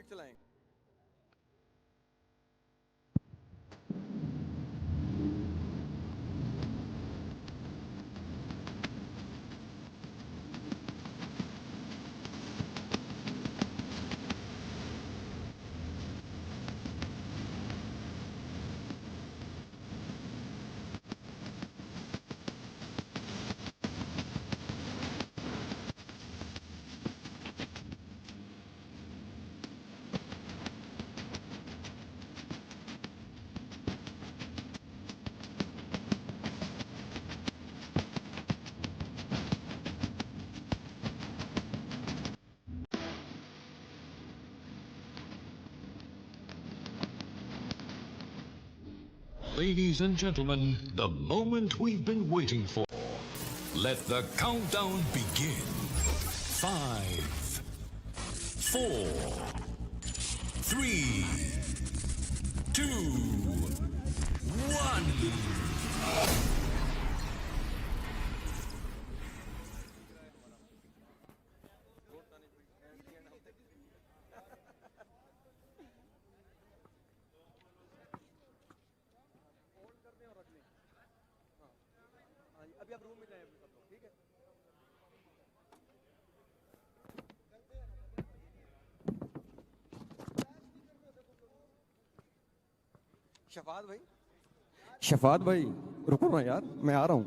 Music चलाएं। Ladies and gentlemen, the moment we've been waiting for. Let the countdown begin. 5, 4, 3, 2, 1. अभी आप room में जाएं सब लोग, ठीक है? शफात भाई रुको ना यार, मैं आ रहा हूँ।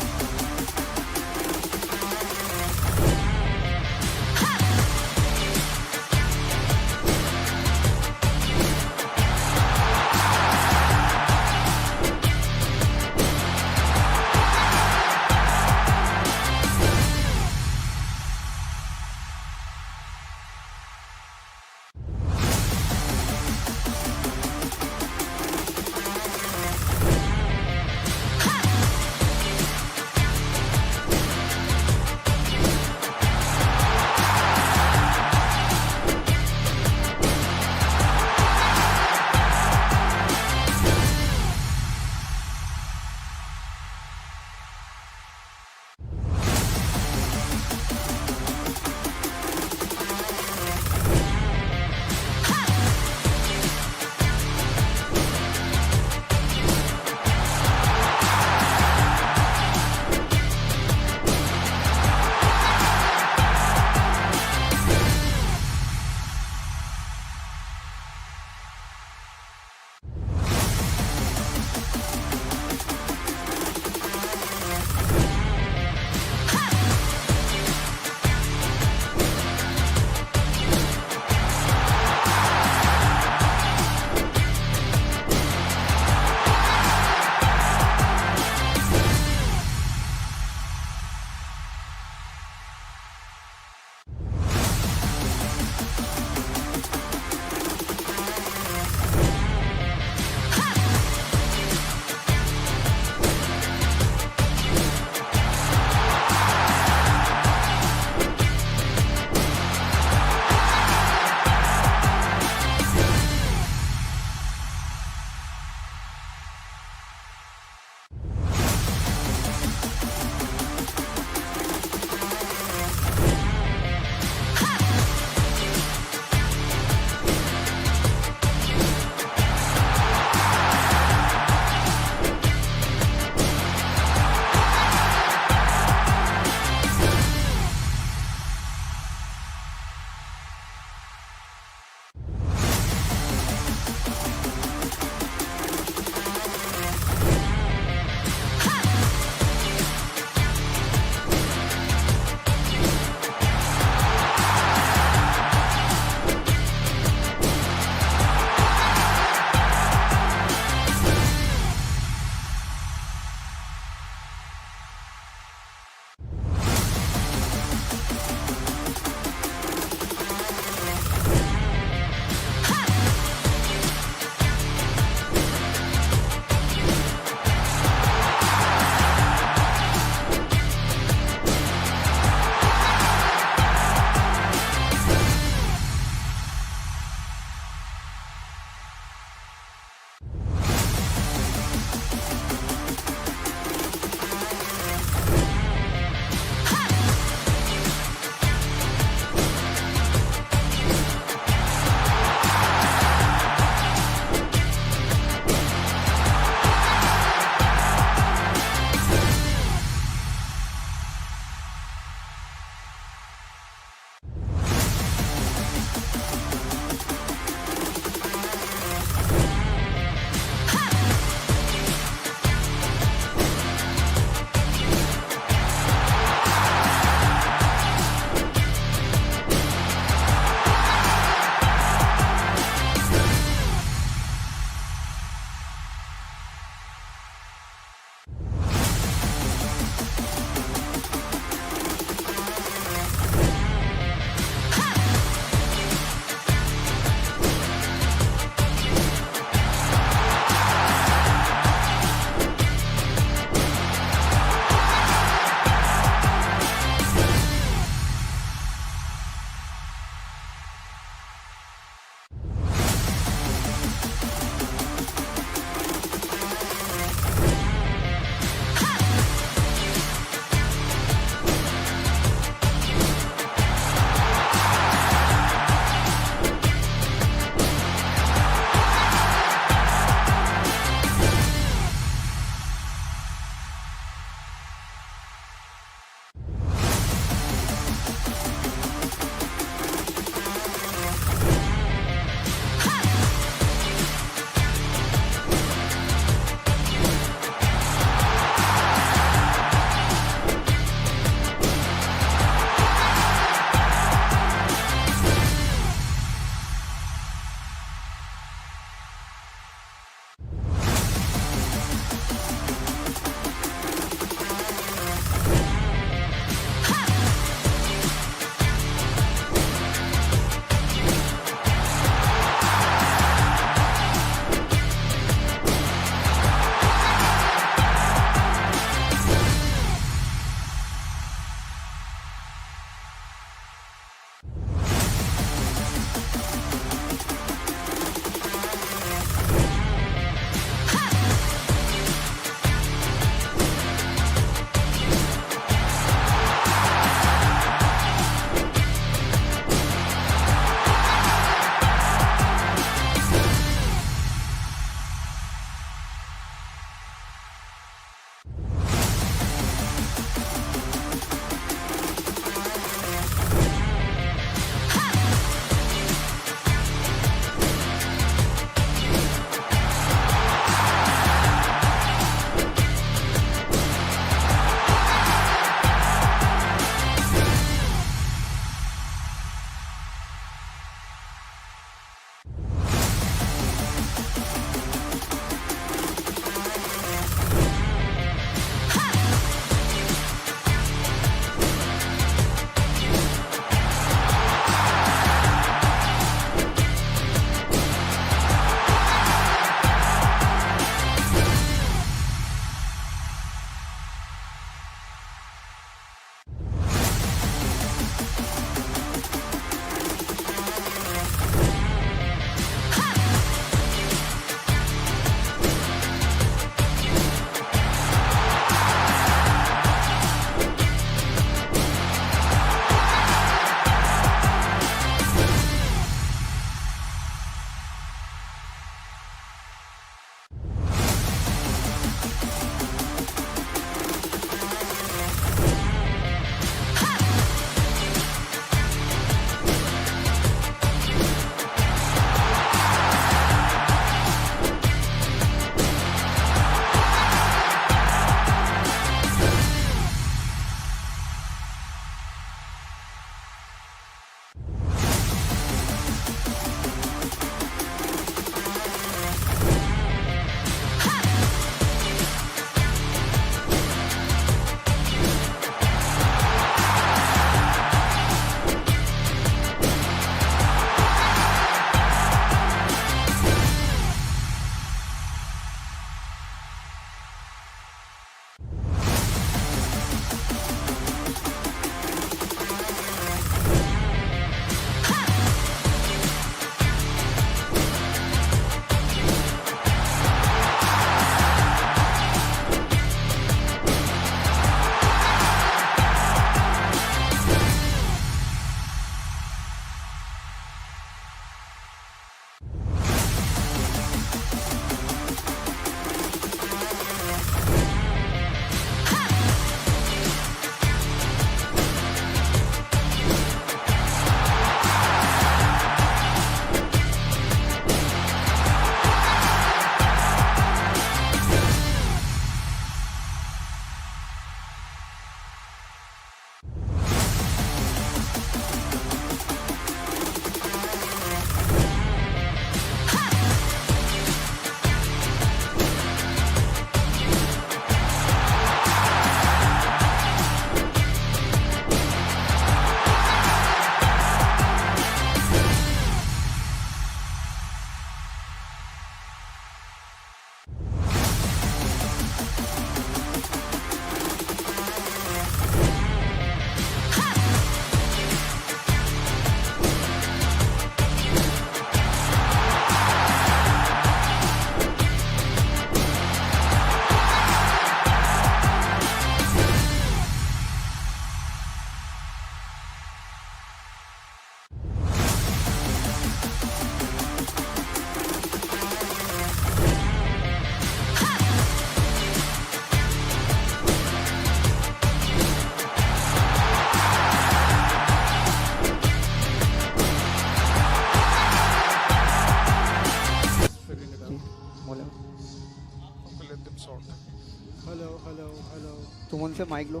से माइक लो।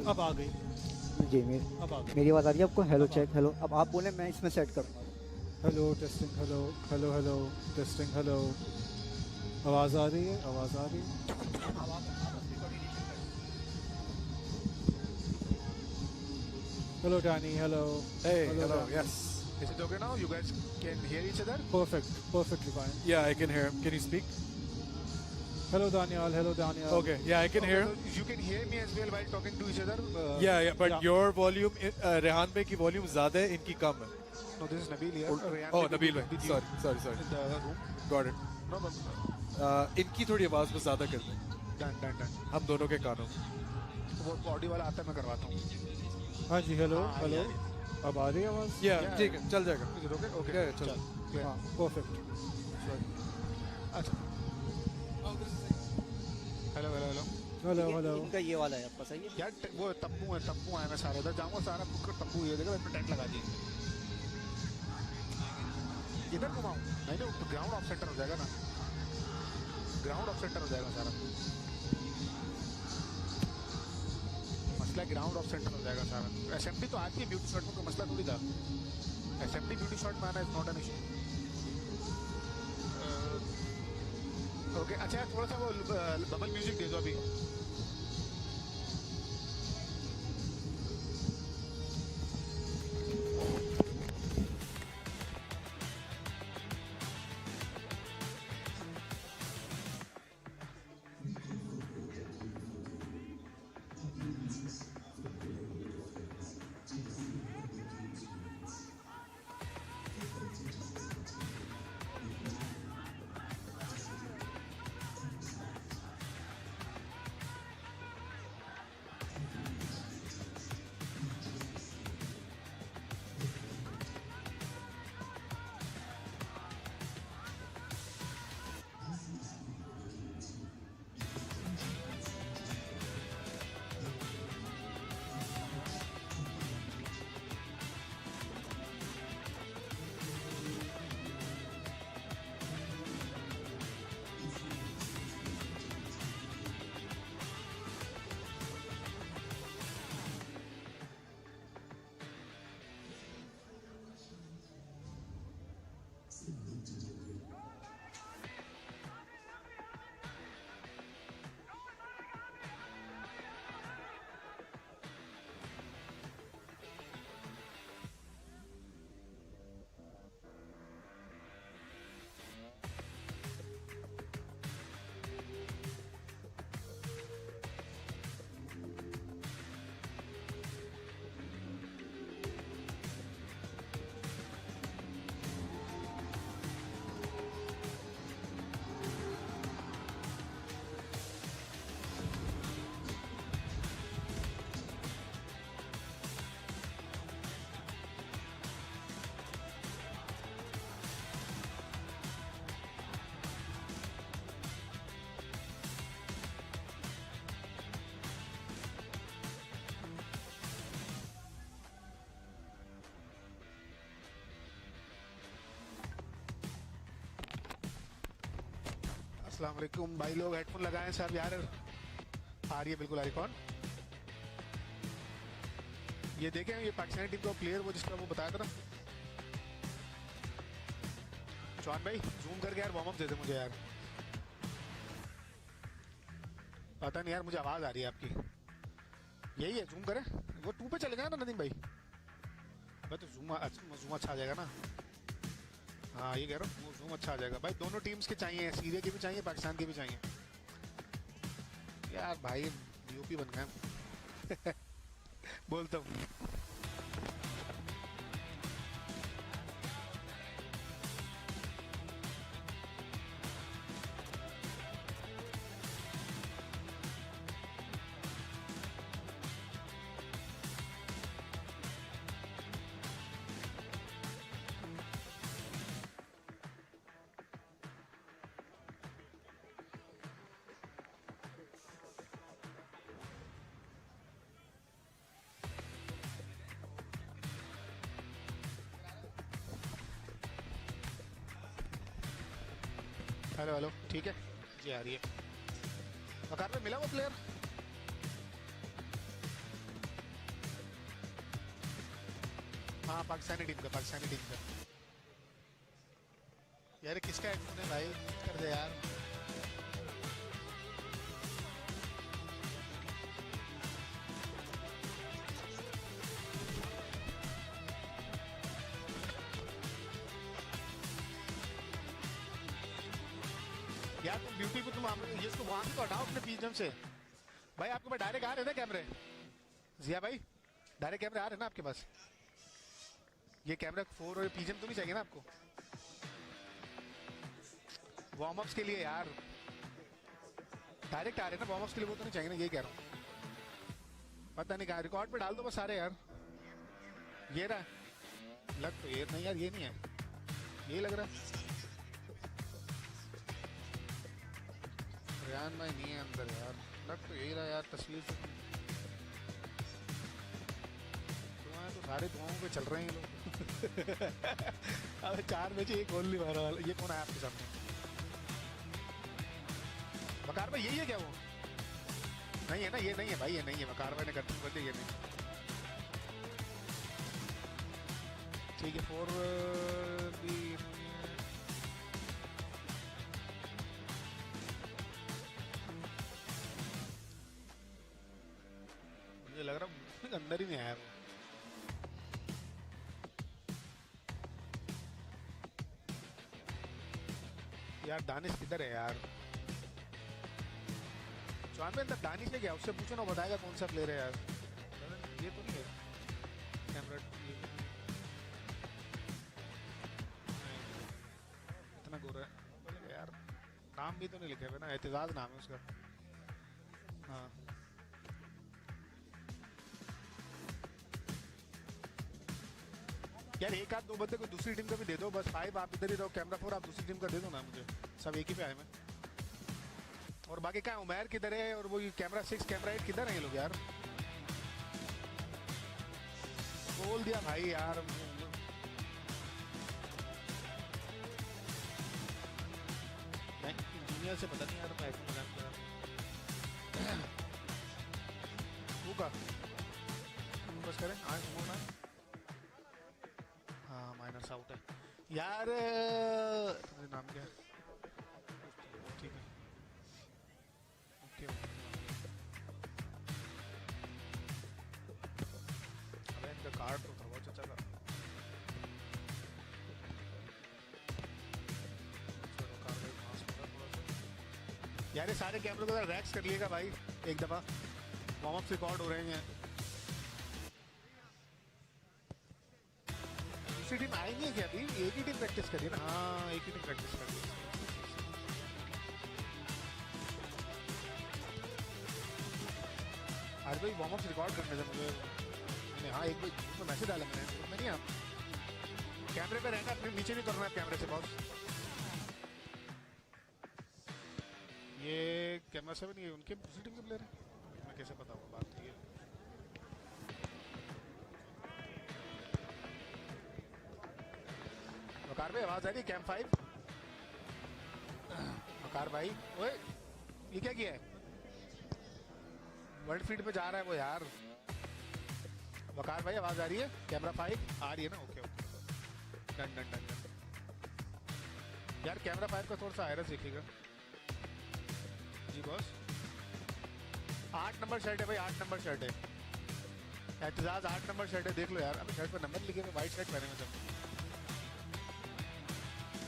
अब आ गई। जी अब आ गई। मेरी आवाज़ आ रही है आपको? Hello check, hello. अब आप बोले, मैं इसमें सेट करूँगा। Hello testing, hello hello hello testing, hello. आवाज़ आ रही है, आवाज़ आ रही है। Hello Danny, hello. Hey, hello. Dan. Yes. Is it okay now? You guys can hear each other? Perfect, perfectly fine. Yeah, I can hear him. Can you speak? Hello Daniel, hello Daniel. Okay. Yeah, I can hear him. So you can hear me as well while talking to each other. Yeah, but yeah. your volume, Rehan bhai ki volume ज़्यादा है, इनकी कम है. No, this is Nabil here. Rayhan Oh, will be Nabil with bhai. you Sorry. in the room. Got it. No, but इनकी थोड़ी आवाज़ को ज़्यादा कर दें. done. हम दोनों के कानों. वो ऑडियो वाला आता है, मैं करवाता हूँ. हाँ जी, हेलो हाँ, हेलो। yeah. अब आ रही है आवाज़? Yeah, ठीक है, चल जाएगा. Is it okay? Okay. Yeah, चल. Clear. हाँ, perfect. अच्छा. हेलो. Hello hello. इनका ये वाला है आपका, सही है? यार वो तब्बू है मैं सारा उधर जाऊंगा, सारा तब्बू ये देखो, इसमें टेंट लगा दिए. इधर घुमाऊं? नहीं, ग्राउंड ऑफ सेंटर हो जाएगा ना. ग्राउंड ऑफ सेंटर हो जाएगा सारा. मसला ग्राउंड ऑफ सेंटर हो जाएगा सारा. एसएमटी तो आती है ब्यूटी शॉट में, कोई मसला थोड़ी था. एसएमटी ब्यूटी शॉट में आना is not an issue. Okay, अच्छा थोड़ा सा वो बबल म्यूजिक दे दो अभी. अस्सलाम वालेकुम भाई लोग, हेडफोन लगाएं साहब यार. आ रही है, बिल्कुल आ रही. कौन ये देखें? ये पाकिस्तानी टीम का प्लेयर, वो जिसका वो बताया था ना, चौहान भाई. जूम करके यार वार्म अप दे दे मुझे यार. पता नहीं यार, मुझे आवाज आ रही है आपकी. यही है, जूम करें. वो 2 पे चले गए ना नदीम भाई. भाई तो जूम अच्छा आ जाएगा ना. हाँ ये कह रहा हूँ, जूम अच्छा आ जाएगा भाई. दोनों टीम्स के चाहिए, सीरिया के भी चाहिए, पाकिस्तान के भी चाहिए यार. भाई यूपी बन गए. बोलता हूँ. हेलो ठीक है जी, आ रही है. मकान में मिला वो प्लेयर. हाँ पाकिस्तानी टीम का यार किसका हेडफोन है भाई कर दे यार यार तुम ब्यूटी को तुम ये इसको वहां से तो हटाओ अपने पीजम से भाई आपके पास डायरेक्ट आ रहे हैं ना कैमरे जिया भाई डायरेक्ट कैमरे आ रहे हैं ना आपके पास ये कैमरा 4 और पीजम तो नहीं चाहिए ना आपको वार्म अप्स के लिए यार डायरेक्ट आ रहे हैं ना वार्म अप्स के लिए वो तो नहीं चाहिए ना यही कह रहा हूँ पता नहीं कहा रिकॉर्ड पे डाल दो बस सारे यार ये रहा लग तो ये नहीं यार ये नहीं है ये लग रहा है रेहान भाई नहीं है अंदर यार लग तो यही रहा यार तस्वीर से तो सारे दुआओं पे चल रहे हैं ये लोग अब 4 मैच एक गोल नहीं मारा ये कौन है आपके सामने वकार भाई यही है क्या वो नहीं है ना ये नहीं है भाई ये नहीं है वकार भाई ने करती बदली ये नहीं ठीक है 4 भी मुझे लग रहा अंदर ही नहीं आया वो यार दानिश किधर है यार चौहान में अंदर दानिश है क्या उससे पूछो ना बताएगा कौन सा प्लेयर है यार ये तो नहीं है कैमरा इतना गोरा है यार नाम भी तो नहीं लिखे हुए ना एहतिजाज नाम है उसका हाँ यार एक आध 2 बंदे को दूसरी टीम का भी दे दो बस 5 आप इधर ही रहो कैमरा 4 आप दूसरी टीम का दे दो ना मुझे सब एक ही पे आए मैं और बाकी क्या उमैर किधर है और वो कैमरा 6 कैमरा 8 किधर है ये लोग यार बोल दिया भाई यार दुनिया से पता नहीं यार मैं का बस करें आज मोना हाँ माइनस आउट है यार तुम्हारे नाम क्या है ठीक है ओके अबे इनका कार्ड तो था वो चचा का यार ये सारे कैमरे को रैक्स कर लिएगा भाई एक दफा वार्म अप रिकॉर्ड हो रहे हैं दूसरी टीम आएंगी क्या अभी एक ही टीम प्रैक्टिस करिए ना हाँ एक ही टीम प्रैक्टिस करिए आज भाई वार्म अप रिकॉर्ड करने थे मुझे मैंने हाँ एक तो मैसेज डाला मैंने नहीं आप कैमरे पे रहना अपने नीचे नहीं करना है कैमरे से बॉस ये कैमरा 7 ये उनके दूसरी टीम के प्लेयर है मैं कैसे बताऊँ बात ये वकार भाई आवाज आ रही है कैम 5 वकार भाई ओए ये क्या किया है वर्ल्ड फीड पे जा रहा है वो यार वकार भाई आवाज आ रही है कैमरा 5 आ रही है ना okay okay done done done यार कैमरा 5 का थोड़ा सा आयरस देखिएगा जी बॉस 8 नंबर शर्ट है भाई 8 नंबर शर्ट है एहतिजाज 8 नंबर शर्ट है देख लो यार अभी शर्ट पर नंबर लिखे हुए वाइट शर्ट पहने हुए सब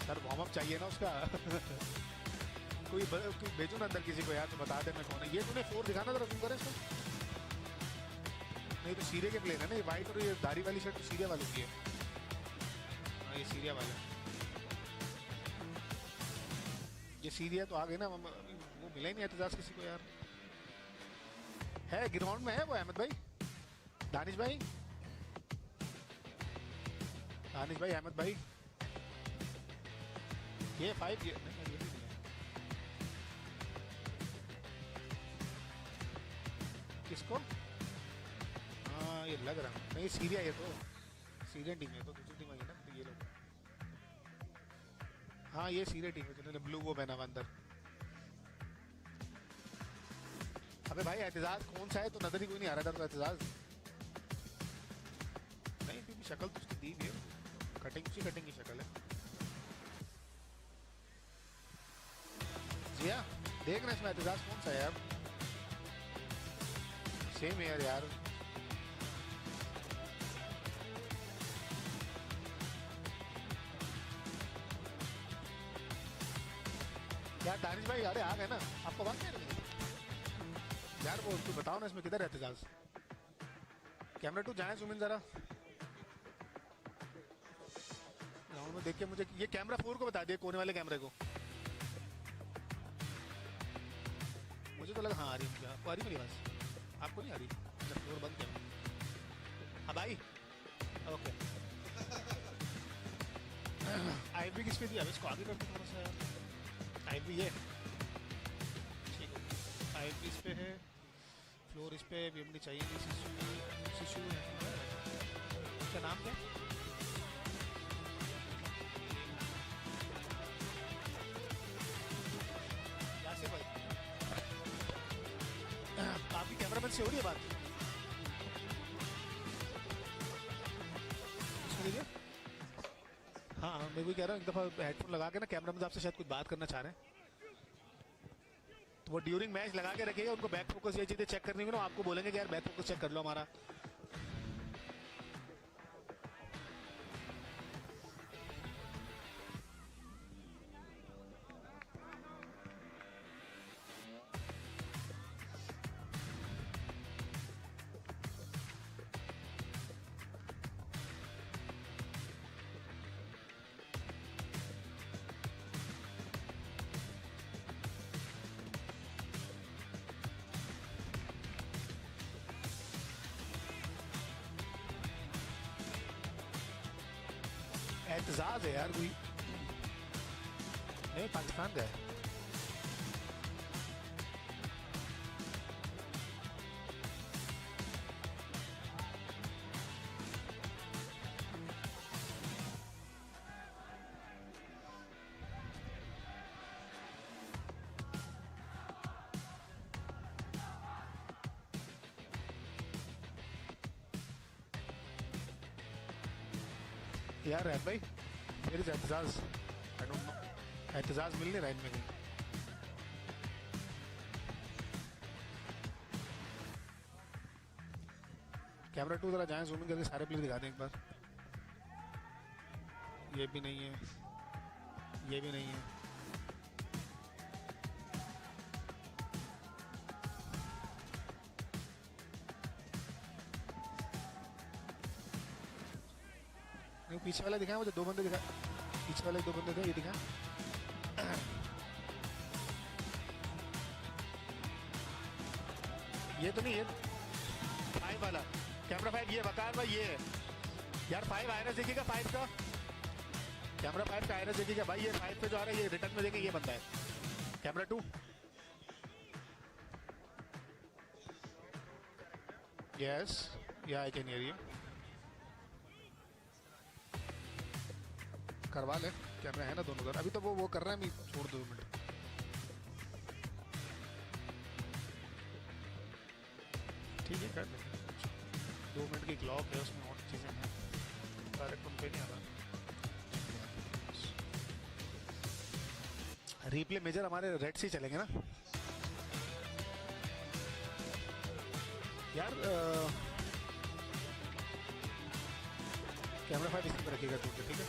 सर वार्म अप चाहिए ना उसका कोई भेजो ना अंदर किसी को यार तो बता दे मैं कौन है ये तूने 4 दिखाना जरा तुम करे इसको नहीं तो सीरिया के प्लेयर है ना ये वाइट और ये दाढ़ी वाली शर्ट तो सीरिया वाली की है हाँ ये सीरिया वाला ये सीरिया तो आ गए ना वो मिला ही नहीं एहतिजाज किसी को यार है ग्राउंड में है वो अहमद भाई दानिश भाई अहमद भाई ये 5 ये किसको हाँ ये लग रहा नहीं सीरिया ये तो सीरियन टीम है तो दूसरी टीम आई है ना तो ये लोग हाँ ये सीरिया टीम है जिन्होंने ब्लू वो पहना हुआ अंदर अबे भाई एहतिजाज कौन सा है तो नजर ही कोई नहीं आ रहा था तो एहतिजाज नहीं शक्ल तो उसकी दी भी है, कटिंग की शक्ल है। जिया देखना इसमें एहतजाज कौन सा है यार, सेम यार दानिश भाई यार आ गए ना, आपको बात नहीं रही यार, वो तू बताओ ना इसमें किधर है एहतजाज। कैमरा 2 जाए सुमिन जरा ग्राउंड में देख के मुझे ये कैमरा 4 को बता दिए, कोने वाले कैमरे को। मुझे तो लगा हाँ आ रही है, आपको आ रही मेरी आवाज, आपको नहीं आ रही, फ्लोर बंद किया। हाँ भाई ओके। आईवी किस पे थी, अब इसको आगे करते थोड़ा सा यार। आईवी ये ठीक है, आईवी इस पे है, फ्लोर इस पे, बीएमडी चाहिए नहीं, शिशु है, उसका नाम क्या? यासिर भाई आपकी कैमरामैन से हो रही है बात? लीजिए। हाँ मैं भी कह रहा हूँ, एक दफ़ा हेडफोन लगा के ना कैमरामैन आपसे शायद कुछ बात करना चाह रहे हैं, तो वो ड्यूरिंग मैच लगा के रखिएगा, उनको बैक फोकस ये चीज़ें चेक करनी होगी ना, आपको बोलेंगे कि यार बैक फोकस चेक कर लो हमारा। एहतजाज है यार कोई, नहीं पाकिस्तान का है। यार रहत भाई फिर एहतजाज, आई डोंट नो एहतजाज मिल नहीं रहा इनमें कहीं। कैमरा 2 जरा जाए जूमिंग करके सारे प्लेयर दिखा दें एक बार। ये भी नहीं है, ये भी नहीं है, नहीं पीछे वाला दिखाया मुझे, 2 बंदे दिखा, पीछे वाले 2 बंदे थे, ये दिखा। ये तो नहीं है 5 वाला, कैमरा 5 ये बकार भाई, ये है यार 5 आयरस देखिएगा, 5 का कैमरा 5 का आयरस देखिएगा भाई, ये 5 पे जो आ रहा है ये रिटर्न में देखेंगे, ये बंदा है कैमरा 2। यस या आई कैन हियर यू, करवा ले कैमरा है ना दोनों का, अभी तो वो कर रहे हैं, मैं छोड़ 2 मिनट। ठीक है कर ले, 2 मिनट की क्लॉक है, उसमें और चीज़ें हैं, डायरेक्ट उन पे नहीं आ रहा। रिप्ले मेजर हमारे रेड से चलेंगे ना यार। कैमरा 5 इसी पर रखिएगा ठीक है।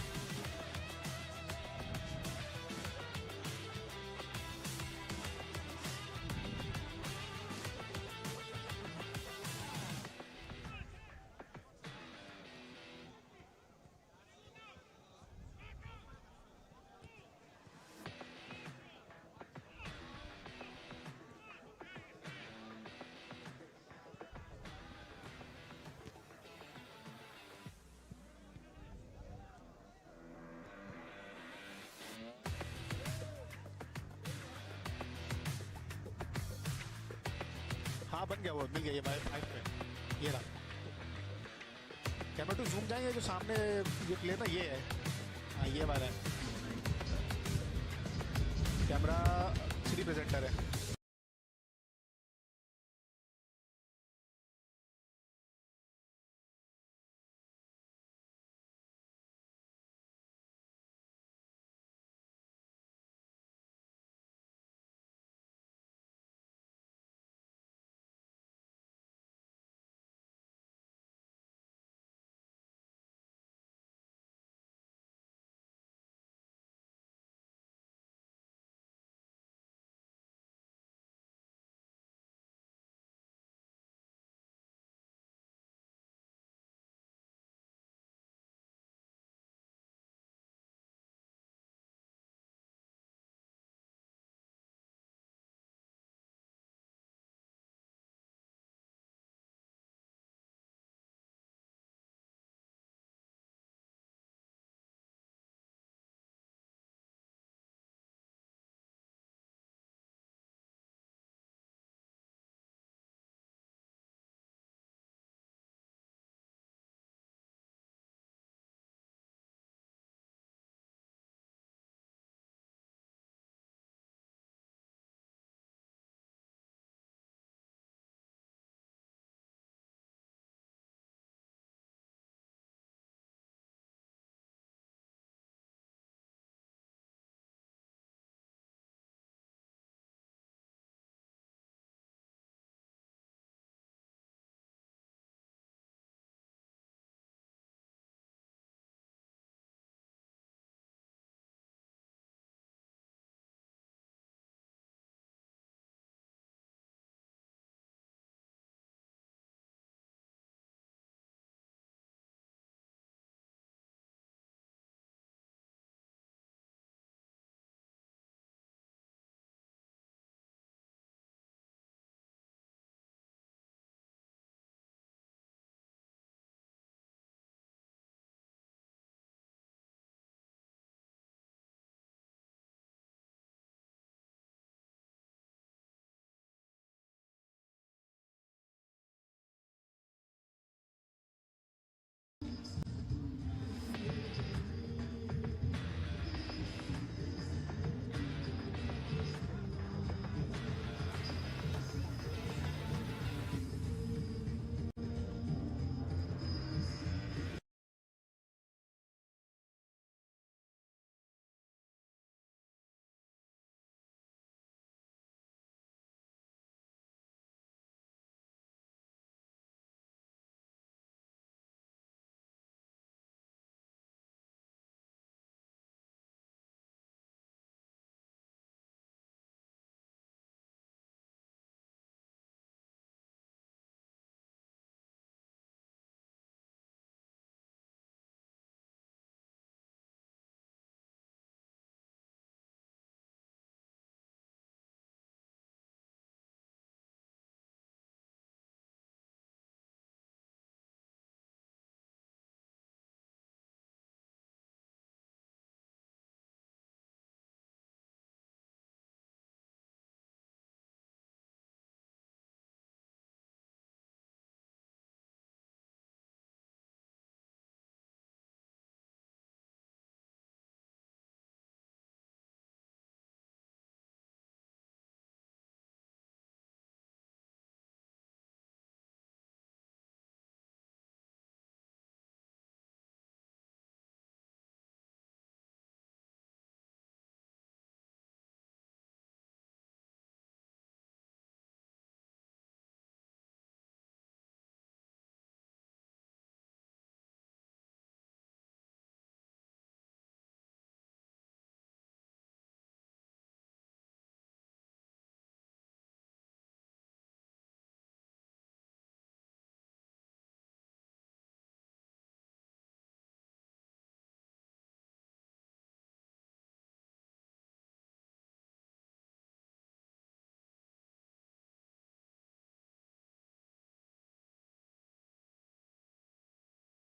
हाँ बन गया, वो मिल गया, ये 5 पे ये रहा। कैमरा 2 जूम जाएंगे, जो सामने ये प्लेयर ना ये है, हाँ ये वाला है, कैमरा 3 प्रेजेंटर है।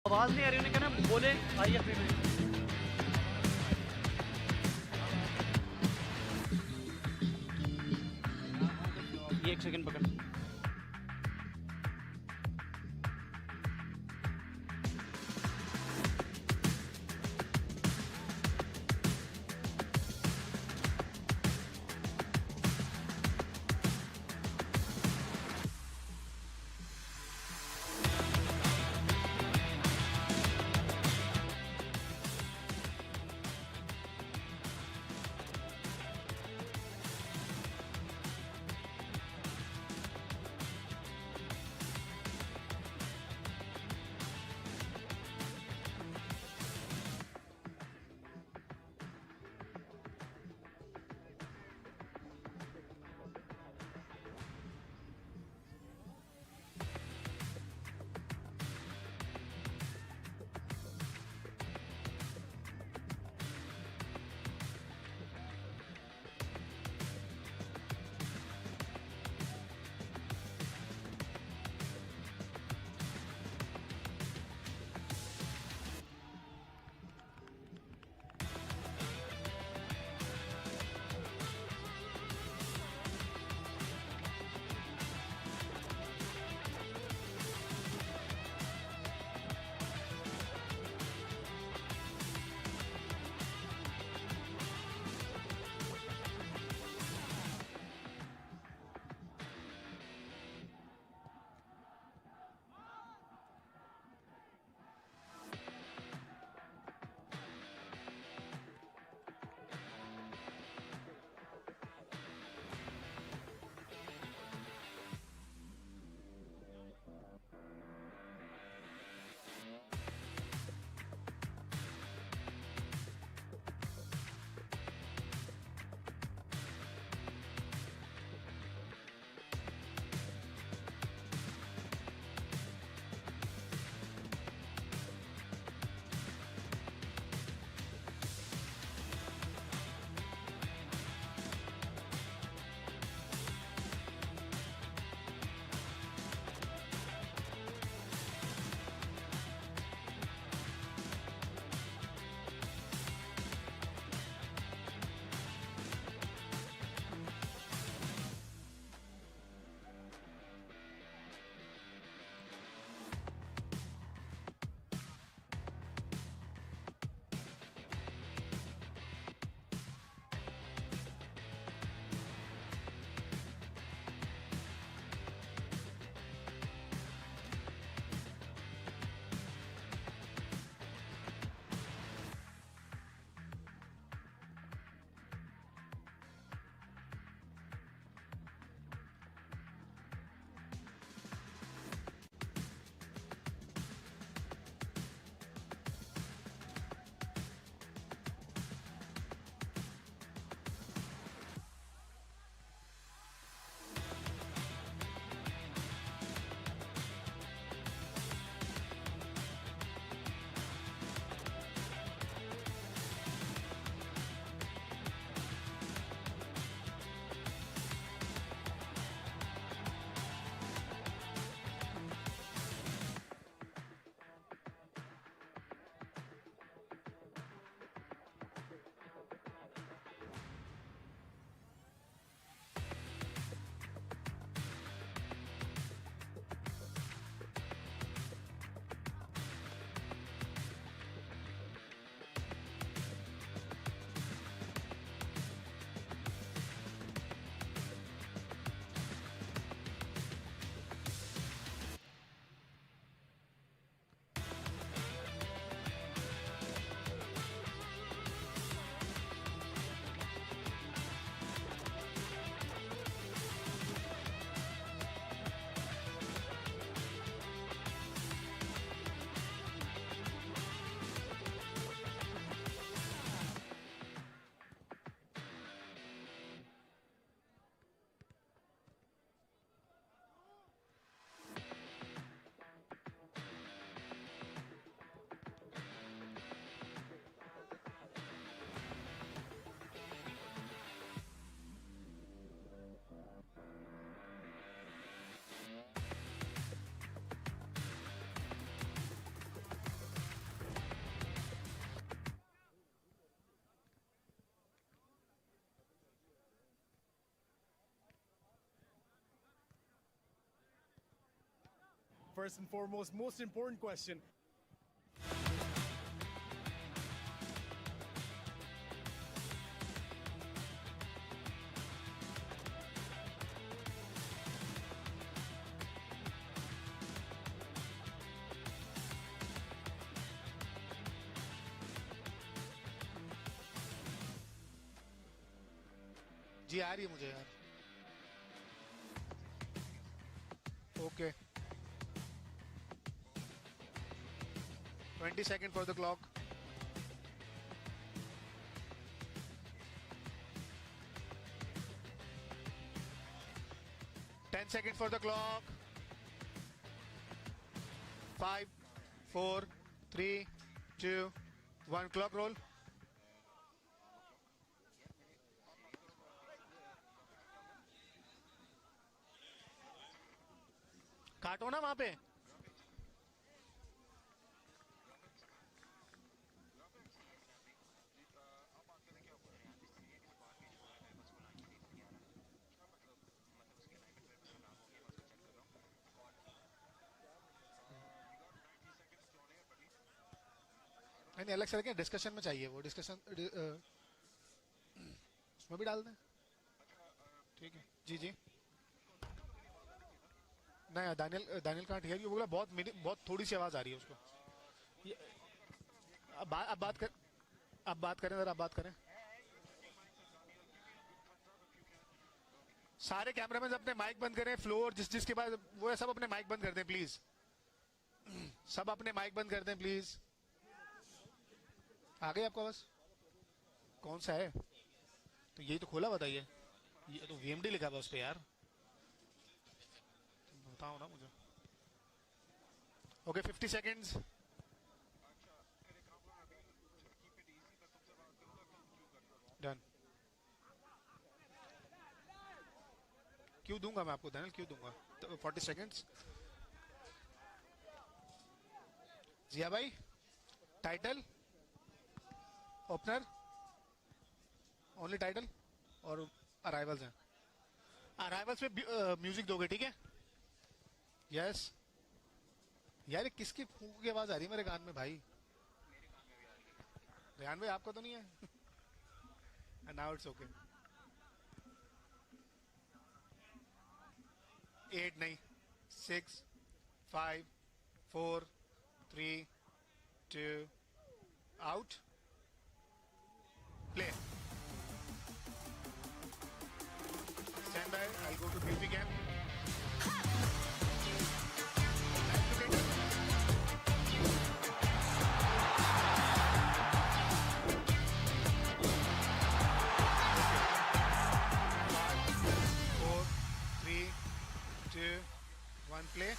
आवाज नहीं आ रही, उन्हें कहना बोले आईएफए में। ये 1 सेकंड पकड़। first and foremost, most important question. जी आ रही है मुझे यार. Okay. 20 seconds for the clock. Ten seconds for the clock. 5, 4, 3, 2, 1. Clock roll. काटो ना वहां पे. नहीं अलग से रखें, डिस्कशन में चाहिए वो. डिस्कशन उसमें भी डाल दें. ठीक है जी जी. नहीं दानियल कांट हियर यू. बोला बहुत थोड़ी सी आवाज आ रही है उसको. अब बात करें जरा. आप बात करें. सारे कैमरामैन अपने माइक बंद करें. फ्लोर जिसके पास वो है सब अपने माइक बंद कर दें प्लीज. सब अपने माइक बंद कर दें प्लीज. आ गई आपको आवाज? कौन सा है? तो यही तो खोला, बताइए. ये तो वीएमडी लिखा हुआ उस पे यार. बताओ ना मुझे. Okay 50 seconds. डन. क्यों दूंगा मैं आपको दानियल, क्यों दूंगा? 40 seconds. जिया भाई टाइटल ओपनर ओनली टाइटल और अराइवल्स हैं. अराइवल्स पे म्यूजिक दोगे ठीक है? यस. यार किसकी फूंक की आवाज आ रही है मेरे कान में भाई? रेहान भाई आपका तो नहीं है? Now it's okay. 8 नहीं 6 5 4 3 2 out. Play. Stand by. I go to beauty camp. One play.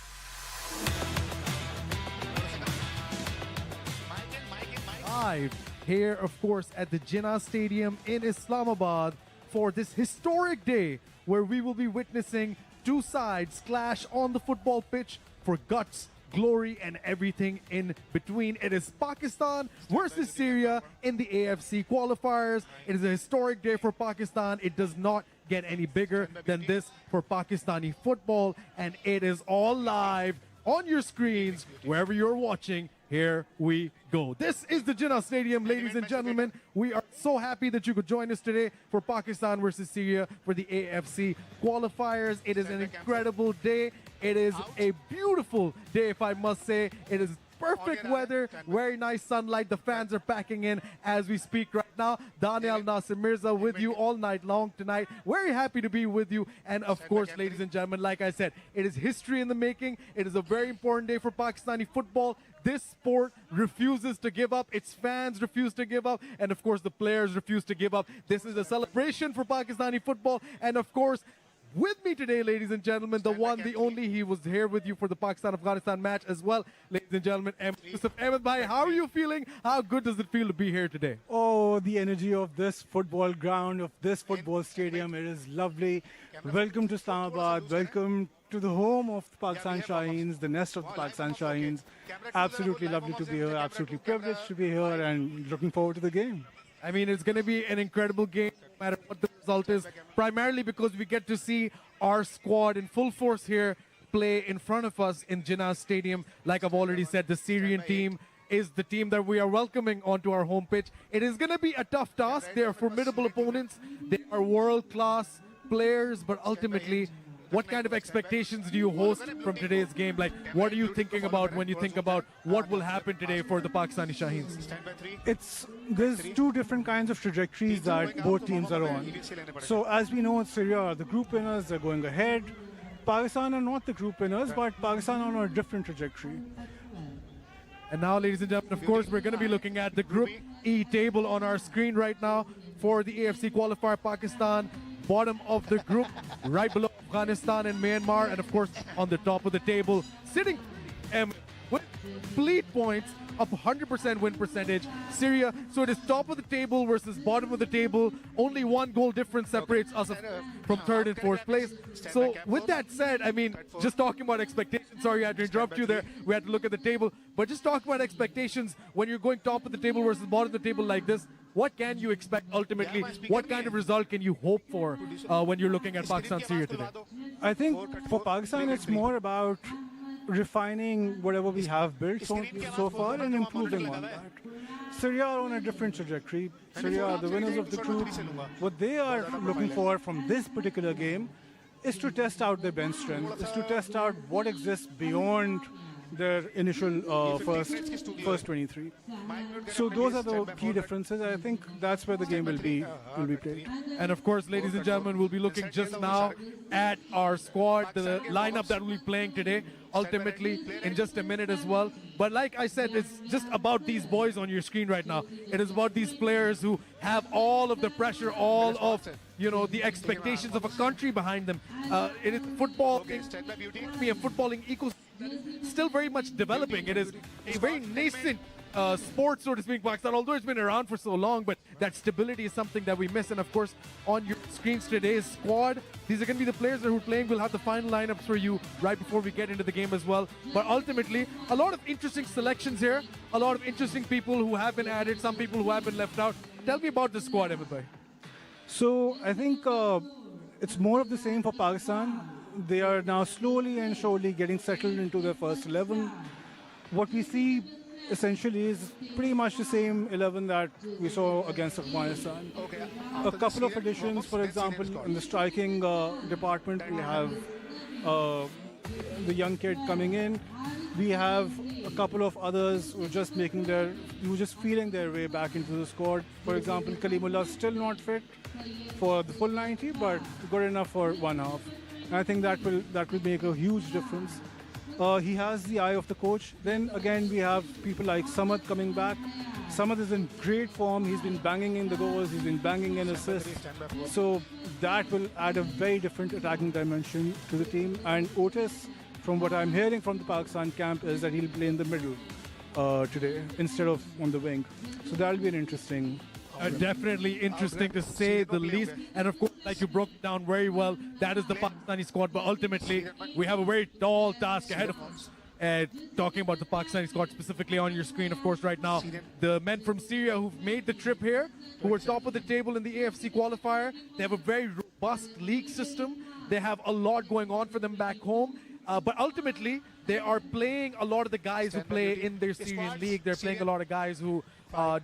Live here, of course, at the Jinnah Stadium in Islamabad for this historic day where we will be witnessing two sides clash on the football pitch for guts, glory, and everything in between. It is Pakistan versus Syria in the AFC qualifiers. It is a historic day for Pakistan. It does not get any bigger than this for Pakistani football, and it is all live on your screens wherever you're watching. Here we go. This is the Jinnah Stadium, ladies and gentlemen. We are so happy that you could join us today for Pakistan versus Syria for the AFC qualifiers. It is an incredible day. It is a beautiful day, if I must say. It is perfect weather, very nice sunlight. The fans are packing in as we speak right now. Daniel Nasir Mirza with you all night long tonight. Very happy to be with you. And of course, ladies and gentlemen, like I said, it is history in the making. It is a very important day for Pakistani football. This sport refuses to give up. Its fans refuse to give up. And of course, the players refuse to give up. This is a celebration for Pakistani football. And of course, with me today, ladies and gentlemen, the one, the only, he was here with you for the Pakistan-Afghanistan match as well. Ladies and gentlemen, Yusuf Ahmed Bhai, how are you feeling? How good does it feel to be here today? Oh, the energy of this football ground, of this football stadium, it is lovely. Welcome to Islamabad. Welcome to the home of the Pakistan Shahins, the nest of the Pakistan Shahins. Absolutely lovely to be here. Absolutely privileged to be here and looking forward to the game. I mean, it's going to be an incredible game, no matter what the result is, primarily because we get to see our squad in full force here play in front of us in Jinnah Stadium. Like I've already said, the Syrian team is the team that we are welcoming onto our home pitch. It is going to be a tough task. They are formidable opponents. They are world-class players, but ultimately, what kind of expectations do you host from today's game? Like, what are you thinking about when you think about what will happen today for the Pakistani Shaheens? There's two different kinds of trajectories that both teams are on. So as we know, Syria are the group winners, they're going ahead. Pakistan are not the group winners, but Pakistan are on a different trajectory. And now, ladies and gentlemen, of course, we're going to be looking at the Group E table on our screen right now for the AFC qualifier. Pakistan, bottom of the group, right below Afghanistan and Myanmar, and of course, on the top of the table, sitting with complete points of 100% win percentage. Syria, so it is top of the table versus bottom of the table. Only one goal difference separates us from third and fourth place. So with that said, I mean, just talking about expectations, sorry I had to interrupt you there, we had to look at the table, but just talking about expectations, when you're going top of the table versus bottom of the table like this, what can you expect ultimately? What kind of result can you hope for when you're looking at Pakistan-Syria today? I think for Pakistan, it's more about refining whatever we have built so far and improving on that. Syria are on a different trajectory. Syria are the winners of the group. What they are looking for from this particular game is to test out their bench strength, is to test out what exists beyond their initial first 23. So those are the key differences. I think that's where the game will be played. And of course, ladies and gentlemen, we'll be looking just now at our squad, the lineup that we'll be playing today, ultimately in just a minute as well. But like I said, it's just about these boys on your screen right now. It is about these players who have all of the pressure, all of, you know, the expectations of a country behind them. It is football, a footballing ecosystem still very much developing. It is a very nascent sport, so to speak, Pakistan, although it's been around for so long, but that stability is something that we miss. And of course, on your screens today's squad, these are going to be the players that are playing. We'll have the final lineups for you right before we get into the game as well. But ultimately, a lot of interesting selections here, a lot of interesting people who have been added, some people who have been left out. Tell me about the squad, everybody. So I think it's more of the same for Pakistan. They are now slowly and surely getting settled into their first 11. What we see essentially is pretty much the same 11 that we saw against Afghanistan. A couple of additions, for example, in the striking department, we have the young kid coming in. We have a couple of others who are just feeling their way back into the squad. For example, Kalimullah still not fit for the full 90, but good enough for one half. And I think that will make a huge difference. He has the eye of the coach. Then again, we have people like Samad coming back. Samad is in great form. He's been banging in the goals. He's been banging in assists. So that will add a very different attacking dimension to the team. And Otis, from what I'm hearing from the Pakistan camp, is that he'll play in the middle today instead of on the wing. So that'll be an interesting. Definitely interesting to say the least. And of course, like you broke it down very well, that is the Pakistani squad. But ultimately, we have a very tall task ahead of us. Talking about the Pakistani squad specifically on your screen, of course, right now, the men from Syria who've made the trip here, who are top of the table in the AFC qualifier. They have a very robust league system. They have a lot going on for them back home. But ultimately, they are playing a lot of the guys who play in their Syrian league. They're playing a lot of guys who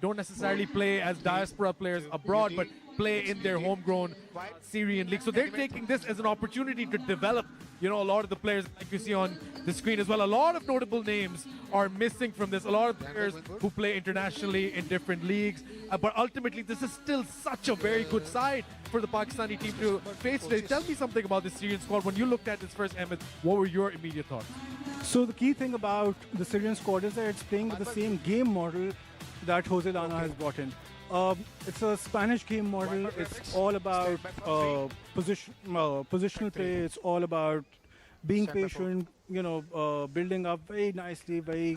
don't necessarily play as diaspora players abroad, but play in their homegrown Syrian league. So they're taking this as an opportunity to develop, you know, a lot of the players like you see on the screen as well. A lot of notable names are missing from this. A lot of players who play internationally in different leagues. But ultimately, this is still such a very good side for the Pakistani team to face today. Tell me something about the Syrian squad. When you looked at this first, Ahmed, what were your immediate thoughts? So the key thing about the Syrian squad is that it's playing with the same game model that Jose Lana has brought in. It's a Spanish game model. It's all about positional play. It's all about being patient, you know, building up very nicely, very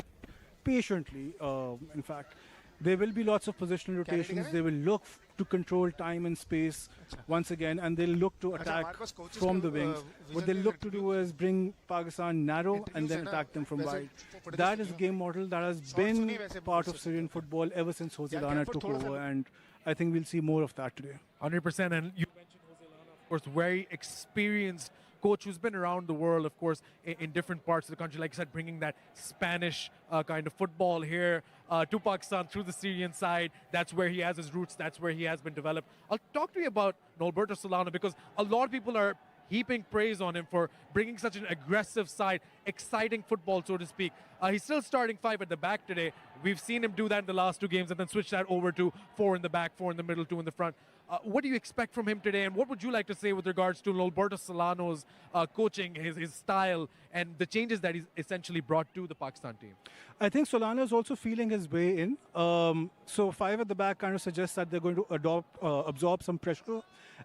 patiently, in fact. There will be lots of positional rotations. They will look to control time and space once again, and they'll look to attack from the wings. What they'll look to do is bring Pakistan narrow and then attack them from wide. That is a game model that has been part of Syrian football ever since Jose Lana took over, and I think we'll see more of that today. 100%. And you mentioned Jose Lana, of course, very experienced coach who's been around the world, of course, in different parts of the country. Like I said, bringing that Spanish kind of football here to Pakistan through the Syrian side. That's where he has his roots. That's where he has been developed. I'll talk to you about Norberto Solano because a lot of people are heaping praise on him for bringing such an aggressive side, exciting football, so to speak. He's still starting 5 at the back today. We've seen him do that in the last 2 games and then switch that over to 4 in the back, 4 in the middle, 2 in the front. What do you expect from him today, and what would you like to say with regards to Norberto Solano's coaching, his style, and the changes that he's essentially brought to the Pakistan team? I think Solano is also feeling his way in. So 5 at the back kind of suggests that they're going to absorb some pressure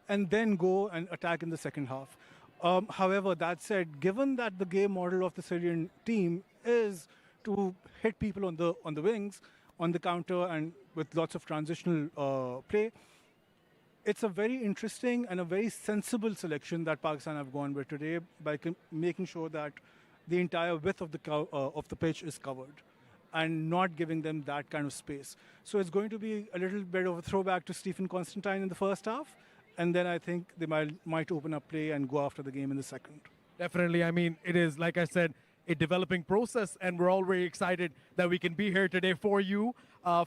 and then go and attack in the second half. However, that said, given that the game model of the Syrian team is to hit people on the wings, on the counter, and with lots of transitional play, it's a very interesting and a very sensible selection that Pakistan have gone with today by making sure that the entire width of the pitch is covered and not giving them that kind of space. So it's going to be a little bit of a throwback to Stephen Constantine in the first half, and then I think they might open up play and go after the game in the second. Definitely. I mean, it is, like I said, a developing process, and we're all very excited that we can be here today for you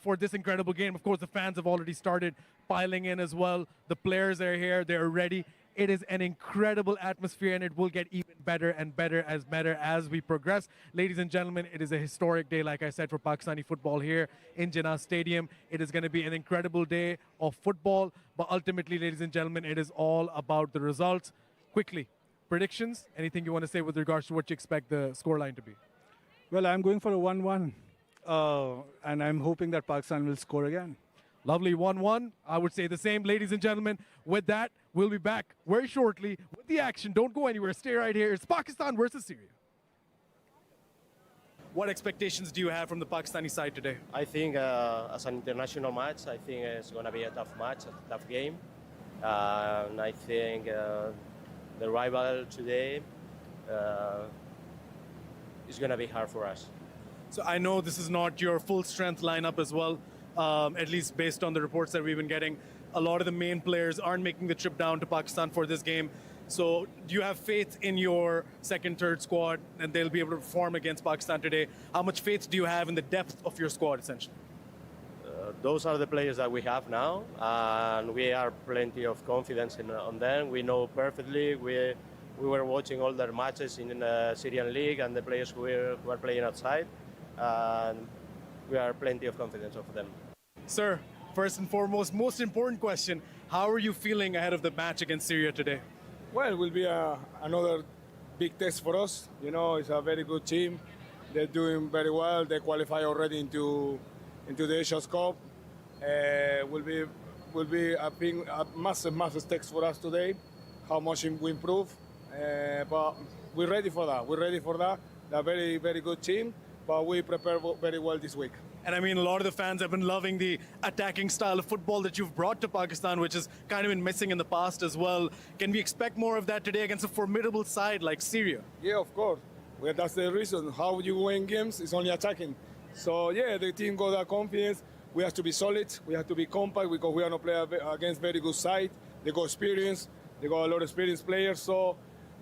for this incredible game. Of course, the fans have already started piling in as well. The players are here. They're ready. It is an incredible atmosphere, and it will get even better and better as we progress. Ladies and gentlemen, it is a historic day, like I said, for Pakistani football here in Jinnah Stadium. It is going to be an incredible day of football, but ultimately, ladies and gentlemen, it is all about the results. Quickly, predictions? Anything you want to say with regards to what you expect the scoreline to be? Well, I'm going for a 1-1, and I'm hoping that Pakistan will score again. Lovely, 1-1. I would say the same, ladies and gentlemen. With that, we'll be back very shortly with the action. Don't go anywhere. Stay right here. It's Pakistan versus Syria. What expectations do you have from the Pakistani side today? I think as an international match, I think it's going to be a tough match, a tough game. And I think the rival today is going to be hard for us. So I know this is not your full strength lineup as well, at least based on the reports that we've been getting. A lot of the main players aren't making the trip down to Pakistan for this game. So do you have faith in your second, third squad and they'll be able to perform against Pakistan today? How much faith do you have in the depth of your squad, essentially? Those are the players that we have now, and we have plenty of confidence on them. We know perfectly. We were watching all their matches in the Syrian league and the players who are playing outside, and we have plenty of confidence of them. Sir, first and foremost, most important question, how are you feeling ahead of the match against Syria today? Well, it will be another big test for us. You know, it's a very good team. They're doing very well. They qualify already into the Asia's Cup. Will be a massive test for us today. How much we improve, but we're ready for that. They're a very, very good team, but we prepare very well this week. And I mean, a lot of the fans have been loving the attacking style of football that you've brought to Pakistan, which has kind of been missing in the past as well. Can we expect more of that today against a formidable side like Syria? Yeah, of course. Well, that's the reason. How you win games is only attacking. So yeah, the team got that confidence. We have to be solid. We have to be compact because we are not playing against very good side. They got experience. They got a lot of experienced players. So,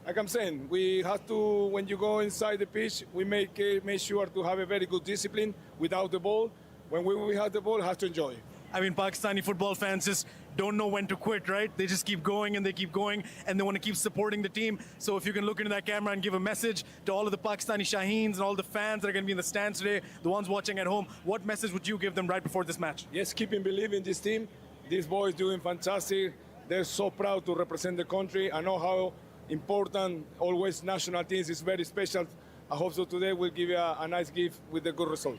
like I'm saying, we have to, when you go inside the pitch, we make sure to have a very good discipline without the ball. When we have the ball, have to enjoy. I mean, Pakistani football fans just don't know when to quit, right? They just keep going and they keep going and they want to keep supporting the team. So if you can look into that camera and give a message to all of the Pakistani Shaheens and all the fans that are going to be in the stands today, the ones watching at home, what message would you give them right before this match? Yes, keep believing this team. These boys doing fantastic. They're so proud to represent the country. I know how important always national teams is very special. I hope so today we'll give you a nice gift with a good result.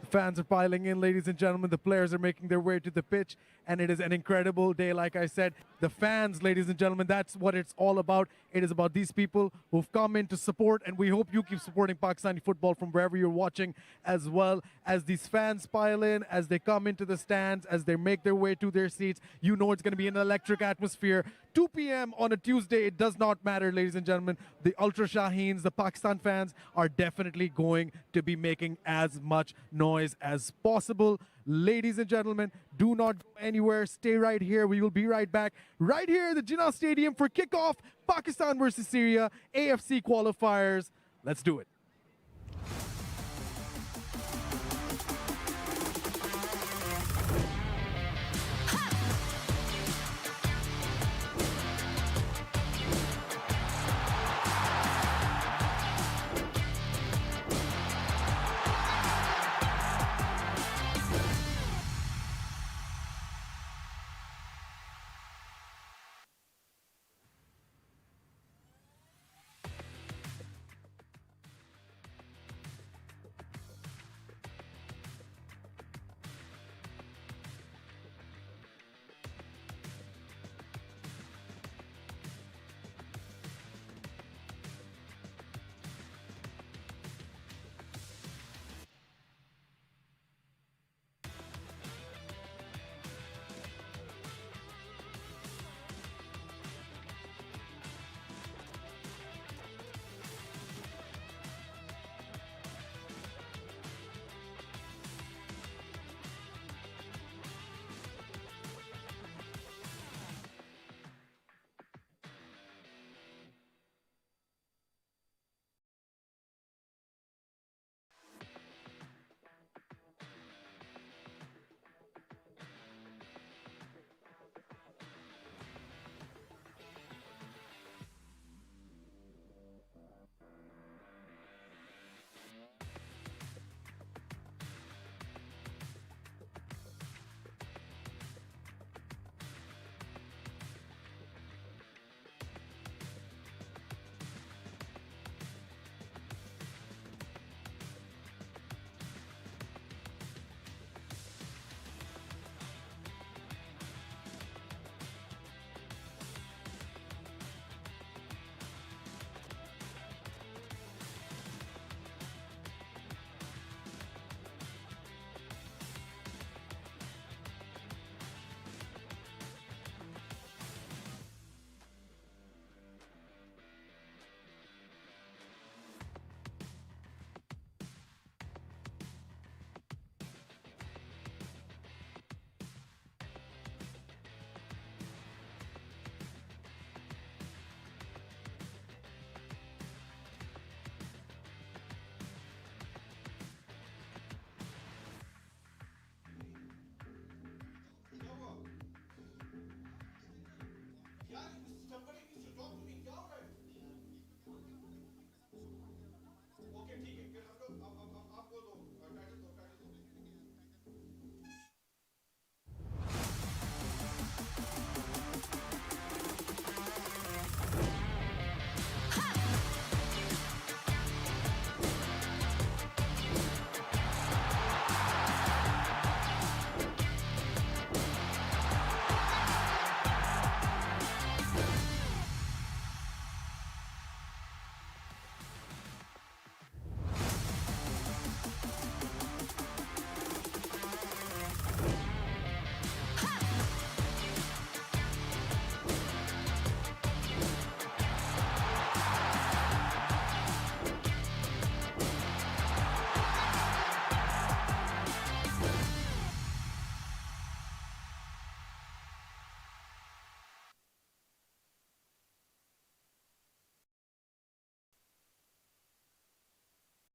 Fans are piling in, ladies and gentlemen. The players are making their way to the pitch, and it is an incredible day, like I said. The fans, ladies and gentlemen, that's what it's all about. It is about these people who've come in to support, and we hope you keep supporting Pakistani football from wherever you're watching as well. As these fans pile in, as they come into the stands, as they make their way to their seats, you know it's going to be an electric atmosphere. 2 p.m. on a Tuesday. It does not matter, ladies and gentlemen. The Ultra Shaheens, the Pakistan fans, are definitely going to be making as much noise as possible. Ladies and gentlemen, do not go anywhere. Stay right here. We will be right back right here at the Jinnah Stadium for kickoff. Pakistan versus Syria, AFC qualifiers. Let's do it.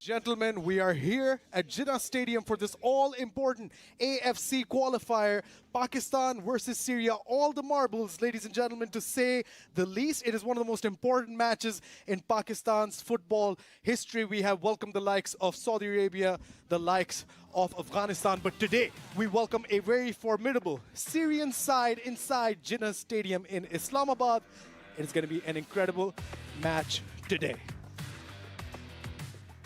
Gentlemen, we are here at Jinnah Stadium for this all-important AFC qualifier, Pakistan versus Syria. All the marbles, ladies and gentlemen, to say the least. It is one of the most important matches in Pakistan's football history. We have welcomed the likes of Saudi Arabia, the likes of Afghanistan, but today we welcome a very formidable Syrian side inside Jinnah Stadium in Islamabad. It is going to be an incredible match today.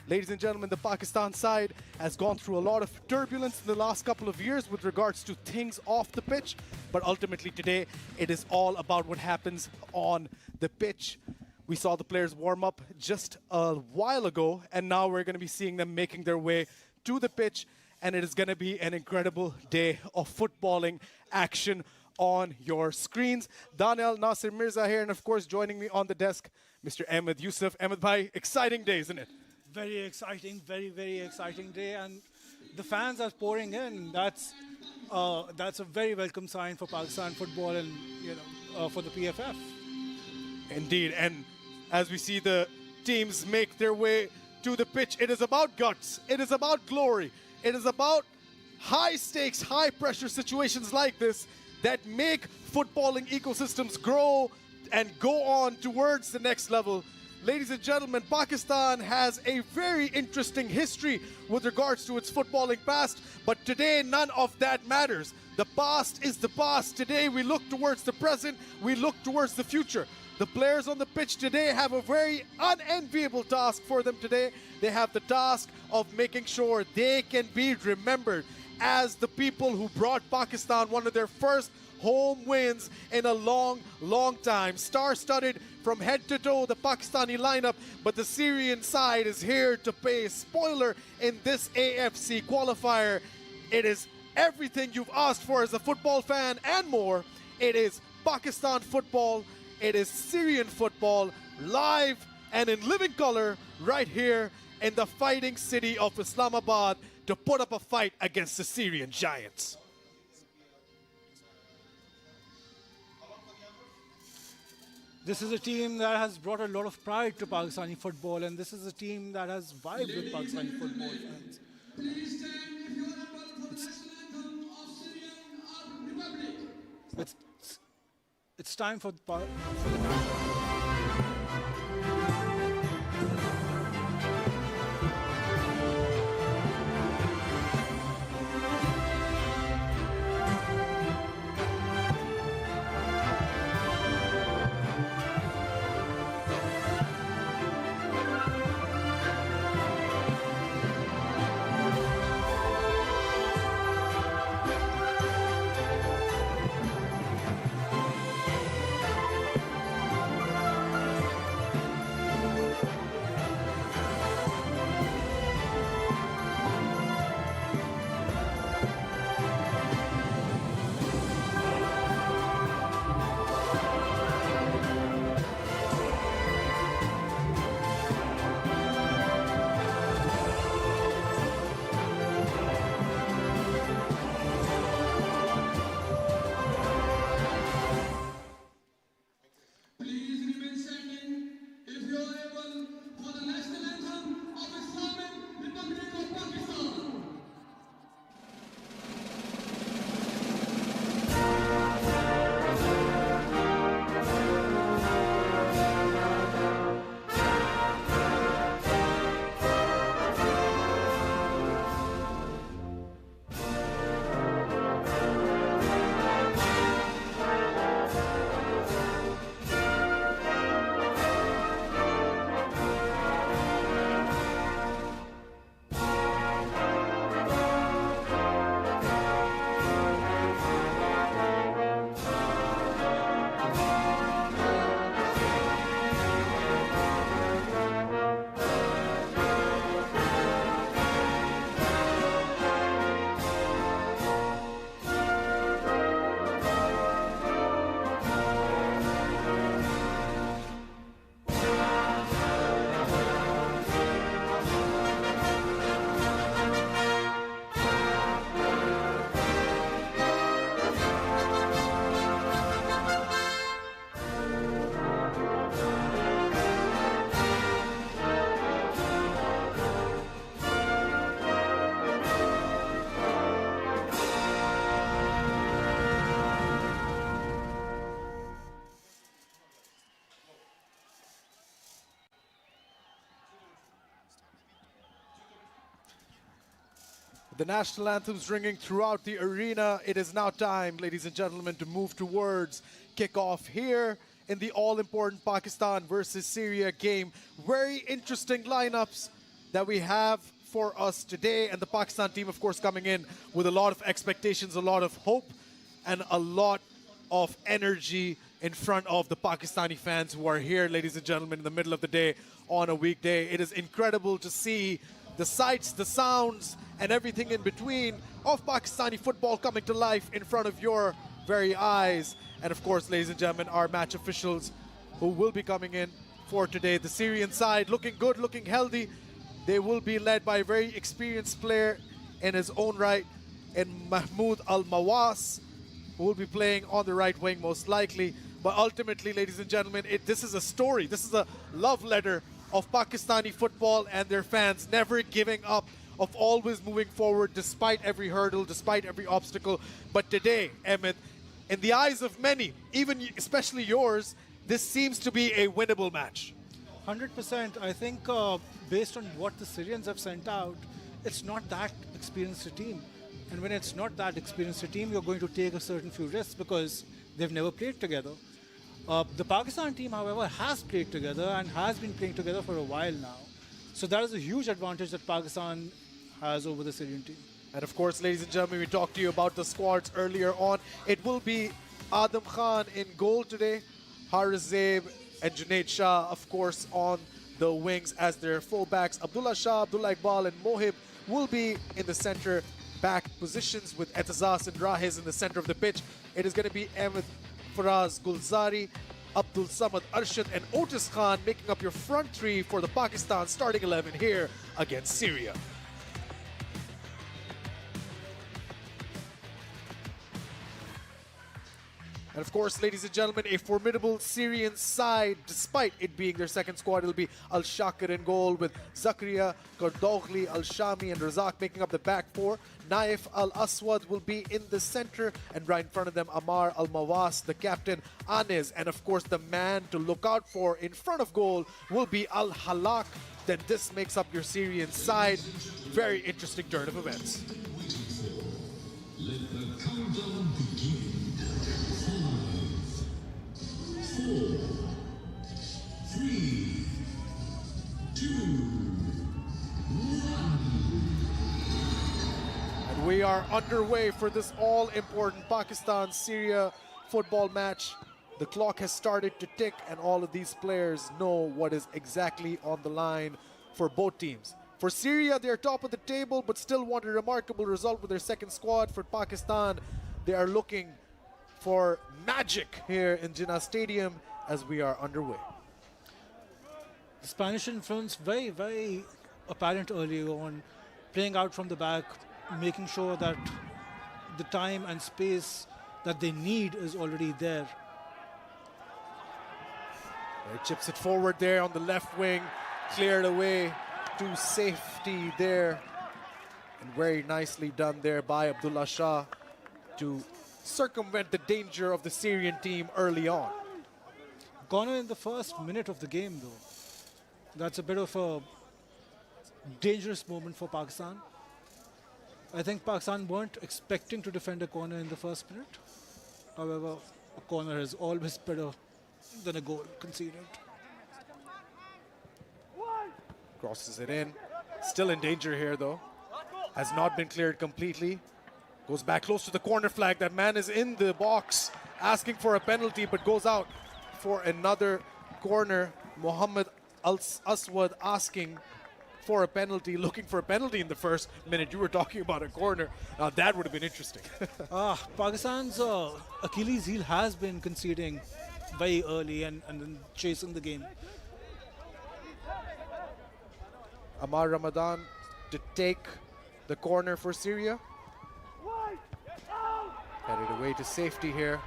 Ladies and gentlemen, the Pakistan side has gone through a lot of turbulence in the last couple of years with regards to things off the pitch, but ultimately today it is all about what happens on the pitch. We saw the players warm up just a while ago, and now we're going to be seeing them making their way to the pitch, and it is going to be an incredible day of footballing action on your screens. Daniel Nasir Mirza here, and of course, joining me on the desk, Mr. Ahmed Yusuf. Ahmed bhai, exciting day, isn't it? Very exciting, very, very exciting day. And the fans are pouring in. That's a very welcome sign for Pakistan football and, for the PFF. Indeed, and as we see the teams make their way to the pitch, it is about guts, it is about glory, it is about high stakes, high pressure situations like this that make footballing ecosystems grow and go on towards the next level. Ladies and gentlemen, Pakistan has a very interesting history with regards to its footballing past, but today none of that matters. The past is the past. Today we look towards the present, we look towards the future. The players on the pitch today have a very unenviable task for them today. They have the task of making sure they can be remembered as the people who brought Pakistan one of their first home wins in a long, long time. Star-studded from head to toe, the Pakistani lineup, but the Syrian side is here to pay spoiler in this AFC qualifier. It is everything you've asked for as a football fan and more. It is Pakistan football. It is Syrian football, live and in living color, right here in the fighting city of Islamabad to put up a fight against the Syrian giants. This is a team that has brought a lot of pride to Pakistani football, and this is a team that has vibed with Pakistani football fans. It's time for the national anthems ringing throughout the arena. It is now time, ladies and gentlemen, to move towards kickoff here in the all-important Pakistan versus Syria game. Very interesting lineups that we have for us today, and the Pakistan team, of course, coming in with a lot of expectations, a lot of hope, and a lot of energy in front of the Pakistani fans who are here, ladies and gentlemen, in the middle of the day on a weekday. It is incredible to see the sights, the sounds, and everything in between of Pakistani football coming to life in front of your very eyes. And of course, ladies and gentlemen, our match officials who will be coming in for today. The Syrian side looking good, looking healthy. They will be led by a very experienced player in his own right, and Mahmoud Al-Mawas, who will be playing on the right wing most likely. But ultimately, ladies and gentlemen, this is a story. This is a love letter of Pakistani football and their fans never giving up, of always moving forward despite every hurdle, despite every obstacle. But today, Emmett, in the eyes of many, even especially yours, this seems to be a winnable match. 100%. I think based on what the Syrians have sent out, it's not that experienced a team. And when it's not that experienced a team, you're going to take a certain few risks because they've never played together. The Pakistan team, however, has played together and has been playing together for a while now. So that is a huge advantage that Pakistan has over the Syrian team. And of course, ladies and gentlemen, we talked to you about the squads earlier on. It will be Adam Khan in goal today, Haris Zaib and Junaid Shah, of course, on the wings as their fullbacks. Abdullah Shah, Abdullah Iqbal and Mohib will be in the center back positions with Etazaz and Rahiz in the center of the pitch. It is going to be Ahmed Faraz Gulzari, Abdul Samad Arshad and Otis Khan making up your front three for the Pakistan starting 11 here against Syria. And of course, ladies and gentlemen, a formidable Syrian side, despite it being their second squad. It'll be Al-Shakir in goal with Zakaria, Kardogli, Al-Shami and Razak making up the back four. Naif Al-Aswad will be in the center, and right in front of them, Amar Al-Mawas, the captain, Anes, and of course, the man to look out for in front of goal will be Al-Halak. Then this makes up your Syrian side. Very interesting turn of events. Let the countdown begin. 5, 4, 3, 2, 1. And we are underway for this all-important Pakistan-Syria football match. The clock has started to tick, and all of these players know what is exactly on the line for both teams. For Syria, they're top of the table, but still want a remarkable result with their second squad. For Pakistan, they are looking for magic here in Jinnah Stadium as we are underway. The Spanish influence very, very apparent early on, playing out from the back, making sure that the time and space that they need is already there. He chips it forward there on the left wing, cleared away to safety there. And very nicely done there by Abdullah Shah to circumvent the danger of the Syrian team early on. Corner in the first minute of the game, though. That's a bit of a dangerous moment for Pakistan. I think Pakistan weren't expecting to defend a corner in the first minute. However, a corner is always better than a goal conceded. Crosses it in. Still in danger here, though. Has not been cleared completely. Goes back close to the corner flag. That man is in the box asking for a penalty, but goes out for another corner. Mohammed Al-Aswad asking for a penalty, looking for a penalty in the first minute. You were talking about a corner. Now that would have been interesting. Pakistan's Achilles heel has been conceding very early and then chasing the game. Amar Ramadan to take the corner for Syria. Headed away to safety here.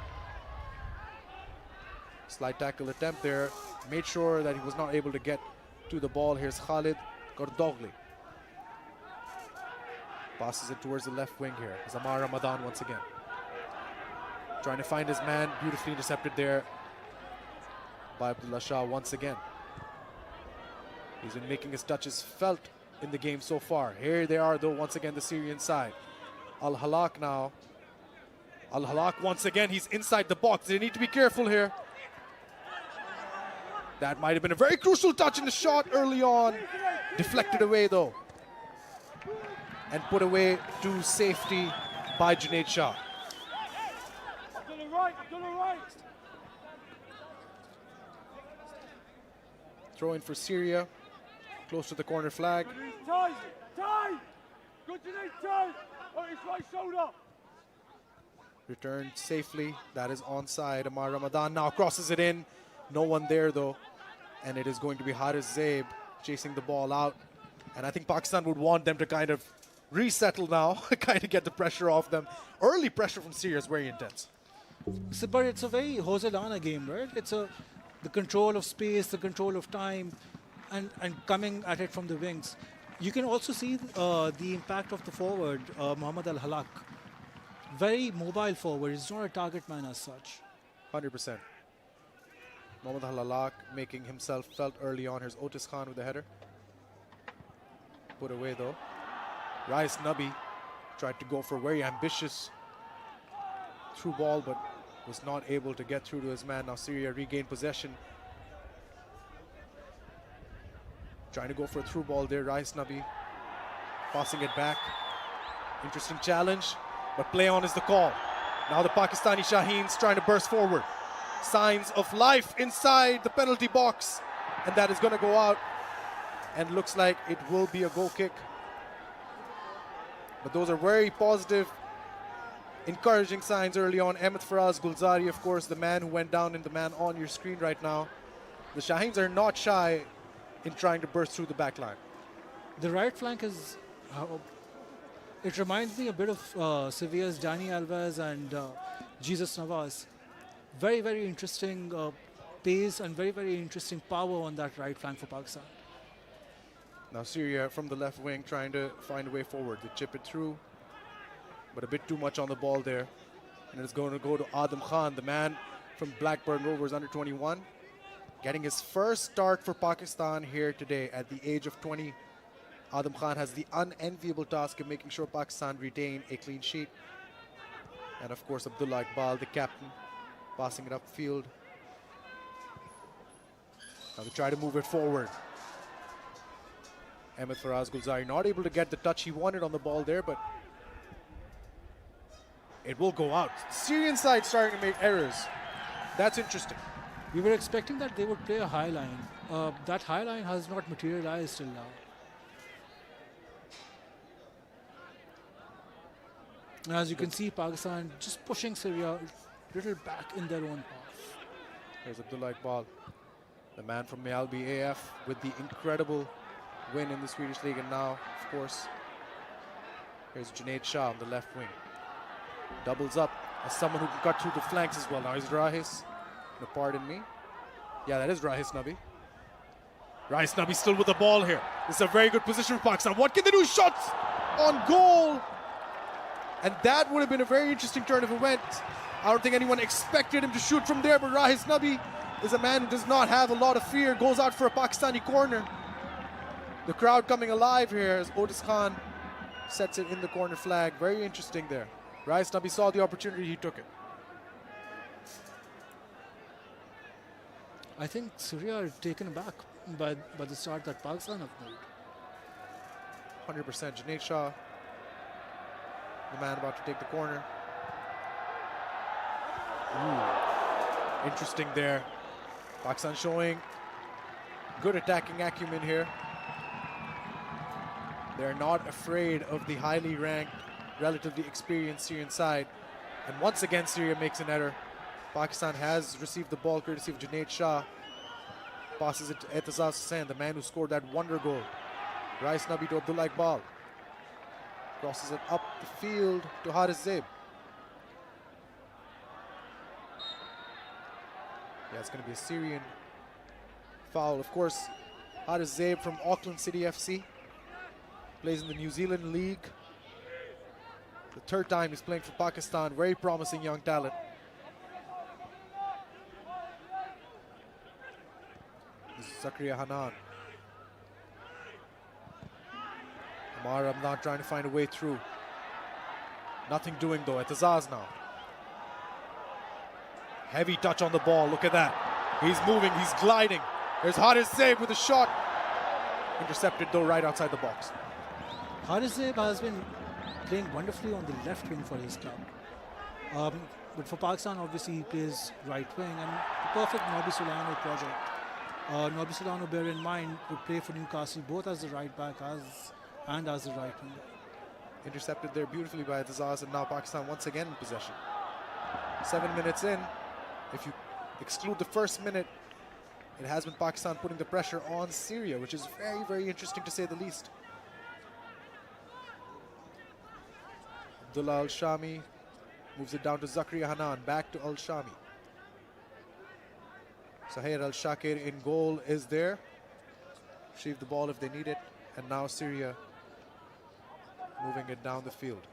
Slight tackle attempt there. Made sure that he was not able to get to the ball. Here's Khalid Kardogli. Passes it towards the left wing here. It's Amar Ramadan once again. Trying to find his man. Beautifully intercepted there by Abdullah Shah once again. He's been making his touches felt in the game so far. Here they are, though, once again, the Syrian side. Al-Halak now. Al-Halak once again, he's inside the box. They need to be careful here. That might have been a very crucial touch in the shot early on. Deflected away, though. And put away to safety by Junaid Shah. Throw in for Syria. Close to the corner flag. Good Junaid, on his right shoulder. Returned safely. That is onside. Amar Ramadan now crosses it in. No one there though. And it is going to be Haris Zaib chasing the ball out. And I think Pakistan would want them to kind of resettle now, kind of get the pressure off them. Early pressure from Syria is very intense. So, but it's a very Hoselana game, right? It's the control of space, the control of time, and coming at it from the wings. You can also see the impact of the forward, Muhammad Al-Halak. Very mobile forward. He's not a target man as such. 100%. Muhammad Al-Halak making himself felt early on. Here's Otis Khan with the header. Put away though. Rais Nabi tried to go for a very ambitious through ball, but was not able to get through to his man. Now Syria regained possession. Trying to go for a through ball there. Rais Nabi passing it back. Interesting challenge, but play on is the call. Now the Pakistani Shaheens trying to burst forward. Signs of life inside the penalty box, and that is going to go out. And looks like it will be a goal kick. But those are very positive, encouraging signs early on. M3T1K Gulzari, of course, the man who went down and the man on your screen right now. The Shaheens are not shy in trying to burst through the back line. The right flank is... it reminds me a bit of Sevilla's Dani Alves and Jesus Navas. Very, very interesting pace and very, very interesting power on that right flank for Pakistan. Now Syria from the left wing trying to find a way forward. They chip it through, but a bit too much on the ball there. And it's going to go to Adam Khan, the man from Blackburn Rovers under 21. Getting his first start for Pakistan here today at the age of 20. Adam Khan has the unenviable task of making sure Pakistan retain a clean sheet. And of course Abdullah Iqbal, the captain, passing it upfield. Now they try to move it forward. M3T1K Gulzari not able to get the touch he wanted on the ball there, but it will go out. Syrian side starting to make errors. That's interesting. We were expecting that they would play a high line. That high line has not materialized till now. As you can see, Pakistan just pushing Syria a little back in their own half. Here's Abdullah Iqbal, the man from Mayalbi AF with the incredible win in the Swedish League. And now, of course, here's Junaid Shah on the left wing. Doubles up as someone who can cut through the flanks as well. Now he's Rahis. No, pardon me. Yeah, that is Rahis Nabi. Rahis Nabi still with the ball here. This is a very good position for Pakistan. What can they do? Shots on goal. And that would have been a very interesting turn of events. I don't think anyone expected him to shoot from there, but Rahis Nabi is a man who does not have a lot of fear. Goes out for a Pakistani corner. The crowd coming alive here as Otis Khan sets it in the corner flag. Very interesting there. Rahis Nabi saw the opportunity, he took it. I think Syria are taken aback by the start that Pakistan have made. 100%. Junaid Shah, the man about to take the corner. Ooh. Interesting there. Pakistan showing good attacking acumen here. They're not afraid of the highly ranked, relatively experienced Syrian side. And once again, Syria makes an error. Pakistan has received the ball courtesy of Junaid Shah. Passes it to Etazaz Hussain, the man who scored that wonder goal. Rahis Nabi to Abdullah Iqbal. Crosses it up the field to Haris Zaib. Yeah, it's going to be a Syrian foul. Of course, Haris Zaib from Auckland City FC. Plays in the New Zealand League. The third time he's playing for Pakistan. Very promising young talent. This is Zakaria Hanan. Amar Ramadan trying to find a way through. Nothing doing though. Etazaz now. Heavy touch on the ball. Look at that. He's moving. He's gliding. There's Haris Zaib with a shot. Intercepted though right outside the box. Haris Zaib has been playing wonderfully on the left wing for his club. But for Pakistan, obviously, he plays right wing. And the perfect Nobby Solano project. Nobby Solano, bear in mind, would play for Newcastle both as the right back and as the right wing. Intercepted there beautifully by Etazaz, and now Pakistan once again in possession. 7 minutes in, if you exclude the first minute, it has been Pakistan putting the pressure on Syria, which is very, very interesting to say the least. Abdullah Al-Shami moves it down to Zakaria Hanan, back to Al-Shami. Sahir Al-Shakir in goal is there. Retrieve the ball if they need it. And now Syria moving it down the field.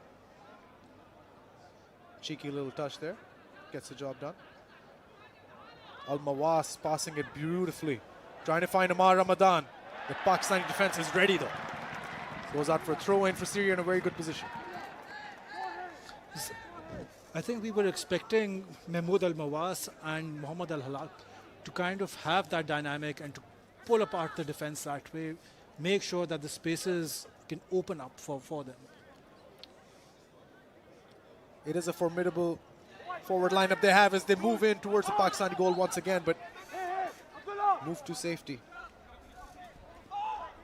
Cheeky little touch there. Gets the job done. Al-Mawas passing it beautifully. Trying to find Amar Ramadan. The Pakistani defense is ready though. Goes out for a throw in for Syria in a very good position. I think we were expecting Mahmoud Al-Mawas and Muhammad Al-Halak to kind of have that dynamic and to pull apart the defense that way, make sure that the spaces can open up for them. It is a formidable forward lineup they have as they move in towards the Pakistani goal once again, but move to safety.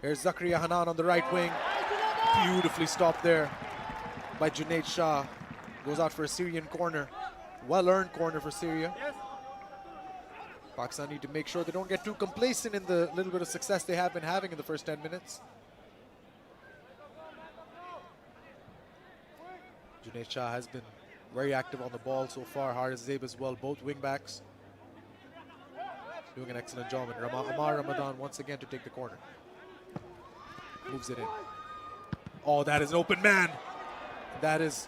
Here's Zakaria Hanan on the right wing. Beautifully stopped there by Junaid Shah. Goes out for a Syrian corner. Well-earned corner for Syria. Pakistan need to make sure they don't get too complacent in the little bit of success they have been having in the first 10 minutes. Junaid Shah has been very active on the ball so far. Haris Zaib as well, both wing backs. Doing an excellent job. And Amar Ramadan once again to take the corner. Moves it in. Oh, that is an open man. That is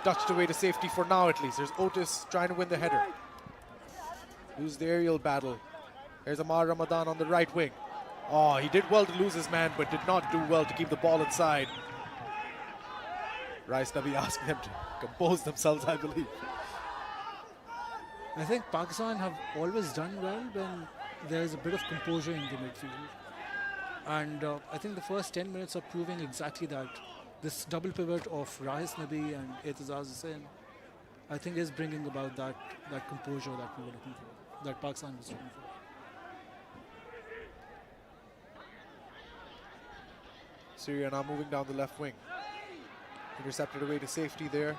touched away to safety for now at least. There's Otis trying to win the header. Lose the aerial battle. There's Amar Ramadan on the right wing. Oh, he did well to lose his man, but did not do well to keep the ball inside. Rais Nabi asking them to compose themselves, I believe. I think Pakistan have always done well when there's a bit of composure in the midfield. And I think the first 10 minutes are proving exactly that. This double pivot of Rahis Nabi and Etizaz Hussain, I think is bringing about that composure that we were looking for, that Pakistan was looking for. Syria now moving down the left wing. Intercepted away to safety there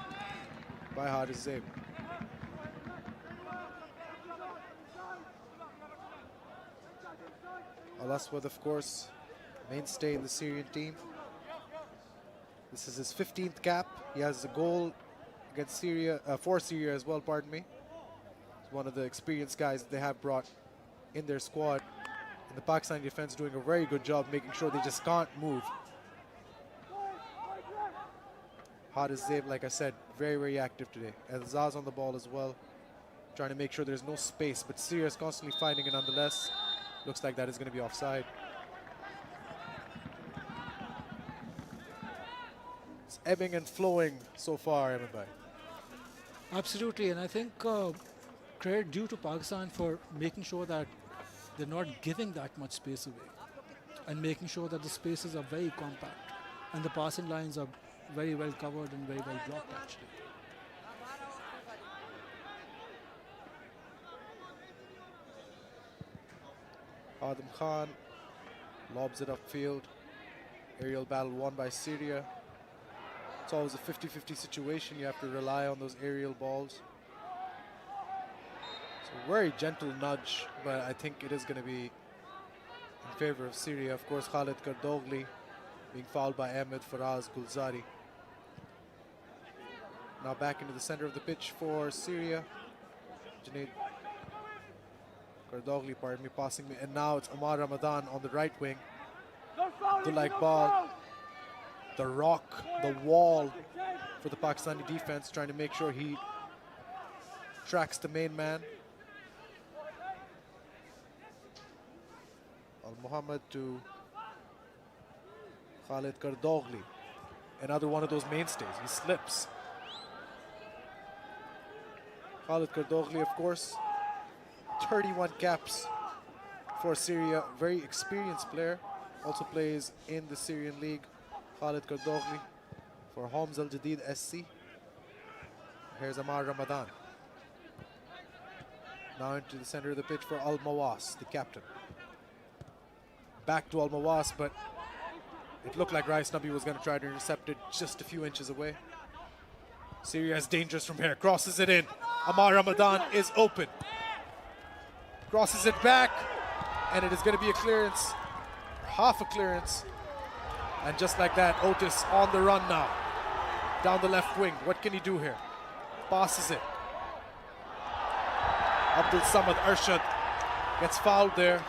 by Haris Zaib. Al Aswad, of course, mainstay in the Syrian team. This is his 15th cap. He has a goal against Syria, for Syria as well, pardon me. He's one of the experienced guys that they have brought in their squad. And the Pakistani defense doing a very good job making sure they just can't move. Haris Zaib, like I said, very, very active today. And Zaz on the ball as well, trying to make sure there's no space. But Syria is constantly fighting it nonetheless. Looks like that is going to be offside. It's ebbing and flowing so far, Ahmed Bhai. Absolutely, and I think credit due to Pakistan for making sure that they're not giving that much space away and making sure that the spaces are very compact and the passing lines are very well covered and very well blocked actually. Adam Khan lobs it upfield. Aerial battle won by Syria. It's always a 50-50 situation. You have to rely on those aerial balls. It's a very gentle nudge, but I think it is going to be in favor of Syria. Of course, Khalid Kardogli being fouled by Ahmed Faraz Gulzari. Now back into the center of the pitch for Syria. Junaid Kardogli, pardon me, passing me. And now it's Amar Ramadan on the right wing. Abdullah Iqbal, the rock, the wall for the Pakistani defense, trying to make sure he tracks the main man. Al-Muhammad to Khalid Kardogli. Another one of those mainstays. He slips. Khalid Kardogli, of course, 31 caps for Syria. Very experienced player. Also plays in the Syrian league. Khalid Kardogli for Homs Al Jadid SC. Here's Amar Ramadan. Now into the center of the pitch for Al Mawas, the captain. Back to Al Mawas, but it looked like Rais Nabi was going to try to intercept it just a few inches away. Syria is dangerous from here. Crosses it in. Amar Ramadan is open. Crosses it back. And it is going to be a clearance. Half a clearance. And just like that, Otis on the run now. Down the left wing. What can he do here? Passes it. Abdul Samad Arshad gets fouled there.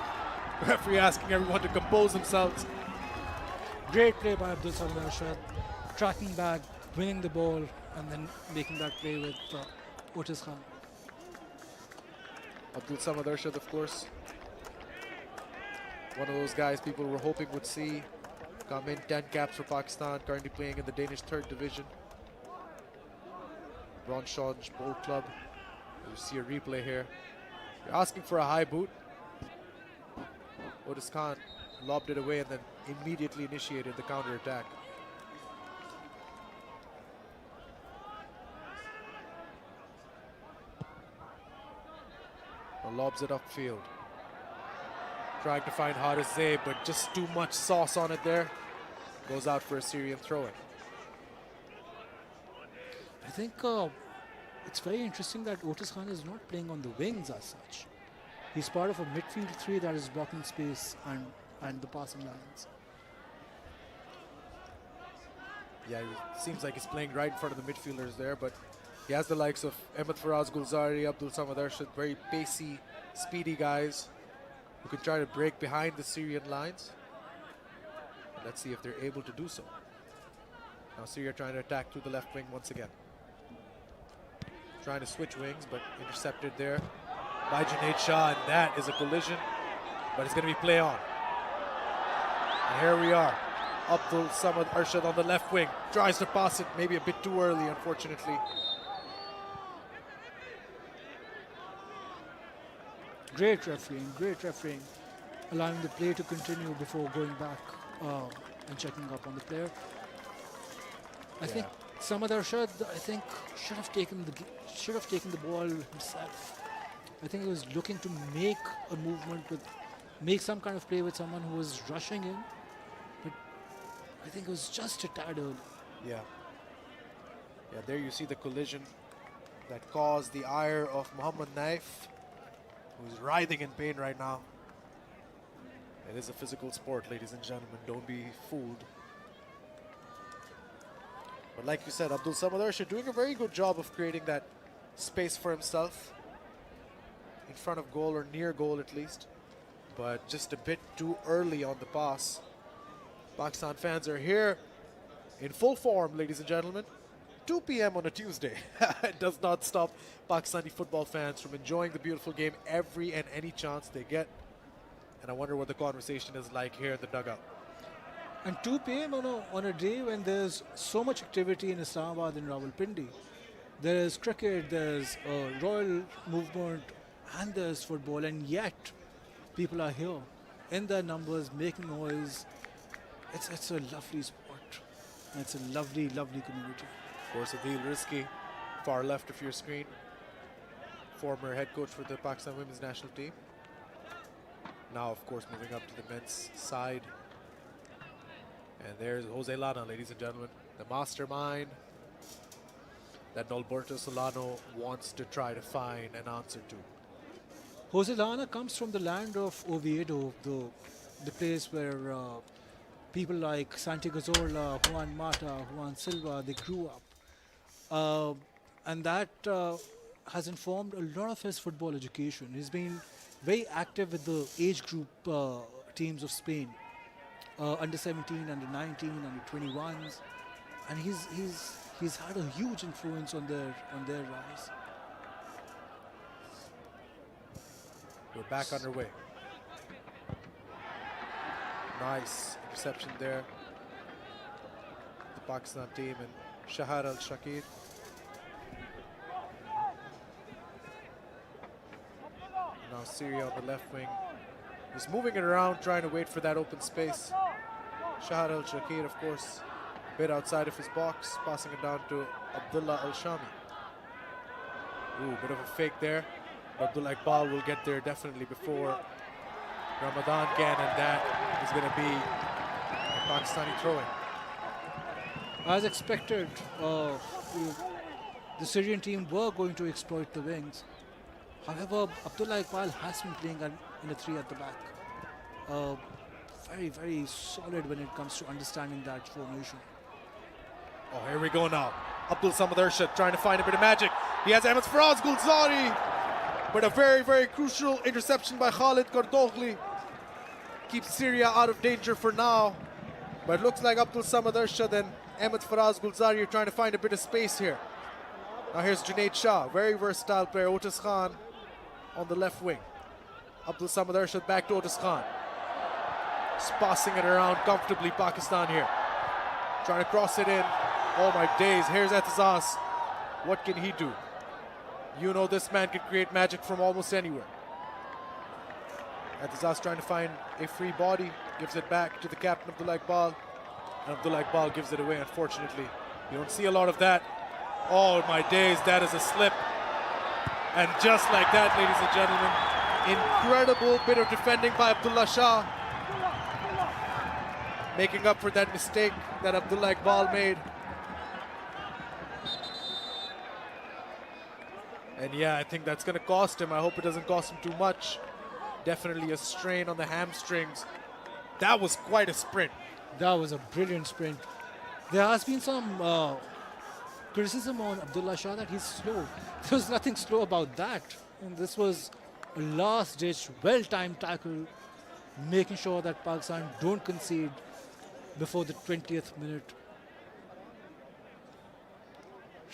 Referee asking everyone to compose themselves. Great play by Abdul Samad Arshad. Tracking back, winning the ball, and then making that play with Otis Khan. Abdul Samad Arshad, of course. One of those guys people were hoping would see come in. 10 caps for Pakistan, currently playing in the Danish 3rd division. Bronshaw Bowl Club. You see a replay here. You're asking for a high boot. Otis Khan lobbed it away and then immediately initiated the counter attack. Lobs it upfield. Trying to find Haris Zayd, but just too much sauce on it there. Goes out for a Syrian throw-in. I think it's very interesting that Otis Khan is not playing on the wings as such. He's part of a midfield three that is blocking space and the passing lines. Yeah, it seems like he's playing right in front of the midfielders there, but he has the likes of Ahmed Faraz Gulzari, Abdul Samad Arshad, very pacey, speedy guys who can try to break behind the Syrian lines. And let's see if they're able to do so. Now Syria trying to attack through the left wing once again. Trying to switch wings, but intercepted there by Junaid Shah, and that is a collision, but it's going to be play on. And here we are. Abdul Samad Arshad on the left wing. Tries to pass it maybe a bit too early, unfortunately. Great refereeing, allowing the play to continue before going back and checking up on the player. I think Samad Arshad, should have taken the ball himself. I think he was looking to make a movement make some kind of play with someone who was rushing in, but I think it was just a tad early. Yeah, there you see the collision that caused the ire of Muhammad Naif, who's writhing in pain right now. It is a physical sport, ladies and gentlemen. Don't be fooled. But like you said, Abdul Samad Arshad doing a very good job of creating that space for himself in front of goal or near goal at least, but just a bit too early on the pass. Pakistan fans are here in full form, ladies and gentlemen. 2 p.m. on a Tuesday. It does not stop Pakistani football fans from enjoying the beautiful game every and any chance they get. And I wonder what the conversation is like here in the dugout. And 2 p.m. on a day when there's so much activity in Islamabad and Rawalpindi. There is cricket, there's a royal movement, and there's football, and yet people are here in their numbers, making noise. It's a lovely sport. It's a lovely, lovely community. Of course, Adil Rizki, far left of your screen, former head coach for the Pakistan women's national team. Now, of course, moving up to the men's side. And there's Jose Lana, ladies and gentlemen, the mastermind that Norberto Solano wants to try to find an answer to. Jose Lana comes from the land of Oviedo, the place where people like Santi Cazorla, Juan Mata, Juan Silva, they grew up. And that has informed a lot of his football education. He's been very active with the age group teams of Spain. Under 17, under 19, under 21s, and he's had a huge influence on their rise. We're back underway. Nice interception there. The Pakistan team and Shahar Al-Shakir. Now Syria on the left wing. Just moving it around, trying to wait for that open space. Shahar Al-Shakir, of course, a bit outside of his box, passing it down to Abdullah Al-Shami. Ooh, bit of a fake there. Abdullah Iqbal will get there definitely before Ramadan can, and that is going to be a Pakistani throw-in. As expected, the Syrian team were going to exploit the wings. However, Abdullah Iqbal has been playing in a 3 at the back. Very, very solid when it comes to understanding that formation. Oh, here we go now. Abdul Samad Arshad trying to find a bit of magic. He has M3T1K Gulzari, but a very, very crucial interception by Khalid Kardogli. Keeps Syria out of danger for now. But it looks like Abdul Samad Arshad and M3T1K Gulzari are trying to find a bit of space here. Now here's Junaid Shah, very versatile player. Otis Khan on the left wing. Abdul Samad Arshad back to Otis Khan. Just passing it around comfortably, Pakistan here. Trying to cross it in. Oh my days, here's Etizaz. What can he do? You know this man can create magic from almost anywhere. Etizaz trying to find a free body. Gives it back to the captain Abdullah Iqbal. And Abdullah Iqbal gives it away, unfortunately. You don't see a lot of that. Oh my days, that is a slip. And just like that, ladies and gentlemen, incredible bit of defending by Abdullah Shah. Making up for that mistake that Abdullah Iqbal made. And yeah, I think that's going to cost him. I hope it doesn't cost him too much. Definitely a strain on the hamstrings. That was quite a sprint. That was a brilliant sprint. There has been some criticism on Abdullah Shah that he's slow. There was nothing slow about that. And this was a last-ditch, well-timed tackle, making sure that Pakistan don't concede before the 20th minute.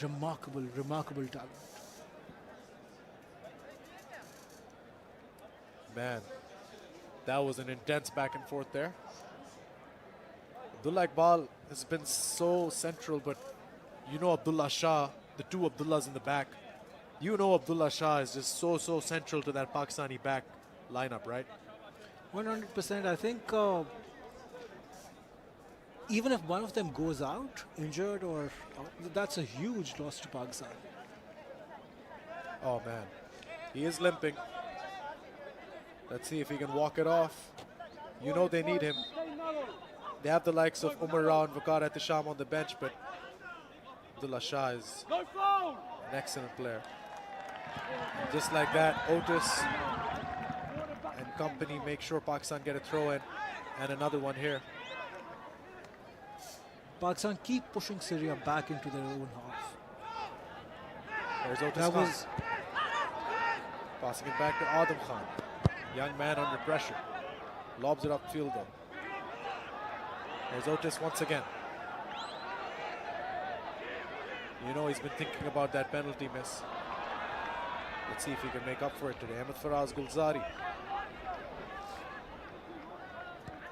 Remarkable, remarkable talent. Man, that was an intense back and forth there. Abdullah Iqbal has been so central, but you know Abdullah Shah, the two Abdullahs in the back, you know Abdullah Shah is just so central to that Pakistani back lineup, right? 100%. I think even if one of them goes out, injured, or that's a huge loss to Pakistan. Oh man, he is limping. Let's see if he can walk it off. You know they need him. They have the likes of Umar Rao and Waqar Ehtisham on the bench, but Abdullah Shah is an excellent player. And just like that, Otis and company make sure Pakistan get a throw in, and another one here. Pakistan keep pushing Syria back into their own half. There's Otis Khan. Passing it back to Adam Khan. Young man under pressure. Lobs it upfield though. There's Otis once again. You know he's been thinking about that penalty miss. Let's see if he can make up for it today. M3T1K Gulzari.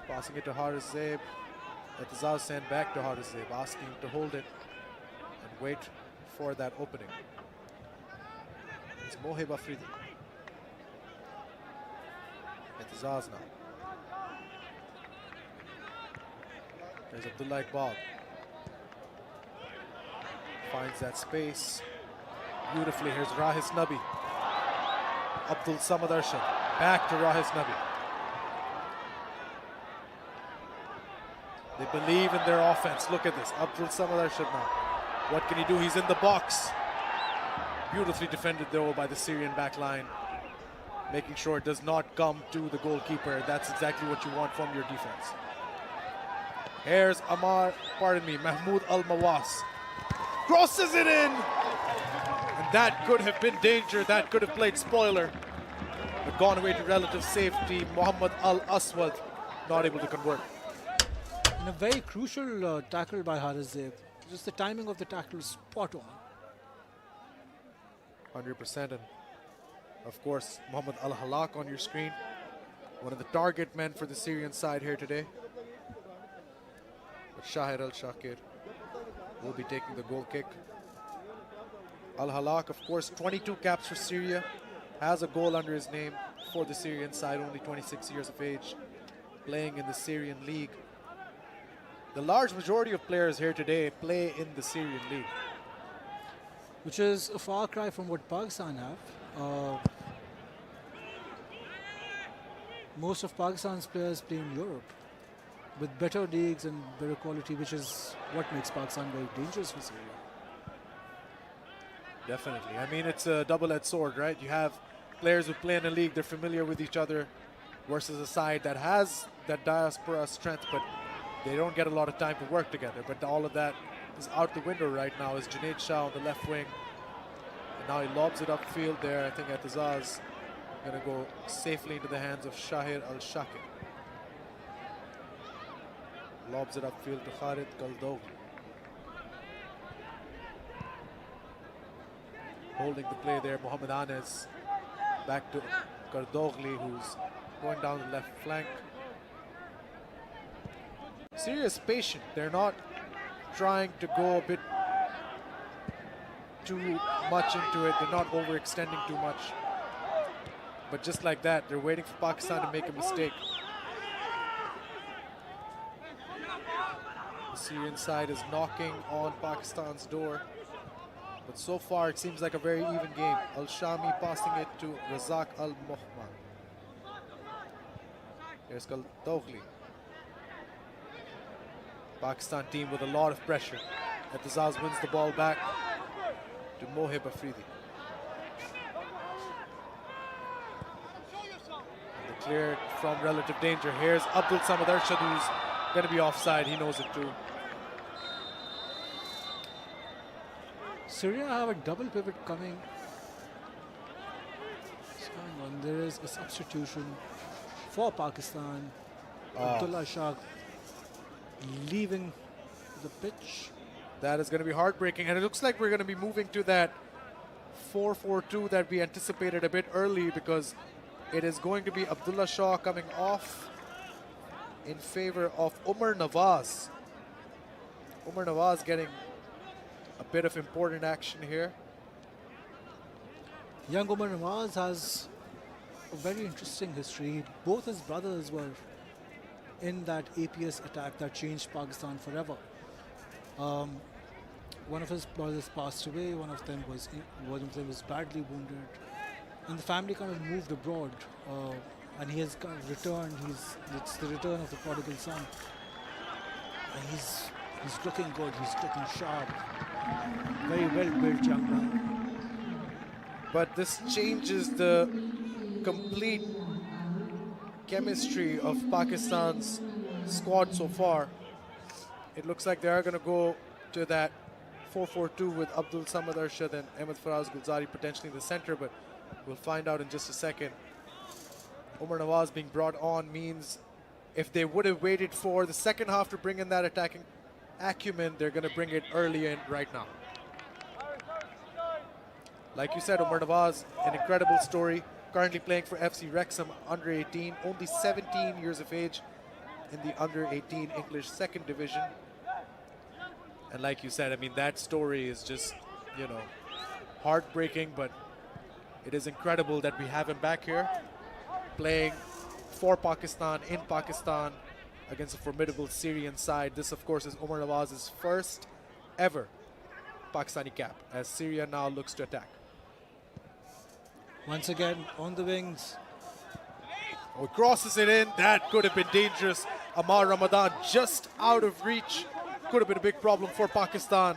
Passing it to Haris Zaib. Etizaz sent back to Haris Zaib, asking him to hold it and wait for that opening. It's Mohib Afridi. Etizaz now. There's Abdullah Iqbal. Finds that space beautifully. Here's Rahis Nabi. Abdul Samad Arshad. Back to Rahis Nabi. They believe in their offense. Look at this. Abdul Samad Arshad now. What can he do? He's in the box. Beautifully defended though by the Syrian back line. Making sure it does not come to the goalkeeper. That's exactly what you want from your defense. Here's Mahmoud Al-Mawas. Crosses it in! And that could have been danger. That could have played spoiler. But gone away to relative safety. Muhammad Al-Aswad not able to convert. And a very crucial tackle by Haris Zaib. Just the timing of the tackle is spot on. 100%. And of course, Muhammad Al-Halak on your screen. One of the target men for the Syrian side here today. But Shahir Al-Shakir will be taking the goal kick. Al-Halak, of course, 22 caps for Syria. Has a goal under his name for the Syrian side, only 26 years of age. Playing in the Syrian league. The large majority of players here today play in the Syrian league. Which is a far cry from what Pakistan have. Most of Pakistan's players play in Europe with better leagues and better quality, which is what makes Pakistan very dangerous for Syria. Definitely. I mean, it's a double-edged sword, right? You have players who play in a league, they're familiar with each other, versus a side that has that diaspora strength, but they don't get a lot of time to work together. But all of that is out the window right now as Junaid Shah on the left wing. And now he lobs it upfield there. I think Atazaz going to go safely into the hands of Shahir Al-Shakir. Lobs it upfield to Khalid Kaldogli. Holding the play there, Mohamed Anes. Back to Kaldogli, who's going down the left flank. Syria is patient. They're not trying to go a bit too much into it. They're not overextending too much. But just like that, they're waiting for Pakistan to make a mistake. The Syrian side is knocking on Pakistan's door. But so far, it seems like a very even game. Al-Shami passing it to Razak Al-Mohman. Here's Kaldogli. Pakistan team with a lot of pressure. Atazaz wins the ball back to Mohib Afridi. And the clear from relative danger. Here's Abdul Samad Arshad, who's going to be offside. He knows it too. Syria have a double pivot coming. Hang on, there is a substitution for Pakistan. Abdullah Shah leaving the pitch. That is going to be heartbreaking, and it looks like we're going to be moving to that 4-4-2 that we anticipated a bit early, because it is going to be Abdullah Shah coming off in favor of Umar Nawaz. Umar Nawaz getting a bit of important action here. Young Umar Nawaz has a very interesting history. Both his brothers were in that APS attack that changed Pakistan forever. One of his brothers passed away. One of them was badly wounded, and the family kind of moved abroad. And he has kind of returned. It's the return of the prodigal son, and he's looking good. He's looking sharp. Very well built young man. But this changes the complete chemistry of Pakistan's squad so far. It looks like they are going to go to that 4-4-2 with Abdul Samad Arshad and Ahmed Faraz Gulzari potentially in the center, but we'll find out in just a second. Umar Nawaz being brought on means if they would have waited for the second half to bring in that attacking acumen, they're going to bring it early in right now. Like you said, Umar Nawaz, an incredible story. Currently playing for FC Wrexham under 18, only 17 years of age in the under 18 English second division. And like you said, I mean, that story is just, you know, heartbreaking, but it is incredible that we have him back here playing for Pakistan, in Pakistan, against a formidable Syrian side. This, of course, is Umar Nawaz's first ever Pakistani cap, as Syria now looks to attack. Once again, on the wings. Oh, crosses it in. That could have been dangerous. Amar Ramadan just out of reach. Could have been a big problem for Pakistan.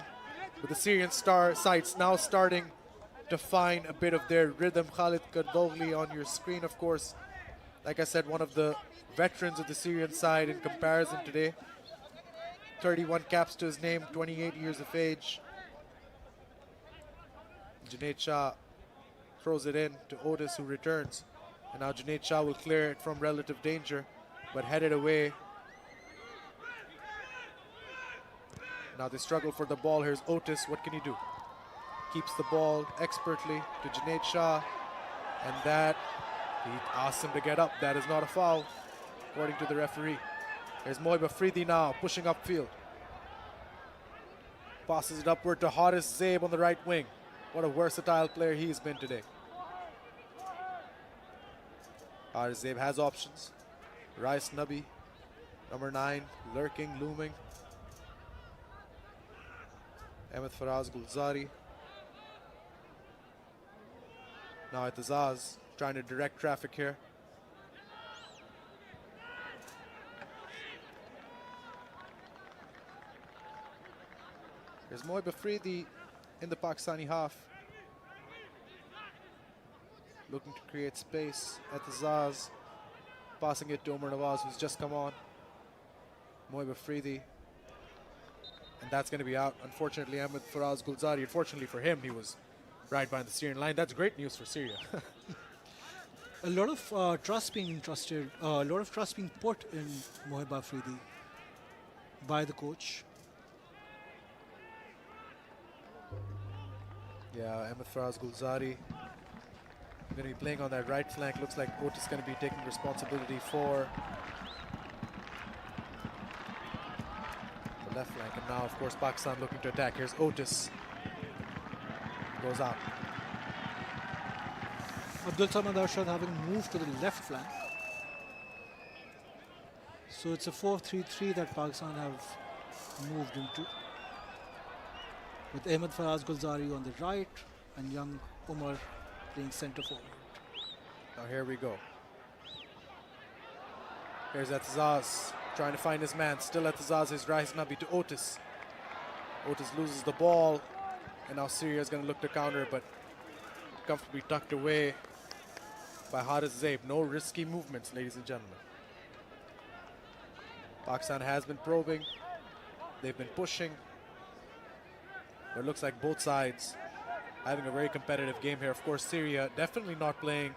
With the Syrian sides now starting to find a bit of their rhythm. Khalid Kaldogli on your screen, of course. Like I said, one of the veterans of the Syrian side in comparison today. 31 caps to his name, 28 years of age. Junaid Shah throws it in to Otis, who returns. And now Junaid Shah will clear it from relative danger, but headed away. Now they struggle for the ball. Here's Otis. What can he do? Keeps the ball expertly to Junaid Shah. And that, he asks him to get up. That is not a foul, according to the referee. There's Mohib Afridi now, pushing upfield. Passes it upward to Haris Zaib on the right wing. What a versatile player he's been today. Haris Zaib has options. Rais Nabi, number 9, lurking, looming. Ahmed Faraz Gulzari. Now Atazaz trying to direct traffic here. There's Mohib Afridi in the Pakistani half. looking to create space at the Zaz. Passing it to Omar Nawaz, who's just come on. Mohib Afridi. And that's going to be out. Unfortunately, Ahmed Faraz Gulzari, unfortunately for him, he was right behind the Syrian line. That's great news for Syria. A lot of trust being put in Mohib Afridi by the coach. Yeah, Ahmed Faraz Gulzari going to be playing on that right flank. Looks like Otis is going to be taking responsibility for the left flank. And now, of course, Pakistan looking to attack. Here's Otis. Goes out. Abdul Samad Arshad having moved to the left flank. So it's a 4-3-3 that Pakistan have moved into. With Ahmed Faraz Gulzari on the right and young Umar playing centre forward. Now here we go. Here's Atazaz trying to find his man. Still Atazaz, his right nabi to Otis. Otis loses the ball. And now Syria is going to look to counter, but comfortably tucked away by Haris Zaib. No risky movements, ladies and gentlemen. Pakistan has been probing. They've been pushing. But it looks like both sides having a very competitive game here. Of course, Syria definitely not playing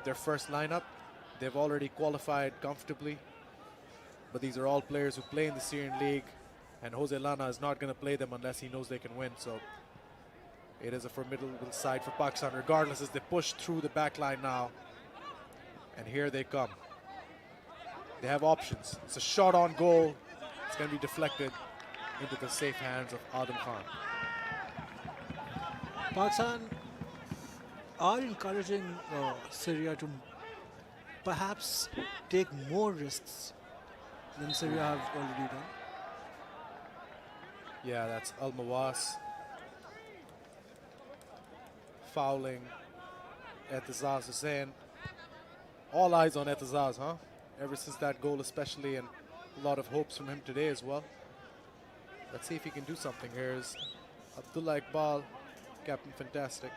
their first lineup. They've already qualified comfortably. But these are all players who play in the Syrian League. And Jose Lana is not going to play them unless he knows they can win. So it is a formidable side for Pakistan, regardless, as they push through the back line now. And here they come. They have options. It's a shot on goal. It's going to be deflected into the safe hands of Adam Khan. Pakistan are encouraging Syria to perhaps take more risks than Syria have already done. Yeah, that's Al Mawas fouling Etizaz Hussain. All eyes on Etizaz, huh? Ever since that goal especially, and a lot of hopes from him today as well. Let's see if he can do something. Here's Abdullah Iqbal, Captain Fantastic.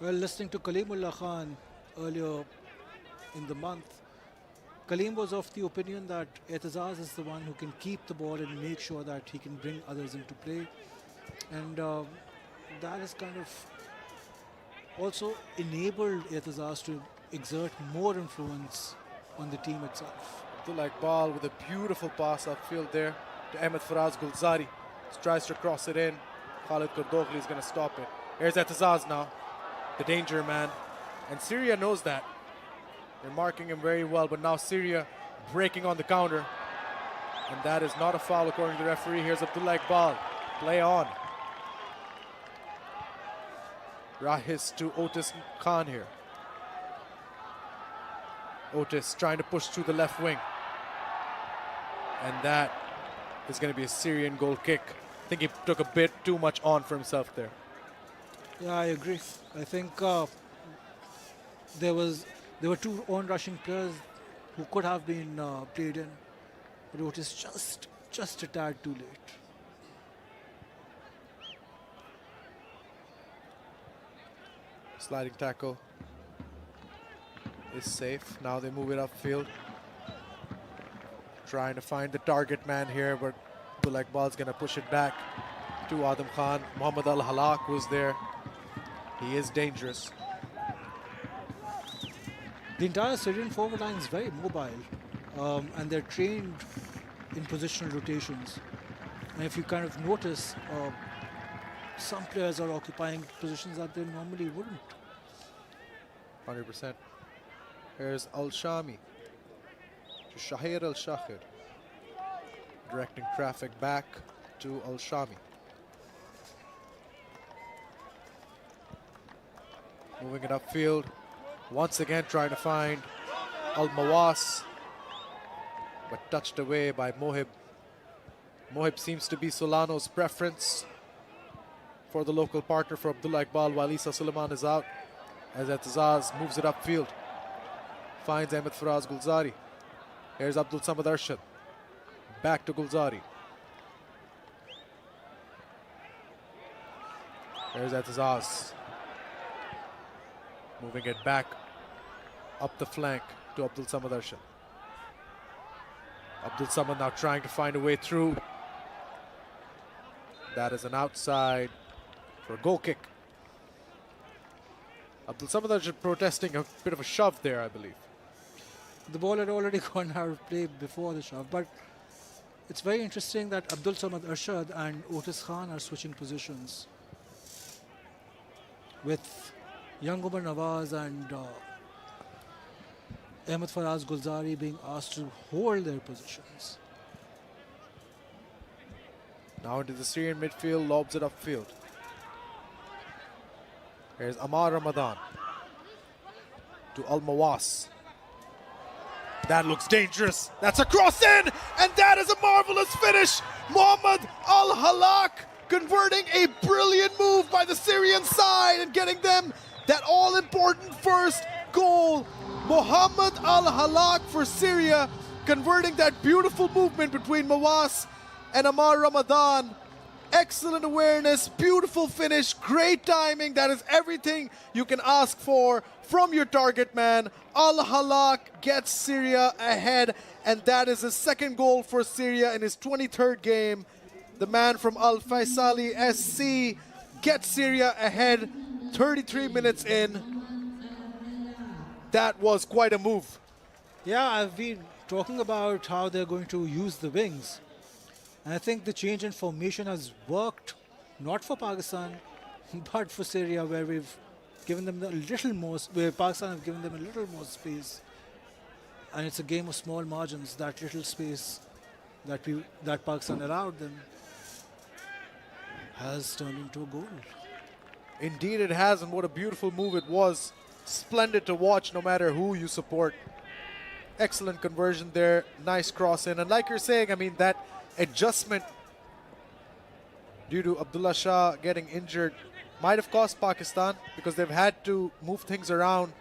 Well, listening to Kalimullah Khan earlier in the month, Kaleem was of the opinion that Etizaz is the one who can keep the ball and make sure that he can bring others into play. And that has kind of also enabled Etizaz to exert more influence on the team itself. Abdullah Iqbal with a beautiful pass upfield there to Ahmed Faraz Gulzari. Tries to cross it in. Khalid Kurdogli is going to stop it. Here's Etizaz now, the danger man. And Syria knows that. They're marking him very well, but now Syria breaking on the counter. And that is not a foul according to the referee. Here's Abdullah Iqbal. Play on. Rahis to Otis Khan here. Otis trying to push through the left wing. And that is going to be a Syrian goal kick. I think he took a bit too much on for himself there. Yeah, I agree. I think there were two on-rushing players who could have been played in, but Otis just a tad too late. Sliding tackle is safe. Now they move it upfield. Trying to find the target man here, but Abdullah Iqbal's going to push it back to Adam Khan. Muhammad Al-Halak was there. He is dangerous. The entire Syrian forward line is very mobile, and they're trained in positional rotations. And if you kind of notice, some players are occupying positions that they normally wouldn't. 100%. Here's Al-Shami to Shahir Al-Shakhir. Directing traffic back to Al-Shami. Moving it upfield. Once again trying to find Al-Mawas, but touched away by Mohib. Mohib seems to be Solano's preference for the local partner for Abdullah Iqbal while Isa Suleiman is out, as Etizaz moves it upfield. Finds Ahmed Faraz Gulzari. Here's Abdul Samad Arshad. Back to Gulzari. There's Etizaz. Moving it back up the flank to Abdul Samad Arshad. Abdul Samad now trying to find a way through. That is an outside for a goal kick. Abdul Samad Arshad protesting a bit of a shove there, I believe. The ball had already gone out of play before the shove, but it's very interesting that Abdul Samad Arshad and Otis Khan are switching positions, with young Umar Nawaz and Ahmed Faraz Gulzari being asked to hold their positions. Now into the Syrian midfield, lobs it upfield. Here's Amar Ramadan to Al Mawas. That looks dangerous. That's a cross in, and that is a marvelous finish. Mohammad Al Halak converting a brilliant move by the Syrian side and getting them that all-important first goal. Mohammad Al Halak for Syria, converting that beautiful movement between Mawas and Amar Ramadan. Excellent awareness, beautiful finish, great timing. That is everything you can ask for from your target man. Al Halak gets Syria ahead, and that is his second goal for Syria in his 23rd game. The man from Al Faisali SC gets Syria ahead 33 minutes in. That was quite a move. Yeah, I've been talking about how they're going to use the wings. And I think the change in formation has worked, not for Pakistan, but for Syria, where we've given them a little more, where Pakistan have given them a little more space. And it's a game of small margins, that little space that Pakistan allowed them has turned into a goal. Indeed it has, and what a beautiful move it was. Splendid to watch no matter who you support. Excellent conversion there, nice cross in. And like you're saying, I mean, that adjustment due to Abdullah Shah getting injured might have cost Pakistan, because they've had to move things around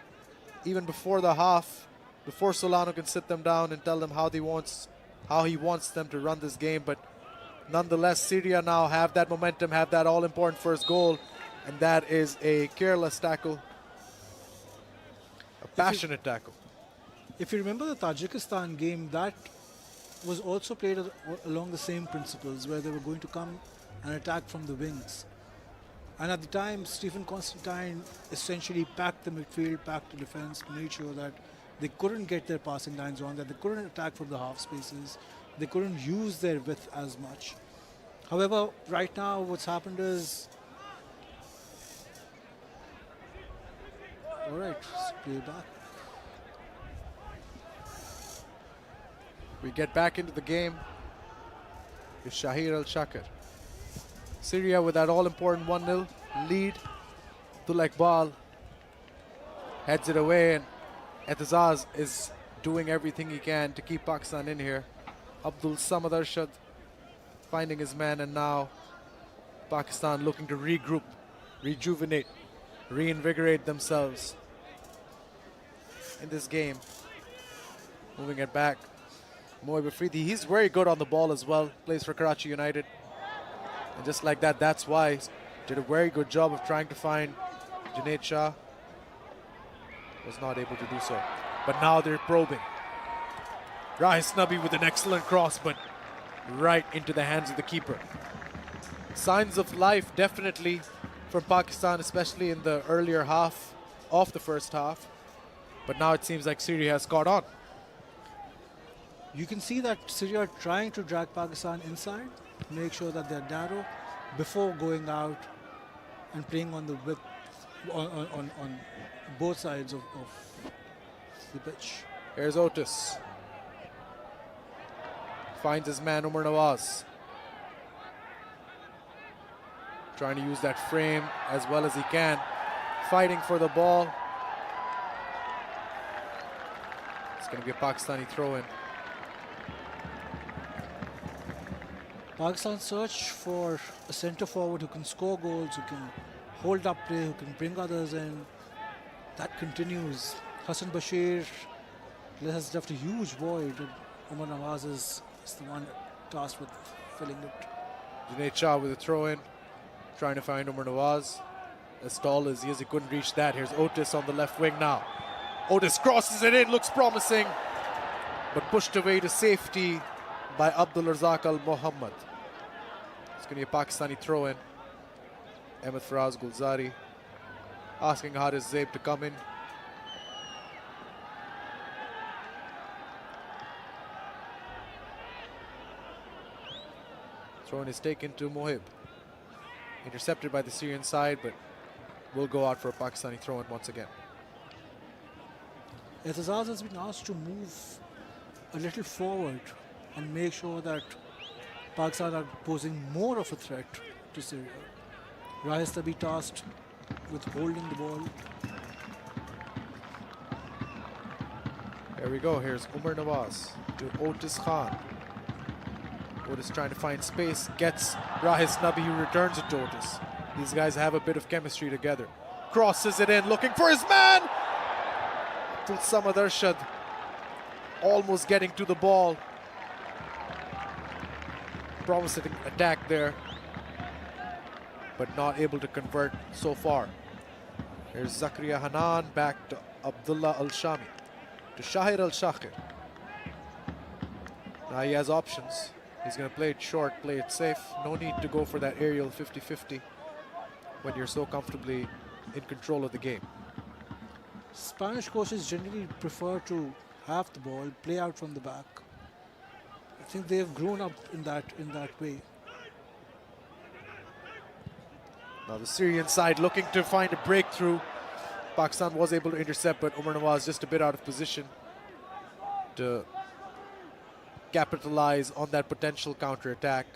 even before the half, before Solano can sit them down and tell them how he wants them to run this game. But nonetheless, Syria now have that momentum, have that all-important first goal, and that is a careless tackle, a passionate tackle. If you remember the Tajikistan game, that was also played along the same principles, where they were going to come and attack from the wings. And at the time, Stephen Constantine essentially packed the midfield, packed the defense, made sure that they couldn't get their passing lines on, that they couldn't attack from the half spaces, they couldn't use their width as much. However, right now what's happened is, all right, let's play back. We get back into the game with Shahir Al-Shakir. Syria with that all-important 1-0 lead. Abdul Iqbal heads it away, and Etizaz is doing everything he can to keep Pakistan in here. Abdul Samad Arshad finding his man, and now Pakistan looking to regroup, rejuvenate, reinvigorate themselves in this game. Moving it back. Moib Afridi, he's very good on the ball as well, plays for Karachi United. And just like that, that's why he did a very good job of trying to find Junaid Shah. Was not able to do so. But now they're probing. Rahis Nabi with an excellent cross, but right into the hands of the keeper. Signs of life definitely from Pakistan, especially in the earlier half of the first half. But now it seems like Syria has caught on. You can see that Syria are trying to drag Pakistan inside, make sure that they're narrow before going out and playing on the width, on both sides of the pitch. Here's Otis. Finds his man Umar Nawaz. Trying to use that frame as well as he can. Fighting for the ball. It's going to be a Pakistani throw-in. Pakistan search for a centre forward who can score goals, who can hold up play, who can bring others in. That continues. Hassan Bashir has left a huge void, and Umar Nawaz is the one tasked with filling it. Junaid Shah with a throw-in, trying to find Umar Nawaz. as tall as he is, he couldn't reach that. Here's Otis on the left wing now. Otis crosses it in, looks promising, but pushed away to safety by Abdul Razak Al Mohammad. It's going to be a Pakistani throw in. Ahmed Faraz Gulzari asking Haris Zaib to come in. Throw in is taken to Mohib. Intercepted by the Syrian side, but will go out for a Pakistani throw in once again. Etazaz has been asked to move a little forward and make sure that Pakistan are posing more of a threat to Syria. Rahis to be tasked with holding the ball. Here we go. Here's Umar Nawaz to Otis Khan. Otis trying to find space, gets Rahis Nabi, who returns it to Otis. These guys have a bit of chemistry together. Crosses it in, looking for his man! Abdul Samad Arshad almost getting to the ball. Promising attack there, but not able to convert so far. Here's Zakaria Hanan back to Abdullah Al-Shami, to Shahir Al-Shakir. Now he has options. He's going to play it short, play it safe. No need to go for that aerial 50-50 when you're so comfortably in control of the game. Spanish coaches generally prefer to have the ball, play out from the back. I think they have grown up in that way. Now the Syrian side looking to find a breakthrough. Pakistan was able to intercept, but Umar Nawaz just a bit out of position to capitalize on that potential counter-attack.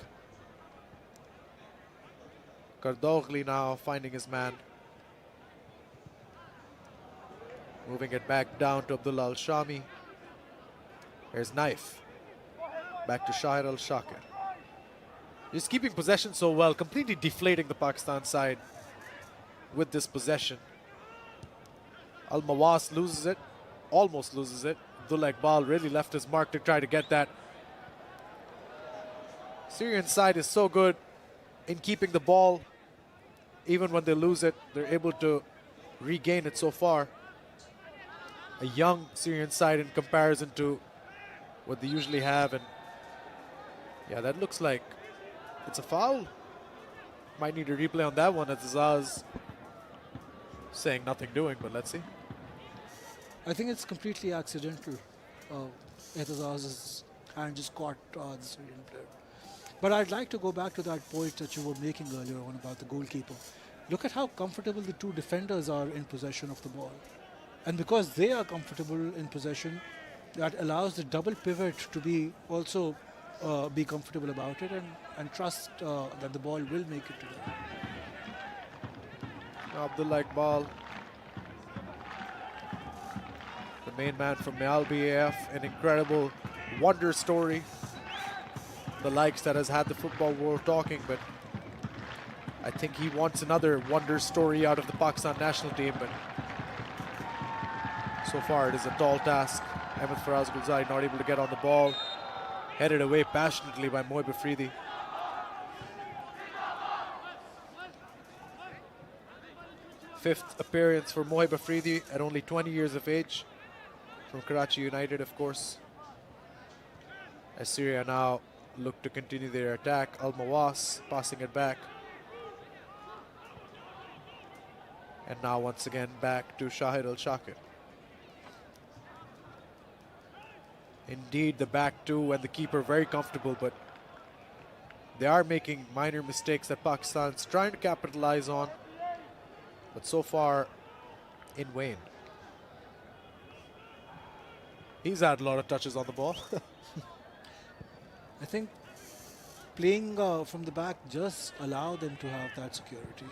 Kardogli now finding his man. Moving it back down to Abdullah Al-Shami. Here's Knife. Back to Shahir Al-Shakir. He's keeping possession so well, completely deflating the Pakistan side with this possession. Al-Mawas loses it, almost loses it. Abdullah Iqbal really left his mark to try to get that. Syrian side is so good in keeping the ball. Even when they lose it, they're able to regain it so far. A young Syrian side in comparison to what they usually have. And yeah, that looks like it's a foul. Might need a replay on that one. Azaz saying nothing doing, but let's see. I think it's completely accidental. Etazaz's hand just caught the Syrian player. But I'd like to go back to that point that you were making earlier on about the goalkeeper. Look at how comfortable the two defenders are in possession of the ball. And because they are comfortable in possession, that allows the double pivot to be also be comfortable about it and trust that the ball will make it to them. Abdullah Iqbal, the main man from Malbi AF, an incredible wonder story. The likes that has had the football world talking, but I think he wants another wonder story out of the Pakistan national team, but so far it is a tall task. Ahmed Faraz Gulzari not able to get on the ball. Headed away passionately by Mohib Afridi. Fifth appearance for Mohib Afridi at only 20 years of age. From Karachi United, of course. As Syria now look to continue their attack. Al-Mawas passing it back. And now once again back to Shahid Al-Shakir. Indeed, the back two and the keeper very comfortable, but they are making minor mistakes that Pakistan's trying to capitalize on, but so far in vain. He's had a lot of touches on the ball. I think playing from the back just allow them to have that security.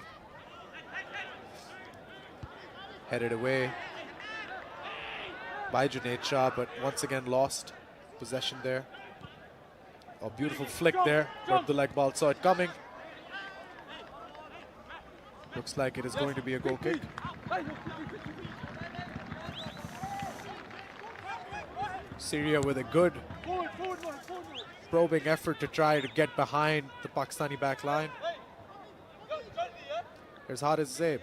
Headed away by Junaid Shah, but once again lost possession there. A beautiful flick there. Abdullah Iqbal saw it coming. Looks like it is going to be a goal kick. Syria with a good probing effort to try to get behind the Pakistani back line. Here's Haris Zaib.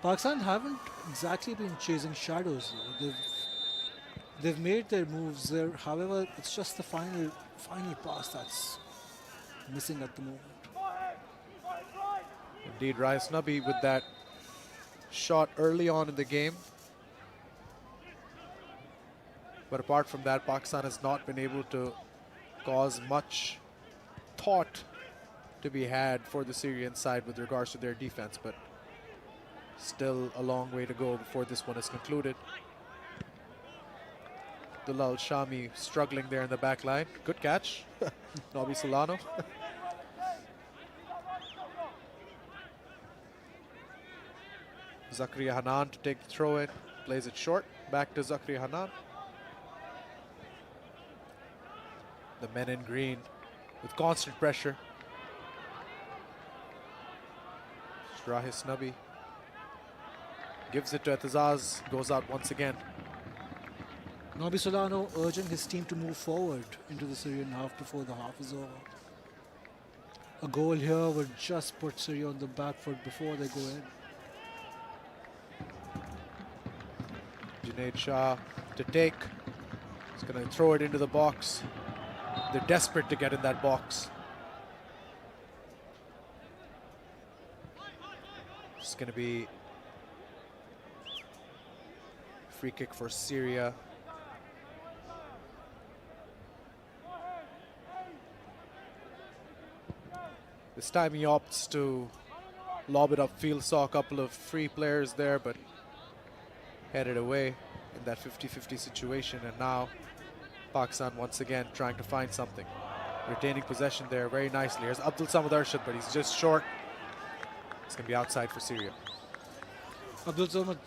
Pakistan haven't exactly been chasing shadows, though. They've made their moves there. However, it's just the final pass that's missing at the moment. Indeed, Rais Nabi with that shot early on in the game. But apart from that, Pakistan has not been able to cause much thought to be had for the Syrian side with regards to their defense. But still a long way to go before this one is concluded. Dulal Shami struggling there in the back line. Good catch. Nobby Solano. Zakaria Hanan to take the throw in. Plays it short. Back to Zakaria Hanan. The men in green with constant pressure. Rahis Nabi gives it to Etizaz. Goes out once again. Nobby Solano urging his team to move forward into the Syrian half before the half is over. A goal here would just put Syria on the back foot before they go in. Junaid Shah to take. He's going to throw it into the box. They're desperate to get in that box. It's going to be free kick for Syria. This time he opts to lob it upfield. Saw a couple of free players there, but headed away in that 50-50 situation. And now Pakistan once again trying to find something. Retaining possession there very nicely. Here's Abdul Samad Arshad, but he's just short. It's going to be outside for Syria. Abdul Samad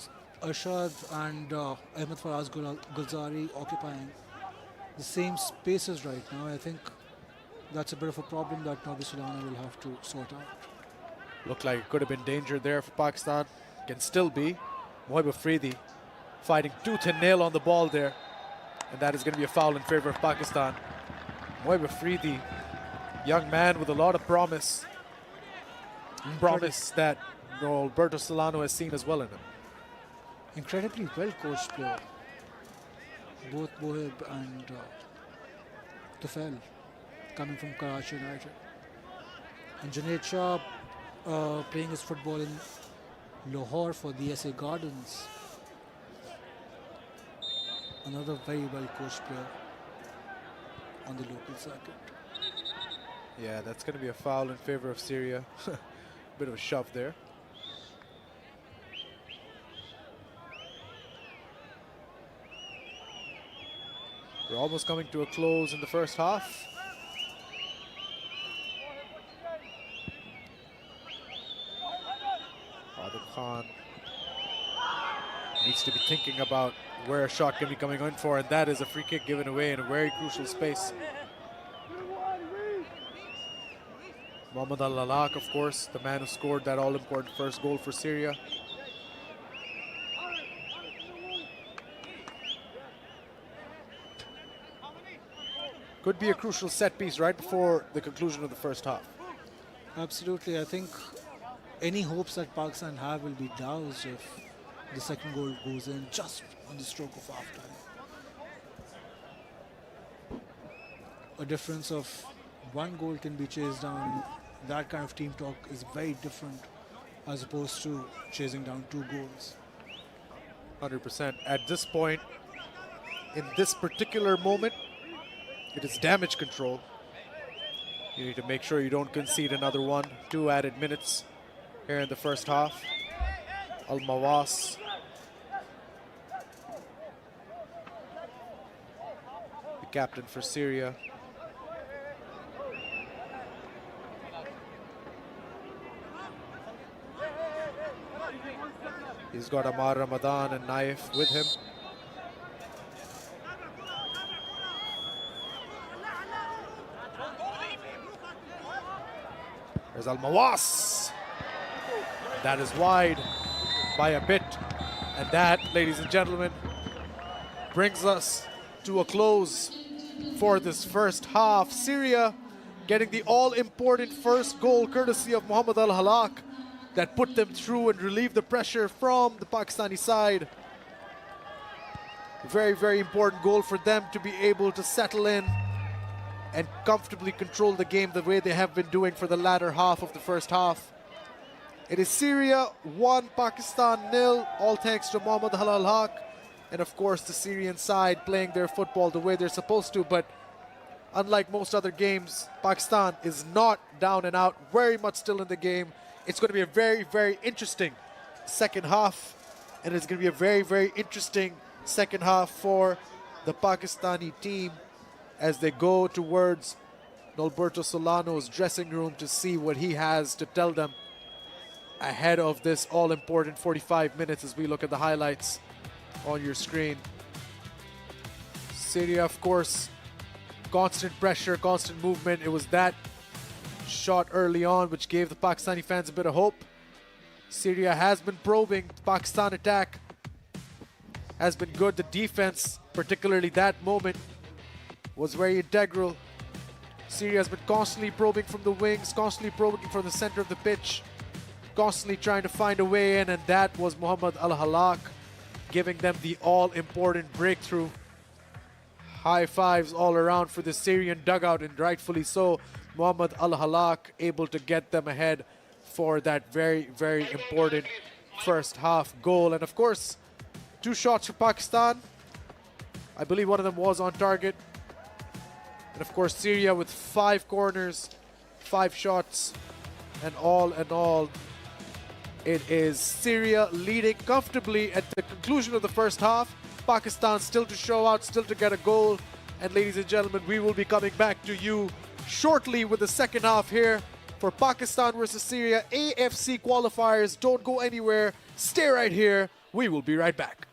Arshad and Ahmed Faraz Gulzari occupying the same spaces right now. I think that's a bit of a problem that Nobby Solano will have to sort out. Looked like it could have been danger there for Pakistan. Can still be. Mohib Afridi fighting tooth and nail on the ball there. And that is going to be a foul in favor of Pakistan. Mohib Afridi, young man with a lot of promise. Promise that Alberto Solano has seen as well in him. Incredibly well coached player. Both Mohib and Tufel coming from Karachi United. And Junaid Shah playing his football in Lahore for the SA Gardens. Another very well coached player on the local circuit. Yeah, that's going to be a foul in favor of Syria. Bit of a shove there. We're almost coming to a close in the first half. Adil Khan needs to be thinking about where a shot can be coming in for, and that is a free kick given away in a very crucial space. Mohammad Al-Lalak, of course, the man who scored that all-important first goal for Syria. Could be a crucial set piece right before the conclusion of the first half. Absolutely. I think any hopes that Pakistan have will be doused if the second goal goes in just on the stroke of half time. A difference of one goal can be chased down. That kind of team talk is very different as opposed to chasing down 2 goals. 100%. At this point, in this particular moment, it is damage control. You need to make sure you don't concede another one. 2 added minutes here in the first half. Al-Mawas. The captain for Syria. He's got Amar Ramadan and Naif with him. There's Al-Mawas. That is wide by a bit. And that, ladies and gentlemen, brings us to a close for this first half. Syria getting the all-important first goal courtesy of Mohammad Al-Halak. that put them through and relieved the pressure from the Pakistani side. Very, very important goal for them to be able to settle in and comfortably control the game the way they have been doing for the latter half of the first half. It is Syria 1, Pakistan 0, all thanks to Mohammad Al-Haq. And of course the Syrian side playing their football the way they're supposed to. But unlike most other games, Pakistan is not down and out, very much still in the game. It's going to be a very, very interesting second half. And it's going to be a very, very interesting second half for the Pakistani team as they go towards Norberto Solano's dressing room to see what he has to tell them ahead of this all-important 45 minutes as we look at the highlights on your screen. Syria, of course, constant pressure, constant movement. It was that shot early on which gave the Pakistani fans a bit of hope. Syria has been probing. The Pakistan attack has been good. The defense, particularly that moment, was very integral. Syria has been constantly probing from the wings, constantly probing from the center of the pitch, constantly trying to find a way in, and that was Mohammad Al-Haq giving them the all-important breakthrough. High fives all around for the Syrian dugout, and rightfully so. Mohammad Al-Haq able to get them ahead for that very, very important first half goal. And of course, 2 shots for Pakistan. I believe one of them was on target. And of course, Syria with 5 corners, 5 shots, and all in all, it is Syria leading comfortably at the conclusion of the first half. Pakistan still to show out, still to get a goal. And ladies and gentlemen, we will be coming back to you shortly with the second half here for Pakistan versus Syria AFC qualifiers. Don't go anywhere. Stay right here. We will be right back.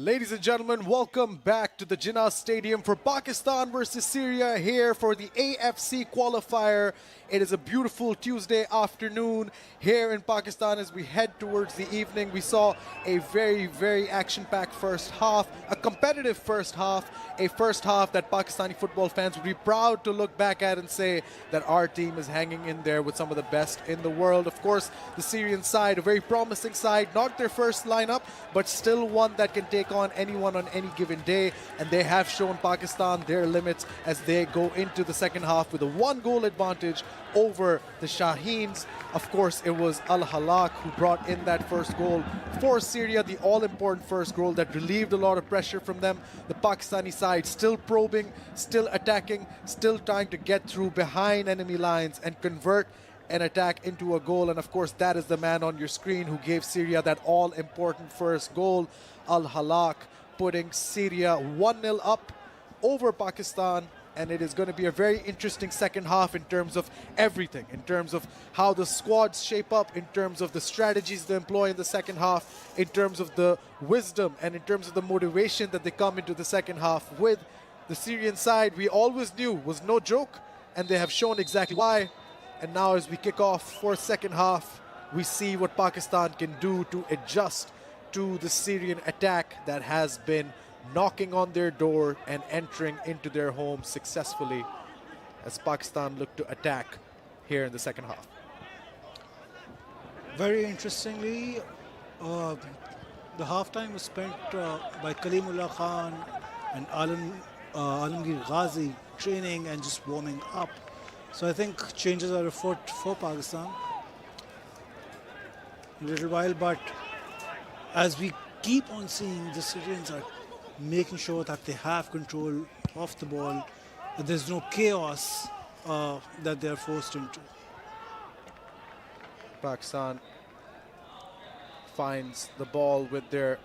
Ladies and gentlemen, welcome back to the Jinnah Stadium for Pakistan versus Syria here for the AFC qualifier. It is a beautiful Tuesday afternoon here in Pakistan as we head towards the evening. We saw a very action-packed first half, a competitive first half, a first half that Pakistani football fans would be proud to look back at and say that our team is hanging in there with some of the best in the world. Of course, the Syrian side, a very promising side, not their first lineup, but still one that can take on anyone on any given day, and they have shown Pakistan their limits as they go into the second half with a 1-goal advantage over the Shaheens. Of course, it was Al Halak who brought in that first goal for Syria, the all-important first goal that relieved a lot of pressure from them. The Pakistani side still probing, still attacking, still trying to get through behind enemy lines and convert an attack into a goal. And of course, that is the man on your screen who gave Syria that all-important first goal. Al Halak putting Syria 1-0 up over Pakistan. And it is going to be a very interesting second half in terms of everything, in terms of how the squads shape up, in terms of the strategies they employ in the second half, in terms of the wisdom and in terms of the motivation that they come into the second half with. The Syrian side, we always knew, was no joke, and they have shown exactly why. And now as we kick off for second half, we see what Pakistan can do to adjust to the Syrian attack that has been knocking on their door and entering into their home successfully as Pakistan look to attack here in the second half. Very interestingly, the halftime was spent by Kalimullah Khan and Alamgir Ghazi training and just warming up. So I think changes are afoot for Pakistan in a little while, but as we keep on seeing, the Syrians are making sure that they have control of the ball, that there's no chaos that they're forced into. Pakistan finds the ball with their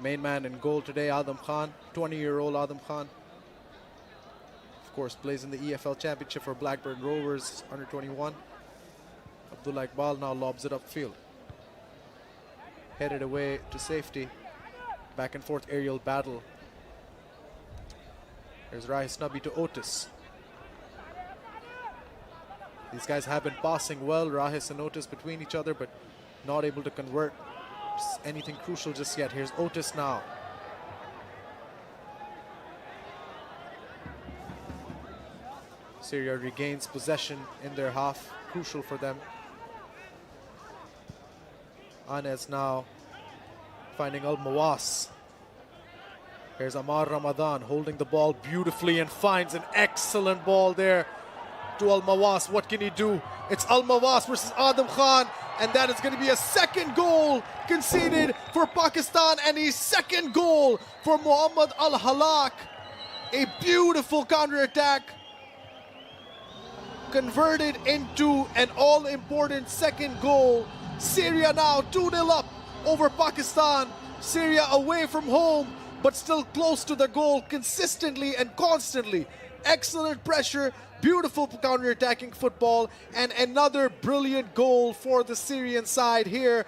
main man in goal today, Adam Khan, 20-year-old Adam Khan. Of course, plays in the EFL Championship for Blackburn Rovers, under 21. Abdullah Iqbal now lobs it upfield. Headed away to safety. Back and forth aerial battle. There's Rahis Nabi to Otis. These guys have been passing well, Rahis and Otis between each other, but not able to convert anything crucial just yet. Here's Otis now. Syria regains possession in their half, crucial for them. Anes now finding Al Mawas. Here's Amar Ramadan holding the ball beautifully and finds an excellent ball there to Al Mawas. What can he do? It's Al Mawas versus Adam Khan, and that is going to be a second goal conceded for Pakistan and a second goal for Muhammad Al Halak. A beautiful counter-attack converted into an all-important second goal. Syria now 2-0 up over Pakistan. Syria away from home, but still close to the goal consistently and constantly. Excellent pressure, beautiful counter-attacking football, and another brilliant goal for the Syrian side here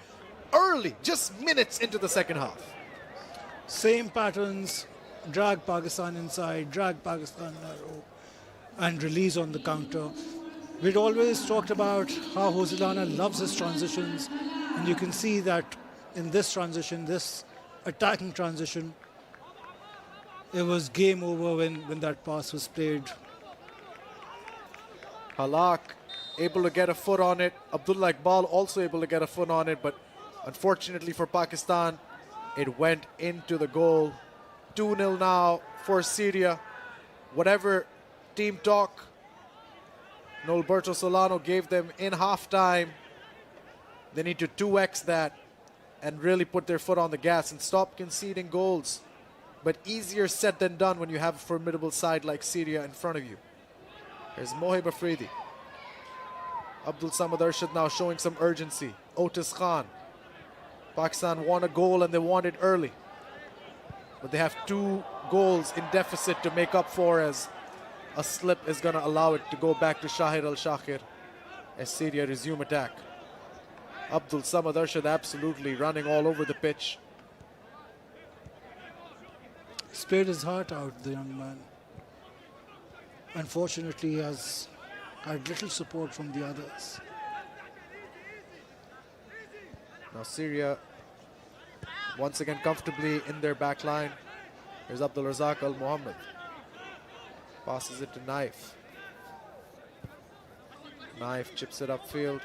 early, just minutes into the second half. Same patterns, drag Pakistan inside, drag Pakistan narrow, and release on the counter. We'd always talked about how Hosilana loves his transitions, and you can see that in this transition, this attacking transition, it was game over when that pass was played. Halak able to get a foot on it. Abdullah Iqbal also able to get a foot on it, but unfortunately for Pakistan, it went into the goal. 2-0 now for Syria. Whatever team talk Norberto Solano gave them in halftime, they need to 2x that and really put their foot on the gas and stop conceding goals. But easier said than done when you have a formidable side like Syria in front of you. There's Mohib Afridi. Abdul Samad Arshad now showing some urgency. Otis Khan. Pakistan won a goal and they won it early. But they have 2 goals in deficit to make up for, as a slip is going to allow it to go back to Shahir Al-Shakir as Syria resume attack. Abdul Samad Arshad absolutely running all over the pitch. He's played his heart out, the young man. Unfortunately, he has had little support from the others. Now Syria once again comfortably in their back line. Here's Abdul Razak Al Muhammad. Passes it to Knife. Knife chips it upfield.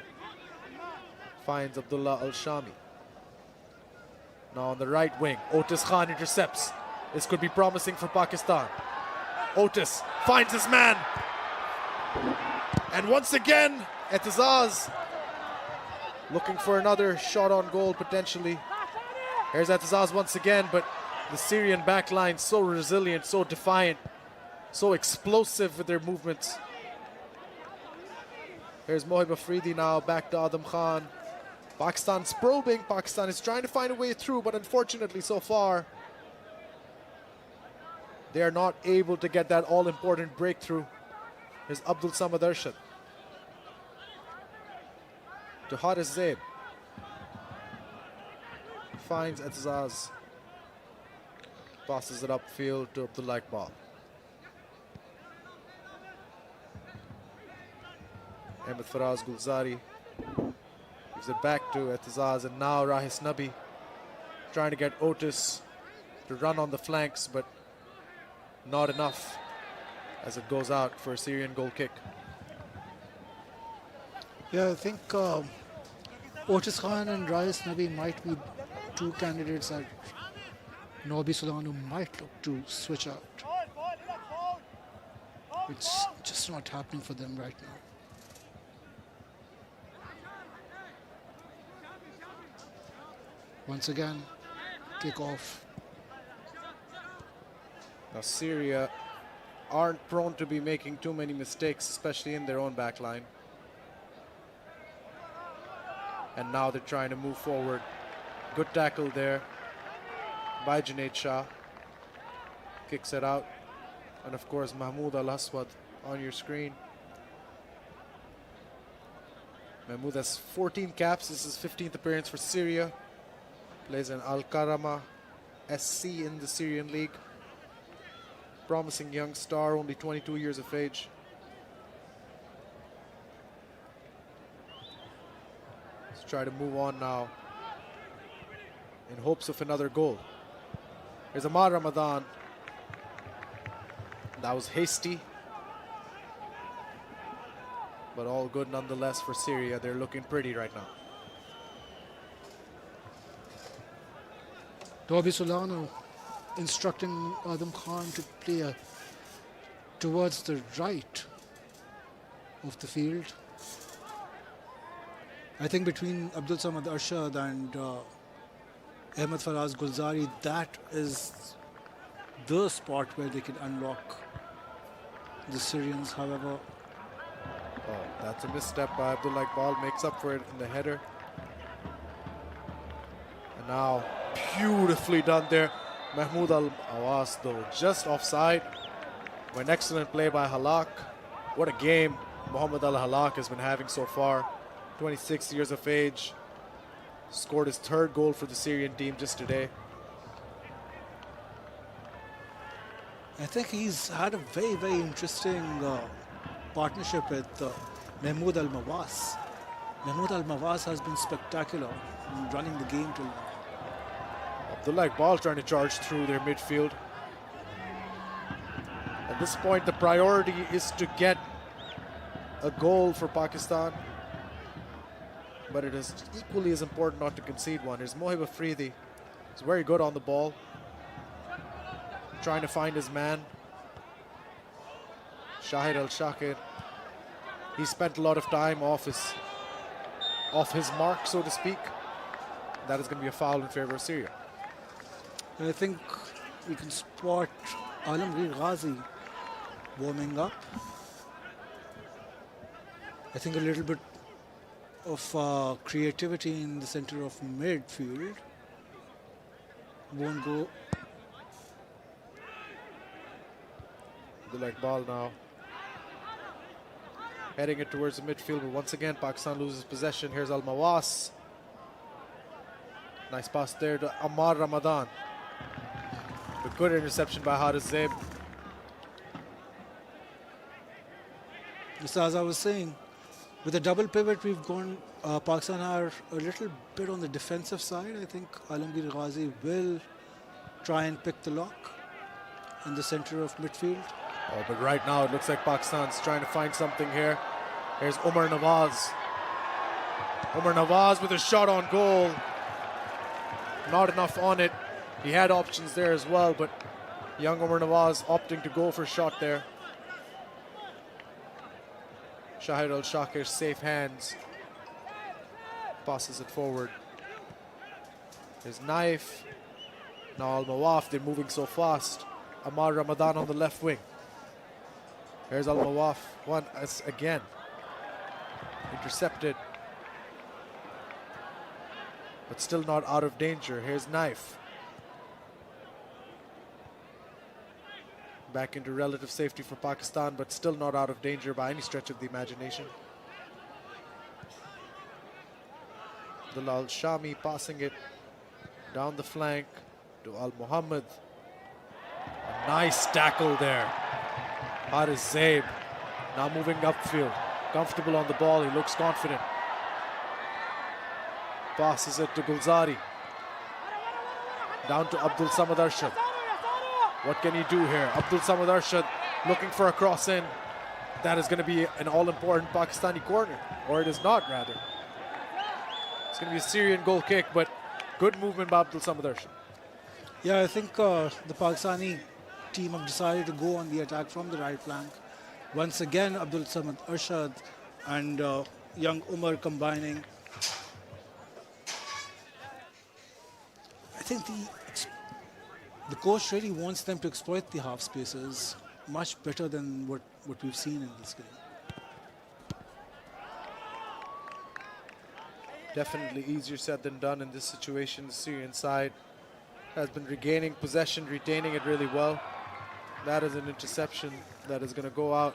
Finds Abdullah Al Shami. Now on the right wing, Otis Khan intercepts. This could be promising for Pakistan. Otis finds his man. And once again, Etizaz looking for another shot on goal potentially. Here's Etizaz once again, but the Syrian backline so resilient, so defiant, so explosive with their movements. Here's Mohib Afridi now, back to Adam Khan. Pakistan's probing. Pakistan is trying to find a way through, but unfortunately so far, they are not able to get that all-important breakthrough. Here's Abdul Samad Arshad. To Haris Zaid. Finds Etizaz. Passes it upfield to Abdullah Iqbal. Ahmed Faraz Gulzari gives it back to Etizaz, and now Rahis Nabi trying to get Otis to run on the flanks, but not enough as it goes out for a Syrian goal kick. Yeah, I think Otis Khan and Rahis Nabi might be two candidates that Norby Solano might look to switch out. It's just not happening for them right now. Once again, kick off. Now Syria aren't prone to be making too many mistakes, especially in their own back line. And now they're trying to move forward. Good tackle there by Junaid Shah. Kicks it out. And of course, Mahmoud Al-Aswad on your screen. Mahmoud has 14 caps. This is his 15th appearance for Syria. Plays in Al-Karama SC in the Syrian league. Promising young star, only 22 years of age. Let's try to move on now in hopes of another goal. Here's Amar Ramadan. That was hasty, but all good nonetheless for Syria. They're looking pretty right now. Norby Solano instructing Adam Khan to play towards the right of the field. I think between Abdul Samad Arshad and Ahmed Faraz Gulzari, that is the spot where they can unlock the Syrians. However, oh, that's a misstep by Abdullah Iqbal, makes up for it in the header. And now, beautifully done there. Mahmoud Al-Awas, though, just offside. An excellent play by Halak. What a game Muhammad Al-Halak has been having so far. 26 years of age. Scored his third goal for the Syrian team just today. I think he's had a very, very interesting partnership with Mahmoud Al-Mawas. Mahmoud Al-Mawas has been spectacular in running the game till now. Abdullah Iqbal trying to charge through their midfield. At this point, the priority is to get a goal for Pakistan. But it is equally as important not to concede one. Here's Mohib Afridi. He's very good on the ball. Trying to find his man. Shahid Al-Shakir. He spent a lot of time off his mark, so to speak. That is going to be a foul in favor of Syria. I think we can spot Alamgir Ghazi warming up. I think a little bit of creativity in the center of midfield won't go. Abdullah Iqbal now heading it towards the midfield, but once again Pakistan loses possession. Here's Al-Mawas. Nice pass there to Ammar Ramadan. But good interception by Haris Zaib. Just as I was saying, with a double pivot, we've gone. Pakistan are a little bit on the defensive side. I think Alamgir Ghazi will try and pick the lock in the center of midfield. Oh, but right now it looks like Pakistan's trying to find something here. Here's Umar Nawaz. Umar Nawaz with a shot on goal. Not enough on it. He had options there as well, but young Umar Nawaz opting to go for a shot there. Shahid Al-Shakir, safe hands. Passes it forward. His knife. Now Al-Mawaf, they're moving so fast. Amar Ramadan on the left wing. Here's Al-Mawaf, once again. Intercepted. But still not out of danger. Here's Knife. Back into relative safety for Pakistan, but still not out of danger by any stretch of the imagination. Dalal Shami passing it down the flank to Al Muhammad. A nice tackle there. Haris Zaib now moving upfield. Comfortable on the ball, he looks confident. Passes it to Gulzari. Down to Abdul Samad Arshad. What can he do here? Abdul Samad Arshad looking for a cross in. That is going to be an all-important Pakistani corner. Or it is not, rather. It's going to be a Syrian goal kick, but good movement by Abdul Samad Arshad. Yeah, I think the Pakistani team have decided to go on the attack from the right flank. Once again, Abdul Samad Arshad and young Umar combining. I think the coach really wants them to exploit the half spaces much better than what we've seen in this game. Definitely easier said than done in this situation. The Syrian side has been regaining possession, retaining it really well. That is an interception that is going to go out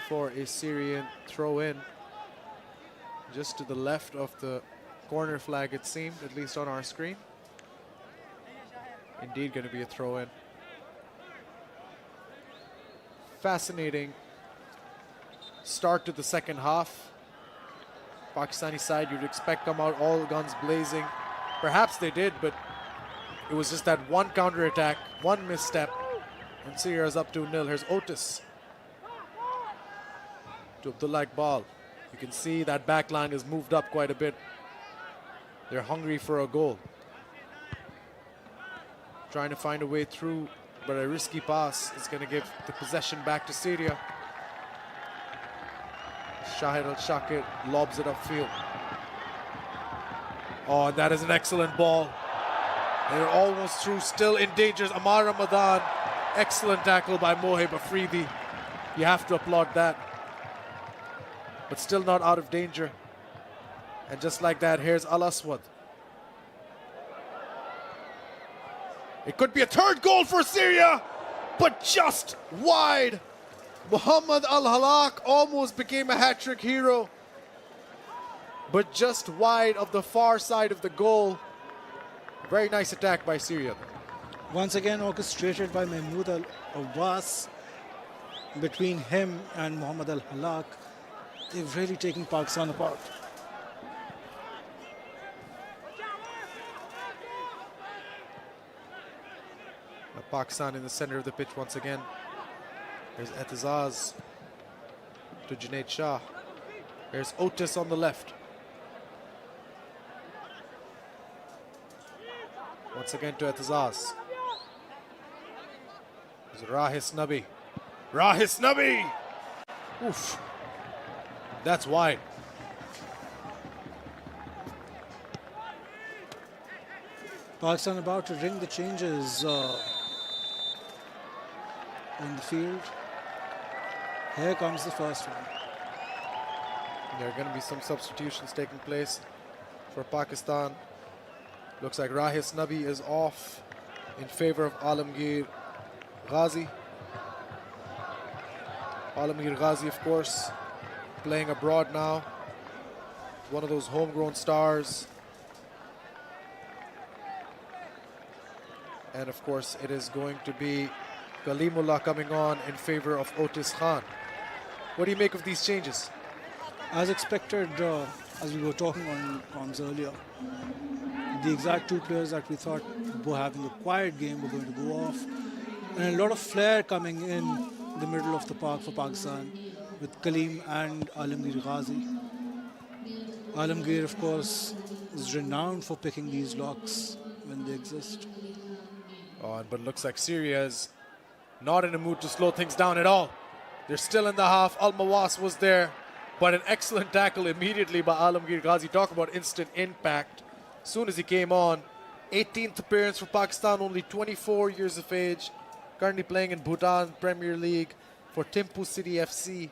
for a Syrian throw-in. Just to the left of the corner flag, it seemed, at least on our screen. Indeed going to be a throw-in. Fascinating start to the second half. Pakistani side, you'd expect come out all guns blazing. Perhaps they did, but it was just that one counter-attack, one misstep, and Syria is up 2-0. Here's Otis to Abdullah Iqbal. You can see that back line has moved up quite a bit. They're hungry for a goal. Trying to find a way through, but a risky pass is going to give the possession back to Syria. Shahid Al-Shakir lobs it upfield. Oh, that is an excellent ball. They're almost through, still in danger. Amar Ramadan, excellent tackle by Mohib Afridi. You have to applaud that. But still not out of danger. And just like that, here's Al-Aswad. It could be a third goal for Syria, but just wide. Muhammad Al-Halak almost became a hat-trick hero, but just wide of the far side of the goal. Very nice attack by Syria. Once again orchestrated by Mahmoud Al-Abbas. Between him and Muhammad Al-Halak, they've really taken Pakistan apart. Pakistan in the center of the pitch once again. There's Etizaz to Junaid Shah. There's Otis on the left. Once again to Etizaz. There's Rahis Nabi. Rahis Nabi! Oof. That's wide. Pakistan about to ring the changes in the field. Here comes the first one. There are going to be some substitutions taking place for Pakistan. Looks like Rahis Nabi is off in favor of Alamgir Ghazi. Alamgir Ghazi, of course, playing abroad now. One of those homegrown stars. And of course, it is going to be Kalimullah coming on in favor of Otis Khan. What do you make of these changes? As expected, as we were talking on comms earlier, the exact two players that we thought were having a quiet game were going to go off. And a lot of flair coming in the middle of the park for Pakistan with Kaleem and Alamgir Ghazi. Alamgir, of course, is renowned for picking these locks when they exist. Oh, but it looks like Syria is not in a mood to slow things down at all. They're still in the half. Al-Mawas was there, but an excellent tackle immediately by Alamgir Ghazi. Talk about instant impact. As soon as he came on, 18th appearance for Pakistan, only 24 years of age. Currently playing in Bhutan Premier League for Thimphu City FC.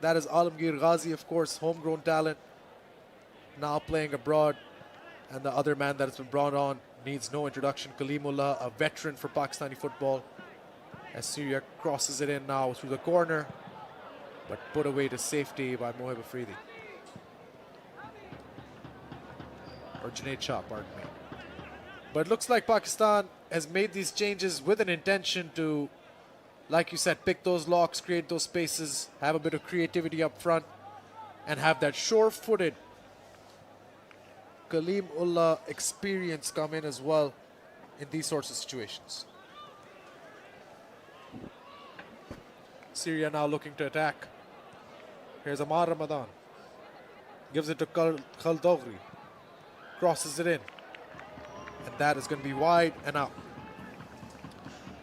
That is Alamgir Ghazi, of course, homegrown talent. Now playing abroad. And the other man that has been brought on needs no introduction. Kalimullah, a veteran for Pakistani football. As Syria crosses it in now through the corner. But put away to safety by Mohib Afridi. Or Junaid Shah, pardon me. But it looks like Pakistan has made these changes with an intention to, like you said, pick those locks, create those spaces, have a bit of creativity up front, and have that sure-footed Kalimullah experience come in as well in these sorts of situations. Syria now looking to attack. Here's Amar Ramadan. Gives it to Khaldogri. Crosses it in. And that is going to be wide and out.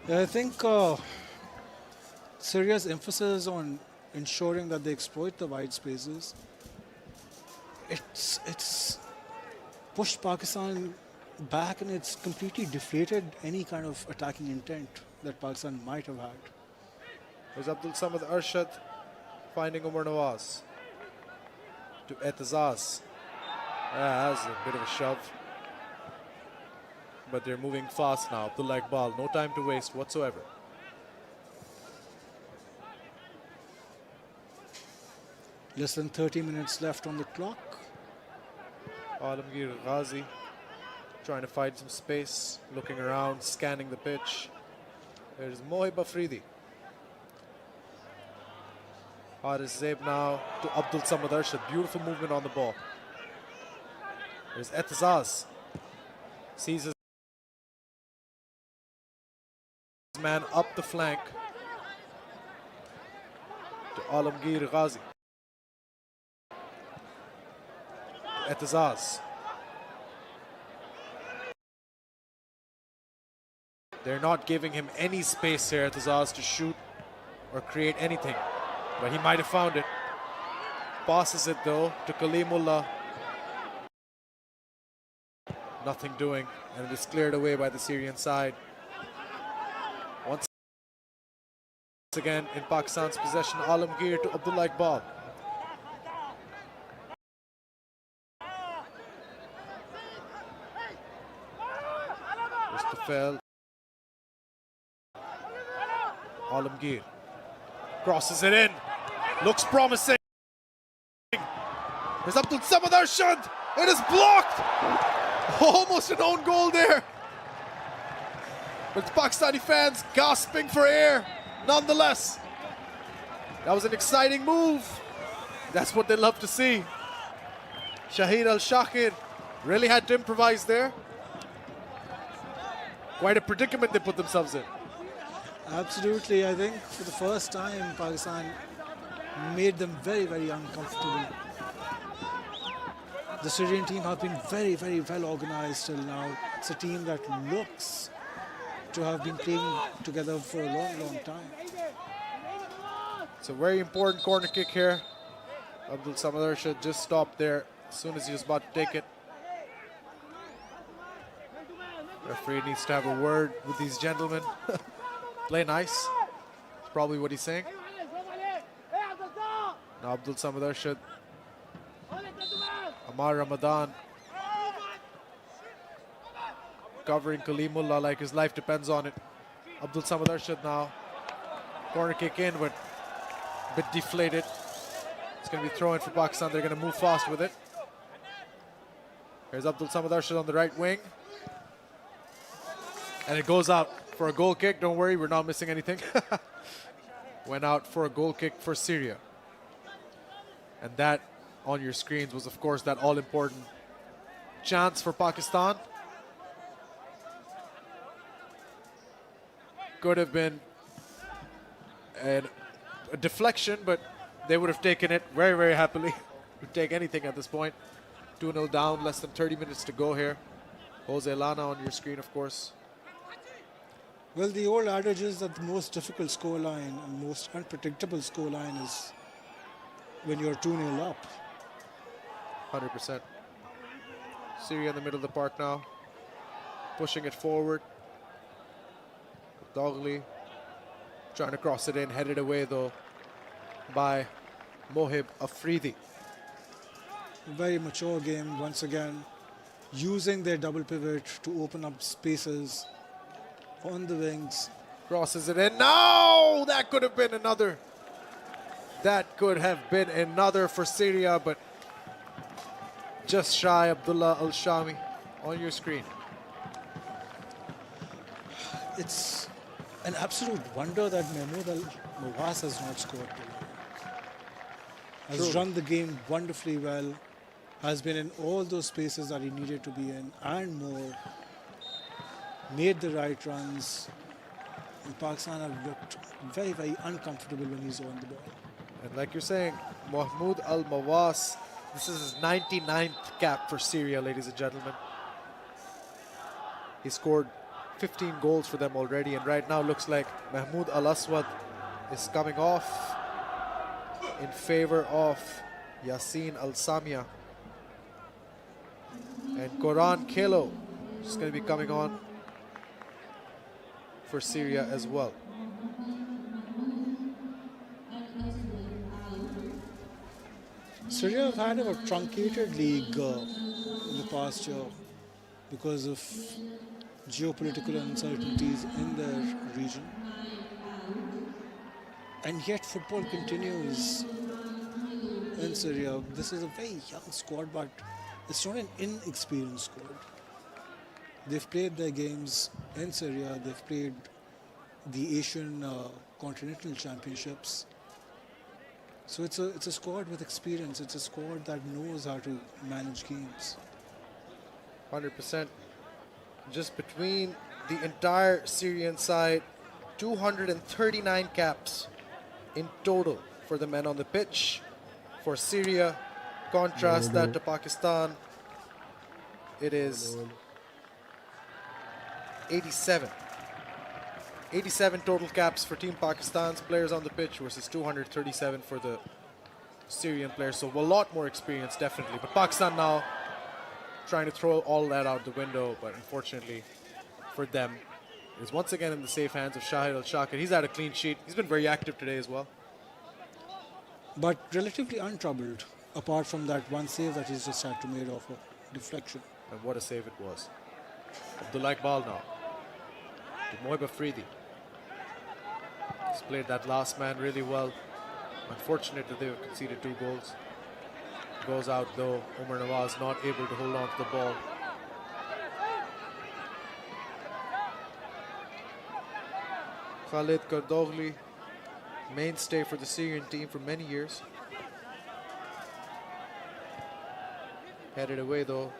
Yeah, I think Syria's emphasis on ensuring that they exploit the wide spaces, it's pushed Pakistan back, and it's completely deflated any kind of attacking intent that Pakistan might have had. There's Abdul Samad Arshad finding Umar Nawaz. To Etazaz. That was a bit of a shove. But they're moving fast now. Abdullah Iqbal, no time to waste whatsoever. Less than 30 minutes left on the clock. Alamgir Ghazi trying to find some space, looking around, scanning the pitch. There's Mohib Afridi. Haris Zaib now to Abdul Samad Arshad. Beautiful movement on the ball. There's Etazaz. Sees his man up the flank to Alamgir Ghazi. Etazaz. They're not giving him any space here, Etazaz, to shoot or create anything. But he might have found it. Passes it though to Kalimullah. Nothing doing, and it is cleared away by the Syrian side. Once again in Pakistan's possession, Alamgir to Abdullah Iqbal. Mustafel. Alamgir crosses it in. Looks promising. There's Abdul Samad Arshad. It is blocked. Almost an own goal there. But the Pakistani fans gasping for air. Nonetheless, that was an exciting move. That's what they love to see. Shahid Al-Shakir really had to improvise there. Quite a predicament they put themselves in. Absolutely. I think for the first time, Pakistan made them very, very uncomfortable. The Syrian team have been very, very well organized till now. It's a team that looks to have been playing together for a long, long time. It's a very important corner kick here. Abdul Samad Arshad just stopped there as soon as he was about to take it. Referee needs to have a word with these gentlemen. Play nice. That's probably what he's saying. Now Abdul Samad Arshad. Amar Ramadan. Covering Kalimullah like his life depends on it. Abdul Samad Arshad now. Corner kick in, but a bit deflated. It's going to be thrown for Pakistan. They're going to move fast with it. Here's Abdul Samad Arshad on the right wing. And it goes out for a goal kick. Don't worry, we're not missing anything. Went out for a goal kick for Syria. And that on your screens was, of course, that all-important chance for Pakistan. Could have been a deflection, but they would have taken it very, very happily. Would take anything at this point. 2-0 down, less than 30 minutes to go here. Jose Lana on your screen, of course. Well, the old adage is that the most difficult scoreline and most unpredictable scoreline is when you're 2-0 up. 100%. Syria in the middle of the park now. Pushing it forward. Dogli trying to cross it in, headed away though by Mohib Afridi. Very mature game once again, using their double pivot to open up spaces on the wings. Crosses it in. No! That could have been another. That could have been another for Syria, but just shy. Abdullah Al-Shami on your screen. It's an absolute wonder that Mahmoud Al-Mawas has not scored. Has True. run the game wonderfully well, has been in all those spaces that he needed to be in and more, made the right runs. And Pakistan have looked very, very uncomfortable when he's on the ball. And like you're saying, Mahmoud Al-Mawas, this is his 99th cap for Syria, ladies and gentlemen. He scored 15 goals for them already, and right now looks like Mahmoud Al-Aswad is coming off in favor of Yassin Al-Samia. And Quran Kelo is going to be coming on for Syria as well. Syria have had a truncated league in the past year because of geopolitical uncertainties in their region. And yet football continues in Syria. This is a very young squad, but it's not an inexperienced squad. They've played their games in Syria. They've played the Asian Continental Championships. So it's a squad with experience. It's a squad that knows how to manage games. 100%. Just between the entire Syrian side, 239 caps in total for the men on the pitch. For Syria, contrast that to Pakistan, it is 87. 87 total caps for Team Pakistan's players on the pitch versus 237 for the Syrian players. So a lot more experience, definitely. But Pakistan now trying to throw all that out the window, but unfortunately for them, is once again in the safe hands of Shahid Al-Shakir. He's had a clean sheet. He's been very active today as well. But relatively untroubled, apart from that one save that he's just had to make off a deflection. And what a save it was. Abdullah Iqbal now to Mohib Afridi. He's played that last man really well. Unfortunate that they have conceded 2 goals. Goes out though. Umar Nawaz not able to hold on to the ball. Khalid Kardogli, mainstay for the Syrian team for many years. Headed away though.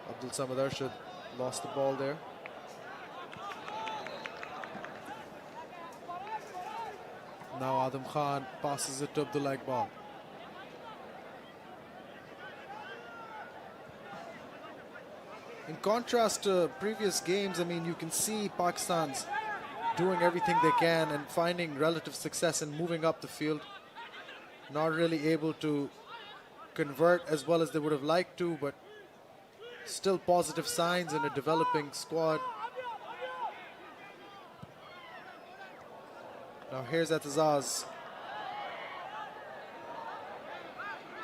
Abdul Samad Arshad lost the ball there. Now Adam Khan passes it to Abdullah Iqbal. In contrast to previous games, I mean, you can see Pakistan's doing everything they can and finding relative success in moving up the field. Not really able to convert as well as they would have liked to, but still positive signs in a developing squad. Now here's Atazaz.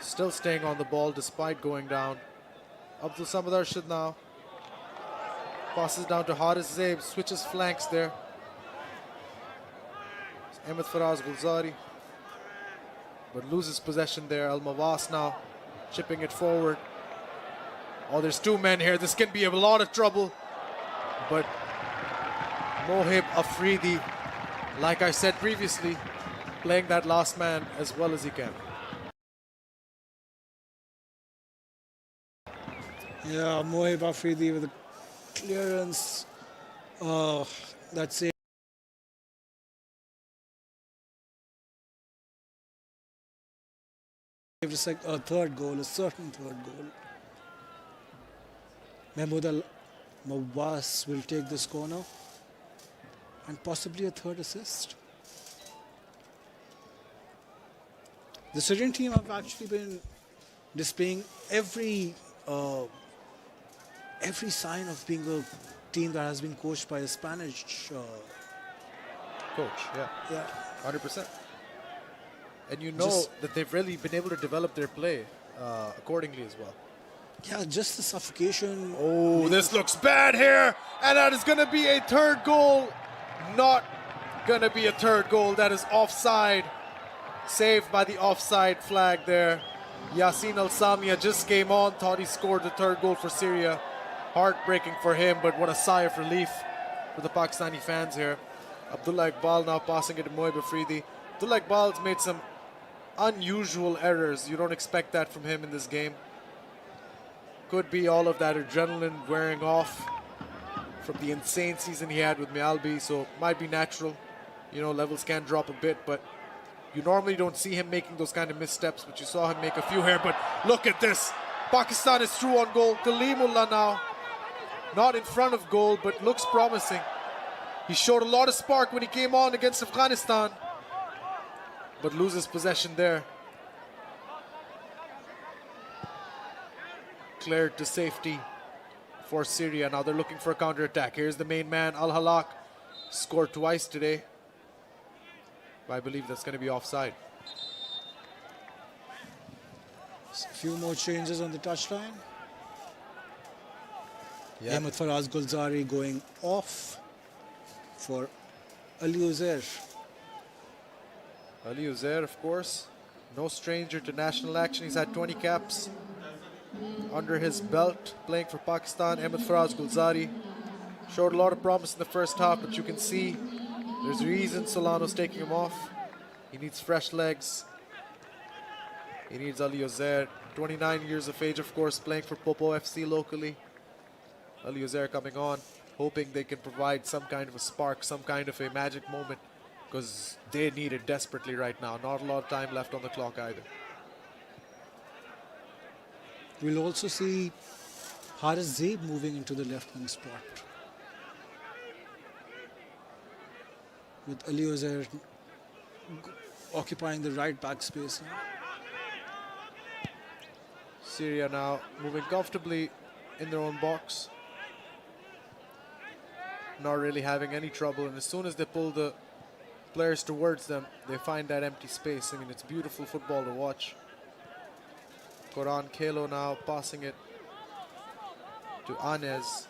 Still staying on the ball despite going down. Abdul Samad Arshad now. Passes down to Haris Zaib, switches flanks there. Ahmed Faraz Gulzari. But loses possession there. Al-Mawas now chipping it forward. Oh, there's 2 men here. This can be a lot of trouble. But Mohib Afridi, like I said previously, playing that last man as well as he can. Yeah, Mohib Afridi with a clearance. That's it. It's like a third goal, a certain third goal. Mahmoud Al Mawwas will take this corner and possibly a third assist. The Syrian team have actually been displaying every sign of being a team that has been coached by a Spanish coach. Yeah, 100%. And you know that they've really been able to develop their play accordingly as well. Yeah, just the suffocation. Oh, this looks bad here. And that is going to be a third goal. Not going to be a third goal. That is offside. Saved by the offside flag there. Yassin Al-Samia just came on. Thought he scored the third goal for Syria. Heartbreaking for him, but what a sigh of relief for the Pakistani fans here. Abdullah Iqbal now passing it to Mohib Afridi. Abdullah Iqbal's made some unusual errors. You don't expect that from him in this game. Could be all of that adrenaline wearing off from the insane season he had with Mialbi, so might be natural. You know, levels can drop a bit, but you normally don't see him making those kind of missteps, but you saw him make a few here. But look at this. Pakistan is through on goal. Kalimullah now. Not in front of goal, but looks promising. He showed a lot of spark when he came on against Afghanistan, but loses possession there. Cleared to safety for Syria. Now they're looking for a counter-attack. Here's the main man, Al-Halak. Scored twice today. But I believe that's going to be offside. A few more changes on the touchline. Yeah. Ahmed Faraz Gulzari going off for Ali Uzair. Ali Uzair, of course, no stranger to national action. He's had 20 caps under his belt playing for Pakistan. Ahmed Faraz Gulzari showed a lot of promise in the first half, but you can see there's a reason Solano's taking him off. He needs fresh legs. He needs Ali Uzair, 29 years of age, of course, playing for Popo FC locally. Ali Uzair coming on, hoping they can provide some kind of a spark, some kind of a magic moment, because they need it desperately right now. Not a lot of time left on the clock either. We'll also see Haris Zaid moving into the left wing spot, with Ali Uzair occupying the right back space now. Syria now moving comfortably in their own box. Not really having any trouble, and as soon as they pull the players towards them, they find that empty space. I mean, it's beautiful football to watch. Quran Kelo now passing it to Anez.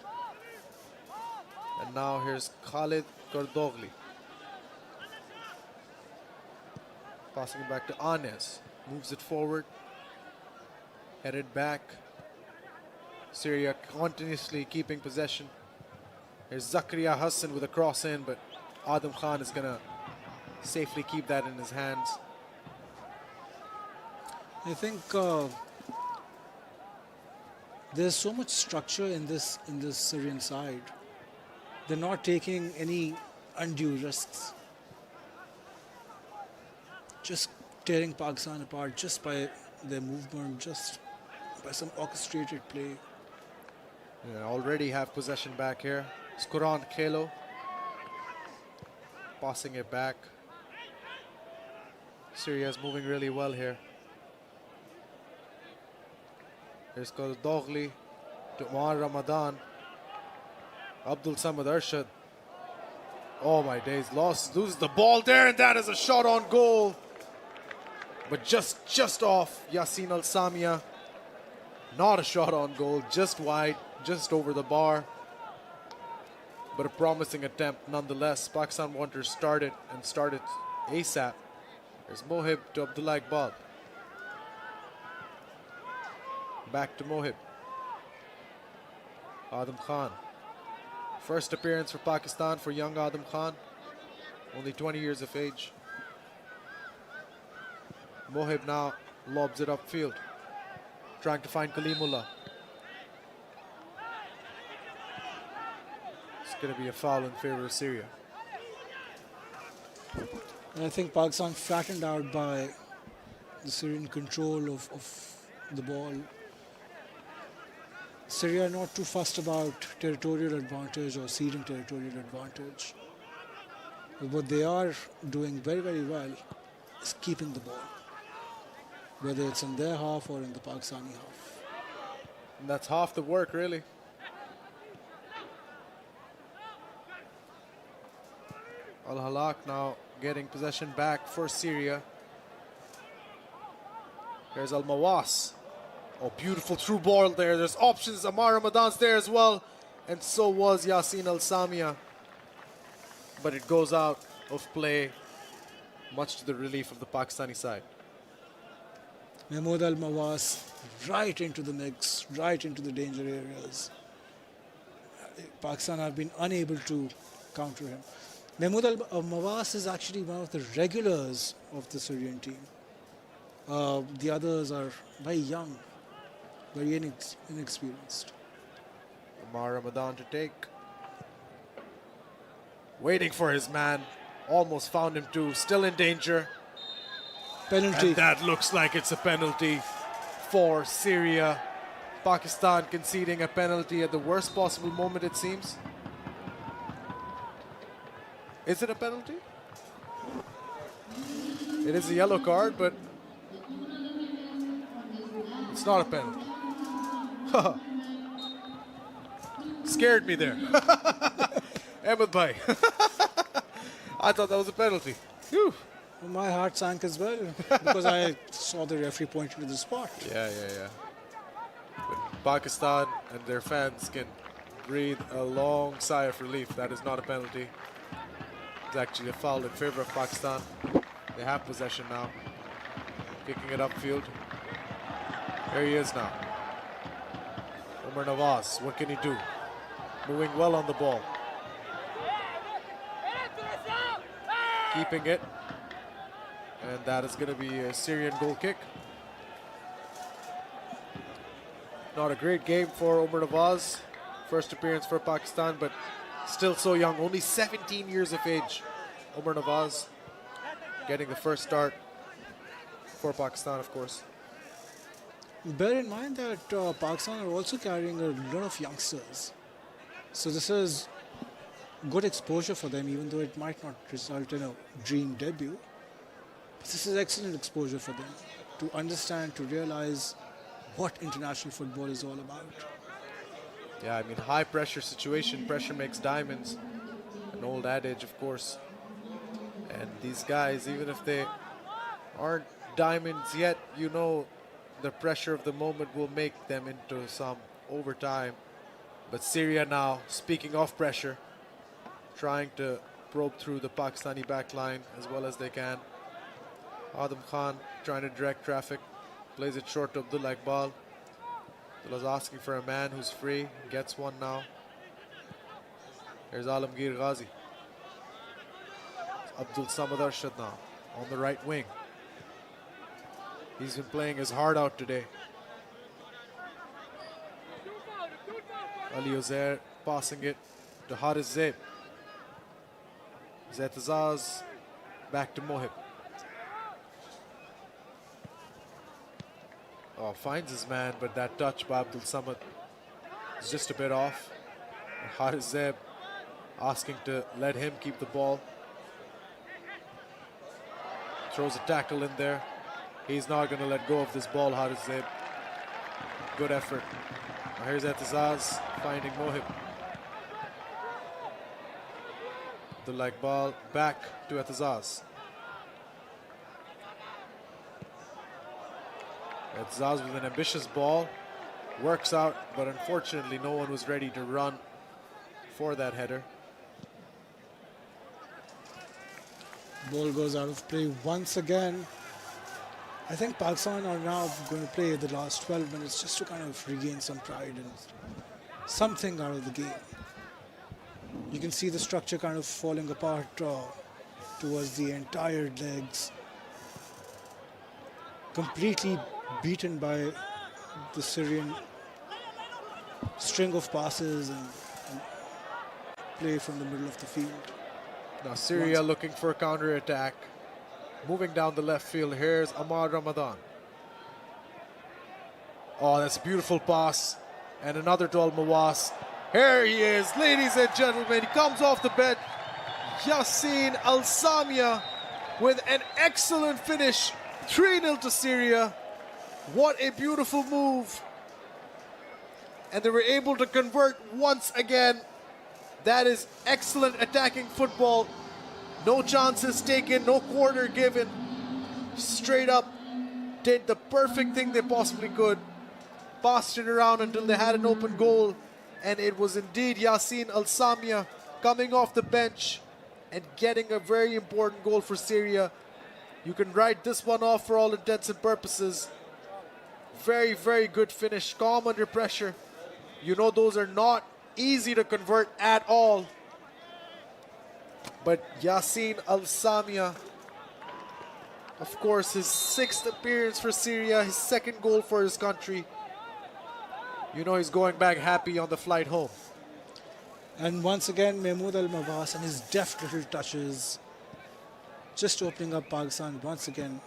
And now here's Khalid Kardogli. Passing it back to Anez. Moves it forward. Headed back. Syria continuously keeping possession. Here's Zakaria Hassan with a cross in, but Adam Khan is going to safely keep that in his hands. I think there's so much structure in this Syrian side. They're not taking any undue risks. Just tearing Pakistan apart just by their movement, just by some orchestrated play. Yeah, already have possession back here. It's Quran Kelo passing it back. Syria is moving really well here. Here's Kardogli to Umar Ramadan. Abdul Samad Arshad. Oh my days, loses the ball there, and that is a shot on goal. But just off Yassin Al-Samia. Not a shot on goal, just wide, just over the bar. But a promising attempt nonetheless. Pakistan want to start it and start it ASAP. There's Mohib to Abdullah Iqbal. Back to Mohib. Adam Khan First appearance for Pakistan for young Adam Khan, only 20 years of age. Mohib now lobs it upfield, trying to find Kalimullah. It's going to be a foul in favor of Syria. And I think Pakistan flattened out by the Syrian control of the ball. Syria not too fussed about territorial advantage or ceding territorial advantage. But what they are doing very, very well is keeping the ball, whether it's in their half or in the Pakistani half. And that's half the work, really. Al-Halak now getting possession back for Syria. There's Al-Mawas. Oh, beautiful through ball there. There's options. Amar Ramadan's there as well. And so was Yasin Al-Samia. But it goes out of play, much to the relief of the Pakistani side. Mahmoud Al-Mawas right into the mix, right into the danger areas. Pakistan have been unable to counter him. Mahmoud Al-Mawas is actually one of the regulars of the Syrian team. The others are very young, very inexperienced. Amar Ramadan to take. Waiting for his man. Almost found him too. Still in danger. Penalty. And that looks like it's a penalty for Syria. Pakistan conceding a penalty at the worst possible moment, it seems. Is it a penalty? It is a yellow card, but it's not a penalty. Scared me there. Ahmed Bhai. I thought that was a penalty. Whew. My heart sank as well because I saw the referee pointing to the spot. Yeah. But Pakistan and their fans can breathe a long sigh of relief. That is not a penalty. It's actually a foul in favor of Pakistan. They have possession now. Kicking it upfield. There he is now. Umar Nawaz, what can he do? Moving well on the ball. Keeping it. And that is going to be a Syrian goal kick. Not a great game for Umar Nawaz. First appearance for Pakistan, but still so young. Only 17 years of age. Umar Nawaz getting the first start for Pakistan, of course. Bear in mind that Pakistan are also carrying a lot of youngsters. So this is good exposure for them, even though it might not result in a dream debut. But this is excellent exposure for them to understand, to realize what international football is all about. Yeah, I mean, high pressure situation, pressure makes diamonds. An old adage, of course. And these guys, even if they aren't diamonds yet, you know the pressure of the moment will make them into some overtime. But Syria now, speaking of pressure, trying to probe through the Pakistani backline as well as they can. Adam Khan trying to direct traffic, plays it short to Abdullah Iqbal. Abdullah's asking for a man who's free, gets one now. Here's Alamgir Ghazi. Abdul Samad Arshad now on the right wing. He's been playing his heart out today. Ali Uzair passing it to Haris Zaib. Zetazaz back to Mohib. Oh, finds his man, but that touch by Abdul Samad is just a bit off. Haris Zaib asking to let him keep the ball. Throws a tackle in there. He's not going to let go of this ball, Haris Zaib. Good effort. Now here's Etizaz finding Mohib. The leg ball back to Etizaz. Etizaz with an ambitious ball. Works out, but unfortunately no one was ready to run for that header. Ball goes out of play once again. I think Pakistan are now going to play the last 12 minutes just to kind of regain some pride and something out of the game. You can see the structure kind of falling apart towards the entire legs. Completely beaten by the Syrian string of passes and play from the middle of the field. Now Syria looking for a counter-attack. Moving down the left field, here's Ahmad Ramadan. Oh, that's a beautiful pass. And another to Al-Mawas. Here he is, ladies and gentlemen. He comes off the bench. Yassin Al-Samia with an excellent finish. 3-0 to Syria. What a beautiful move. And they were able to convert once again. That is excellent attacking football. No chances taken, no quarter given. Straight up did the perfect thing they possibly could. Passed it around until they had an open goal. And it was indeed Yassin Al-Samia coming off the bench and getting a very important goal for Syria. You can write this one off for all intents and purposes. Very, very good finish. Calm under pressure. You know those are not easy to convert at all. But Yassin Al-Samia, of course, his 6th appearance for Syria, his 2nd goal for his country. You know he's going back happy on the flight home. And once again, Mahmoud Al-Mawas and his deft little touches just opening up Pakistan once again.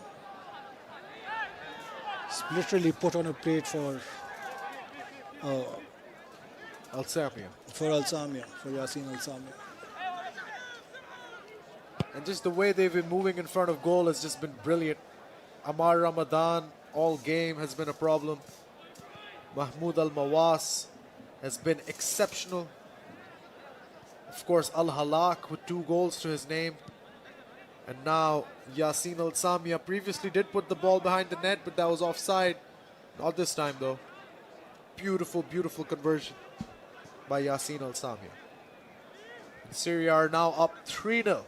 It's literally put on a plate for Al-Samia. For Al-Samia, for Yassin Al-Samia. And just the way they've been moving in front of goal has just been brilliant. Amar Ramadan all game has been a problem. Mahmoud Al-Mawas has been exceptional. Of course, Al-Halak with 2 goals to his name. And now Yassin Al-Samia previously did put the ball behind the net, but that was offside. Not this time though. Beautiful, beautiful conversion by Yassin Al-Samia. Syria are now up 3-0.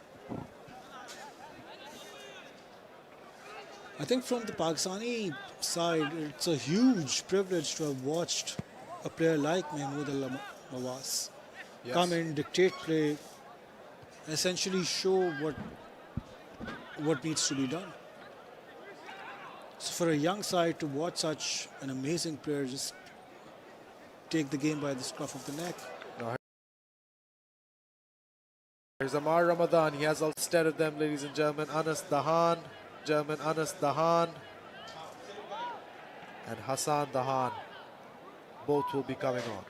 I think from the Pakistani side, it's a huge privilege to have watched a player like Mahmoud Al-Mawas come in, dictate play, essentially show what needs to be done. So for a young side to watch such an amazing player just take the game by the scruff of the neck. Here's Amar Ramadan. He has outsteaded them, ladies and gentlemen. Anas Dahan, German Anas Dahan, and Hassan Dahan. Both will be coming on.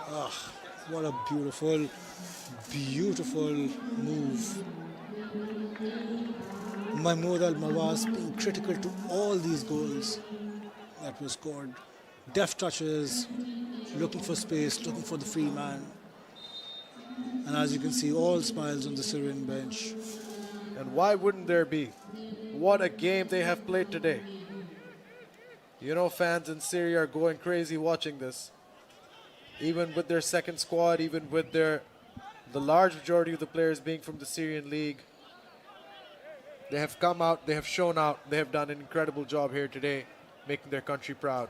Ah, what a beautiful, beautiful move. Mahmoud Al-Mawas being critical to all these goals that were scored. Deft touches, looking for space, looking for the free man. And as you can see, all smiles on the Syrian bench. And why wouldn't there be? What a game they have played today. You know, fans in Syria are going crazy watching this. Even with their 2nd squad, even with the large majority of the players being from the Syrian league. They have come out, they have shown out, they have done an incredible job here today, making their country proud.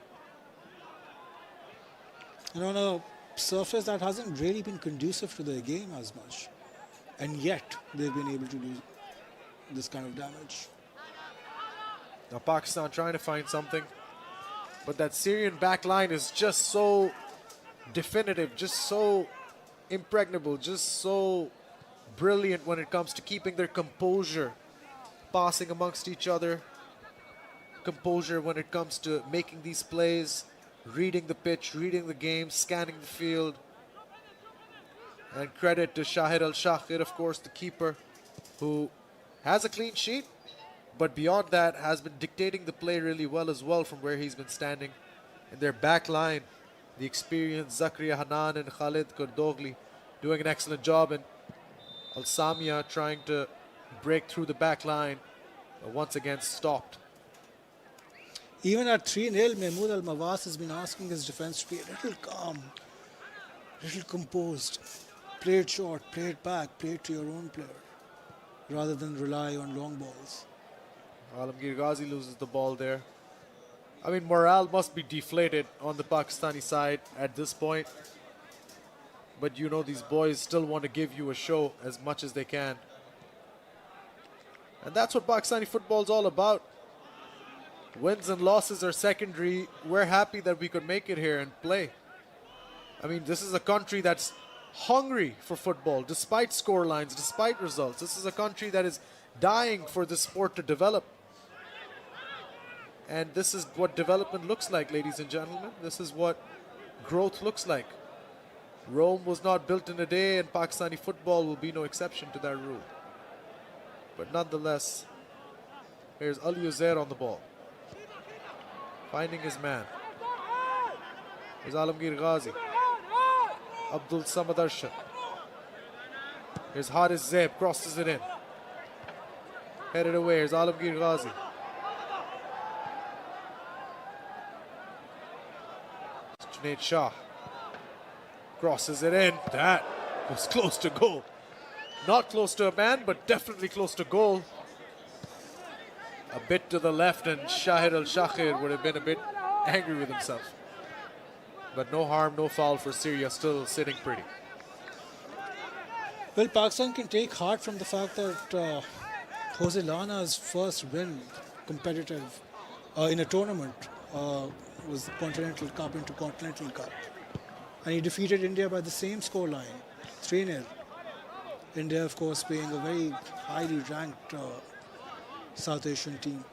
And on a surface that hasn't really been conducive to their game as much. And yet, they've been able to do this kind of damage. Now Pakistan trying to find something. But that Syrian back line is just so definitive, just so impregnable, just so brilliant when it comes to keeping their composure, passing amongst each other, composure when it comes to making these plays, reading the pitch, reading the game, scanning the field. And credit to Shahid Al-Shakir, of course, the keeper, who has a clean sheet, but beyond that has been dictating the play really well as well from where he's been standing. In their back line, the experienced Zakaria Hanan and Khalid Kurdogli doing an excellent job, and Al-Samia trying to break through the back line, once again stopped. Even at 3-0, Mahmoud Al-Mawas has been asking his defense to be a little calm, a little composed. Play it short, play it back, play it to your own player, rather than rely on long balls. Alamgir Ghazi loses the ball there. I mean, morale must be deflated on the Pakistani side at this point. But you know, these boys still want to give you a show as much as they can. And that's what Pakistani football is all about. Wins and losses are secondary. We're happy that we could make it here and play. I mean, this is a country that's hungry for football, despite scorelines, despite results. This is a country that is dying for this sport to develop. And this is what development looks like, ladies and gentlemen. This is what growth looks like. Rome was not built in a day, and Pakistani football will be no exception to that rule. But nonetheless, here's Ali Uzair on the ball, finding his man. Here's Alamgir Ghazi. Abdul Samad Arshad. Here's Haris Zaib, crosses it in. Headed away, here's Alamgir Ghazi. Junaid Shah. Crosses it in. That was close to goal. Not close to a man, but definitely close to goal. A bit to the left, and Shahid Al-Shakhir would have been a bit angry with himself. But no harm, no foul for Syria, still sitting pretty. Well, Pakistan can take heart from the fact that Jose Lana's first win competitive in a tournament was the Continental Cup, Intercontinental Cup. And he defeated India by the same scoreline, 3-0. India, of course, being a very highly ranked South Asian team.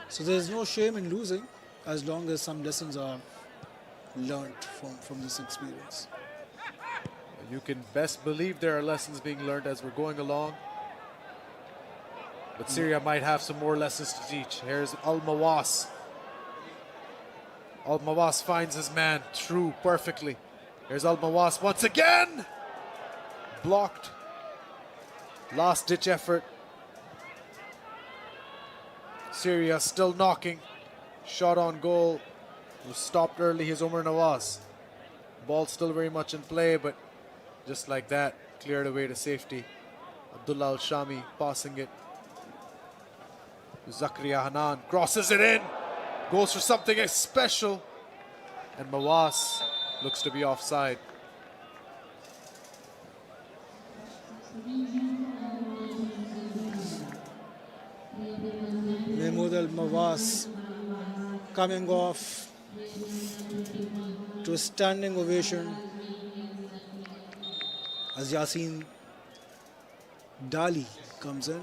So there's no shame in losing as long as some lessons are learned from this experience. You can best believe there are lessons being learned as we're going along. But Syria might have some more lessons to teach. Here's Al-Mawas. Al-Mawas finds his man through perfectly. Here's Al-Mawas once again. Blocked. Last ditch effort. Syria still knocking. Shot on goal. Was stopped early. Here's Umar Nawaz. Ball still very much in play, but just like that, cleared away to safety. Abdullah Al-Shami passing it. Zakaria Hanan crosses it in. Goes for something special. And Mawas looks to be offside. Mahmoud Al-Mawas coming off to a standing ovation as Yasin Dali comes in.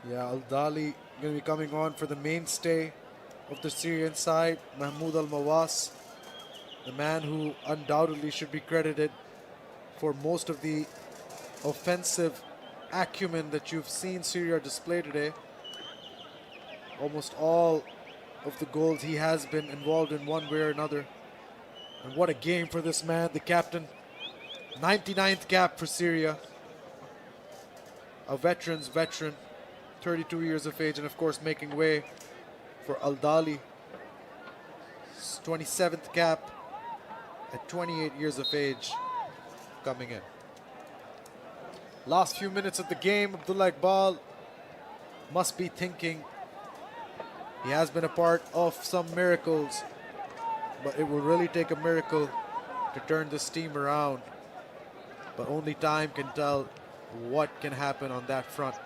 Yeah, Al-Dali going to be coming on for the mainstay of the Syrian side, Mahmoud Al-Mawas, the man who undoubtedly should be credited for most of the offensive acumen that you've seen Syria display today. Almost all of the goals he has been involved in one way or another. And what a game for this man, the captain. 99th cap for Syria. A veteran's veteran. 32 years of age, and of course making way for Al-Dali. 27th cap at 28 years of age coming in. Last few minutes of the game, Abdullah Iqbal must be thinking he has been a part of some miracles, but it will really take a miracle to turn this team around. But only time can tell what can happen on that front.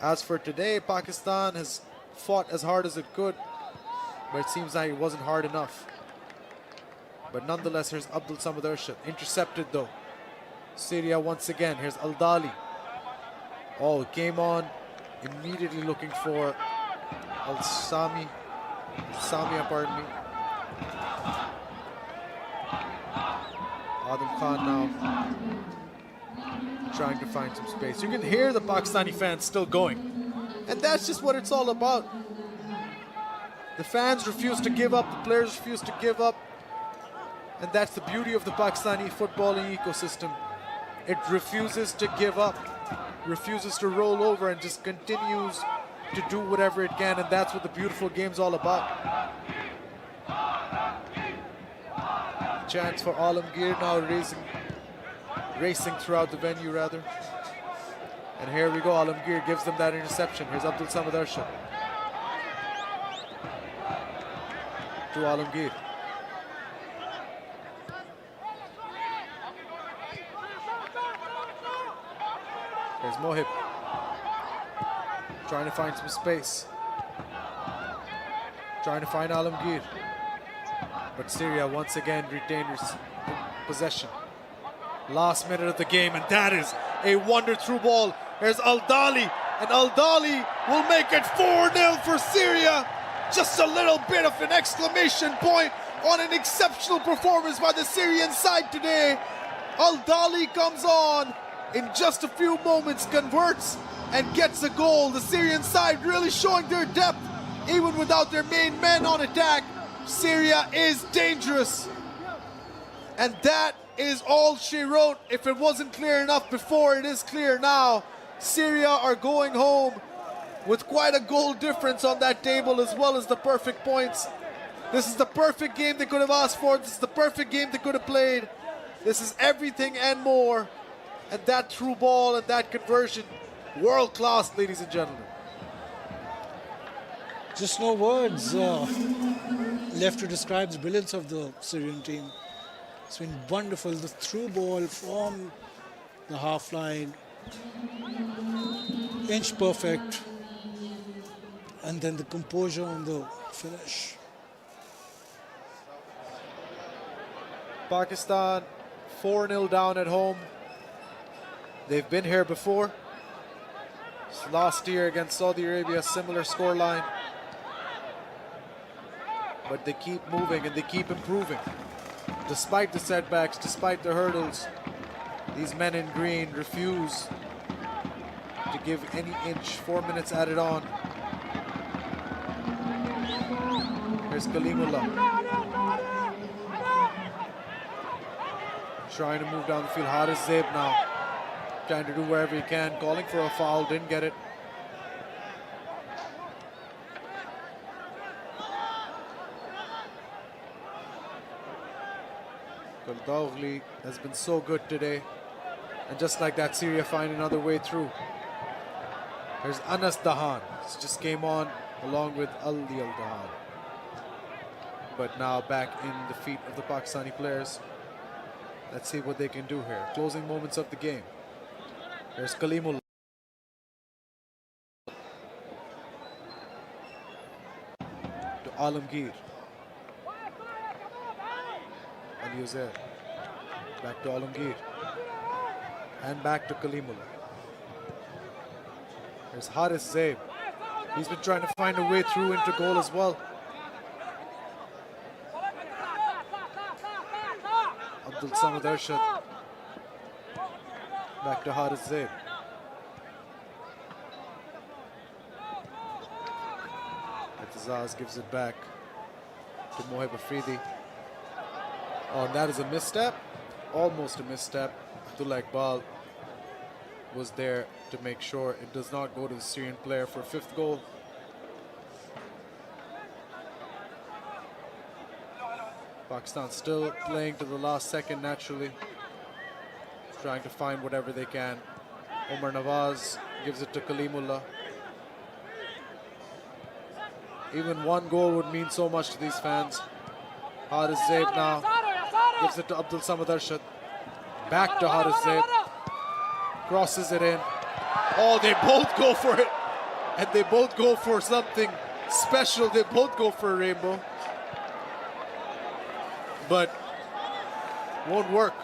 As for today, Pakistan has fought as hard as it could, but it seems like it wasn't hard enough. But nonetheless, here's Abdul Samad Arshad, intercepted though. Syria once again, here's Al-Dali. Oh, came on immediately looking for Al-Sami. Samia, pardon me. Adil Khan now trying to find some space. You can hear the Pakistani fans still going. And that's just what it's all about. The fans refuse to give up, the players refuse to give up. And that's the beauty of the Pakistani footballing ecosystem. It refuses to give up, refuses to roll over, and just continues to do whatever it can. And that's what the beautiful game's all about. Chance for Alamgir now racing throughout the venue, rather. And here we go, Alamgir gives them that interception. Here's Abdul Samad Arshad. To Alamgir. Here's Mohib. Trying to find some space. Trying to find Alamgir. But Syria once again retained possession. Last minute of the game, and that is a wonder through ball. Here's Al-Dali, and Al-Dali will make it 4-0 for Syria. Just a little bit of an exclamation point on an exceptional performance by the Syrian side today. Al-Dali comes on in just a few moments, converts and gets a goal. The Syrian side really showing their depth, even without their main men on attack. Syria is dangerous. And that is all she wrote. If it wasn't clear enough before, it is clear now. Syria are going home with quite a goal difference on that table, as well as the perfect points. This is the perfect game they could have asked for. This is the perfect game they could have played. This is everything and more. And that through ball and that conversion, world class, ladies and gentlemen. Just no words left to describe the brilliance of the Syrian team. It's been wonderful. The through ball from the half line, inch perfect, and then the composure on the finish. Pakistan 4-0 down at home. They've been here before. Last year against Saudi Arabia, similar scoreline. But they keep moving and they keep improving. Despite the setbacks, despite the hurdles, these men in green refuse to give any inch. 4 minutes added on. Here's Kalimullah. Trying to move down the field. Haris Zaib now. Trying to do wherever he can. Calling for a foul. Didn't get it. Dawghli has been so good today. And just like that, Syria find another way through. There's Anas Dahan. This just came on along with Ali Al-Dahan. But now back in the feet of the Pakistani players. Let's see what they can do here. Closing moments of the game. There's Kalimullah. To Alamgir. Ali Uzair. Back to Alamgir. And back to Kalimullah. There's Haris Zaib. He's been trying to find a way through into goal as well. Abdul Samad Arshad. Back to Haris Zaib. Atazaz gives it back to Mohib Afridi. Oh, and that is a misstep. Almost a misstep. Abdullah Iqbal was there to make sure it does not go to the Syrian player for a fifth goal. Pakistan still playing to the last second naturally. Trying to find whatever they can. Omar Nawaz gives it to Kalimullah. Even one goal would mean so much to these fans. Haris Zaib now gives it to Abdul Samad Arshad. Back to Haris Zaib. Crosses it in. Oh, they both go for it. And they both go for something special. They both go for a rainbow. But won't work.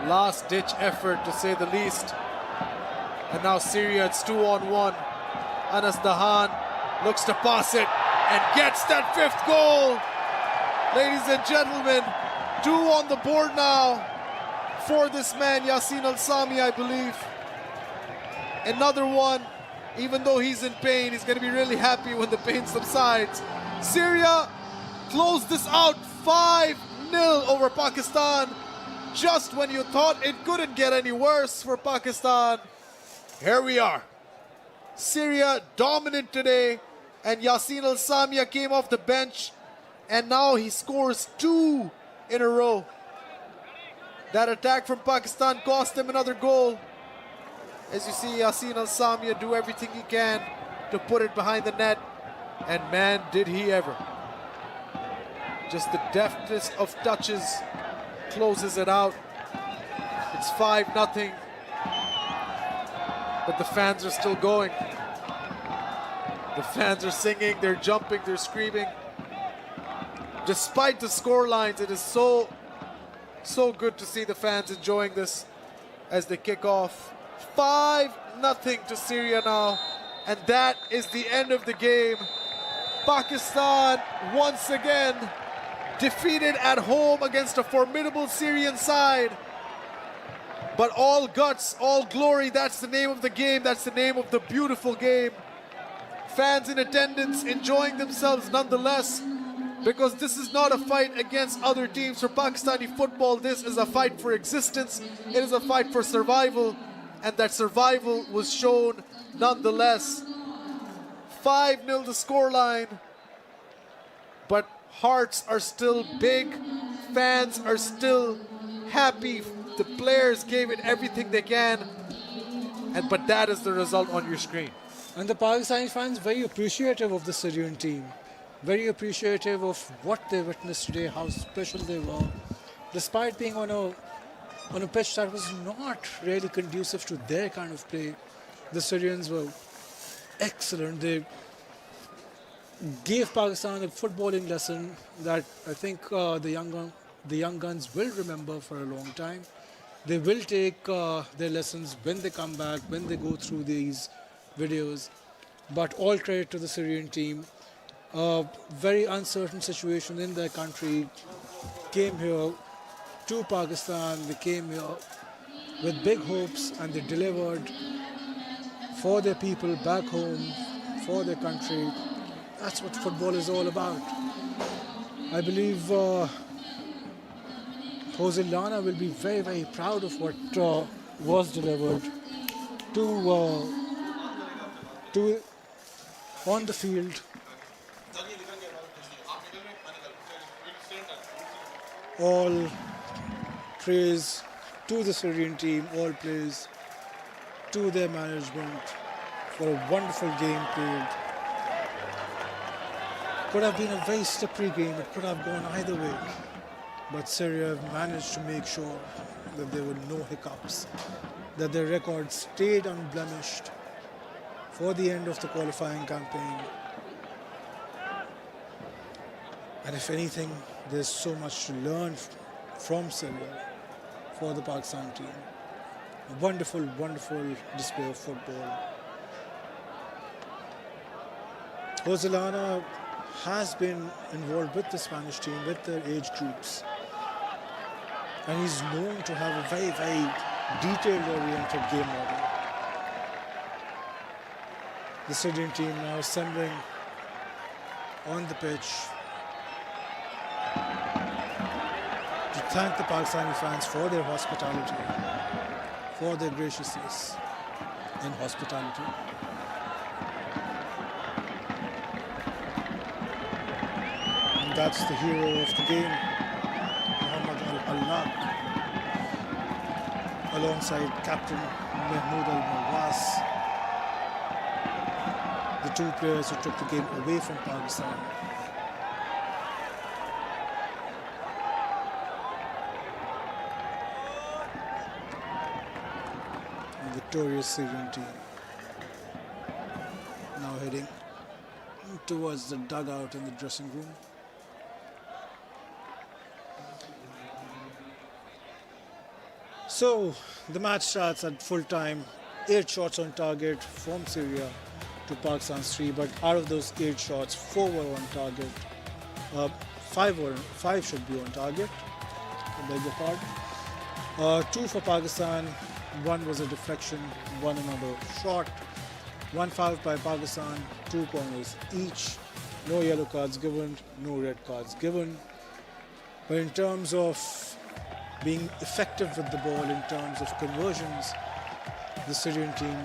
Last ditch effort to say the least. And now Syria, it's 2-on-1. Anas Dahan looks to pass it and gets that fifth goal. Ladies and gentlemen, 2 on the board now for this man, Yasin Al-Sami, I believe. Another one, even though he's in pain, he's going to be really happy when the pain subsides. Syria closed this out 5-0 over Pakistan. Just when you thought it couldn't get any worse for Pakistan, here we are. Syria dominant today, and Yasin Al-Samia came off the bench, and now he scores 2 in a row. That attack from Pakistan cost them another goal. As you see, Yasin Al-Samia do everything he can to put it behind the net. And man, did he ever. Just the deftest of touches closes it out. It's 5-0. But the fans are still going. The fans are singing, they're jumping, they're screaming. Despite the score lines, it is so good to see the fans enjoying this as they kick off. 5-0 to Syria now. And that is the end of the game. Pakistan once again defeated at home against a formidable Syrian side. But all guts, all glory, that's the name of the game. That's the name of the beautiful game. Fans in attendance enjoying themselves nonetheless, because this is not a fight against other teams. For Pakistani football, this is a fight for existence. It is a fight for survival, and that survival was shown nonetheless. 5-0 the scoreline, but hearts are still big. Fans are still happy. The players gave it everything they can, but that is the result on your screen. And the Pakistani fans very appreciative of the Syrian team. Very appreciative of what they witnessed today, how special they were. Despite being on a pitch that was not really conducive to their kind of play, the Syrians were excellent. They gave Pakistan a footballing lesson that I think the young guns will remember for a long time. They will take their lessons when they come back, when they go through these videos. But all credit to the Syrian team. Very uncertain situation in their country. Came here to Pakistan. They came here with big hopes, and they delivered for their people back home, for their country. That's what football is all about. I believe Jose Lana will be very, very proud of what was delivered to on the field. All praise to the Syrian team, all praise to their management for a wonderful game played. Could have been a very slippery game, it could have gone either way. But Syria managed to make sure that there were no hiccups, that their record stayed unblemished for the end of the qualifying campaign. And if anything, there's so much to learn from Syria for the Pakistan team. A wonderful, wonderful display of football. Jose Lana has been involved with the Spanish team, with their age groups. And he's known to have a very, very detail-oriented game model. The Syrian team now assembling on the pitch to thank the Pakistani fans for their hospitality, for their graciousness in hospitality. And that's the hero of the game, Muhammad Al-Allaq, alongside Captain Mahmoud Al-Mawaz, the two players who took the game away from Pakistan. The victorious Syrian team now heading towards the dugout in the dressing room. So the match starts at full time. 8 shots on target from Syria to Pakistan's 3, but out of those 8 shots, 4 were on target. 5 should be on target. I beg your pardon. 2 for Pakistan. 1 was a deflection. 1 another shot. 1 foul by Pakistan. 2 corners each. No yellow cards given. No red cards given. But in terms of being effective with the ball, in terms of conversions, the Syrian team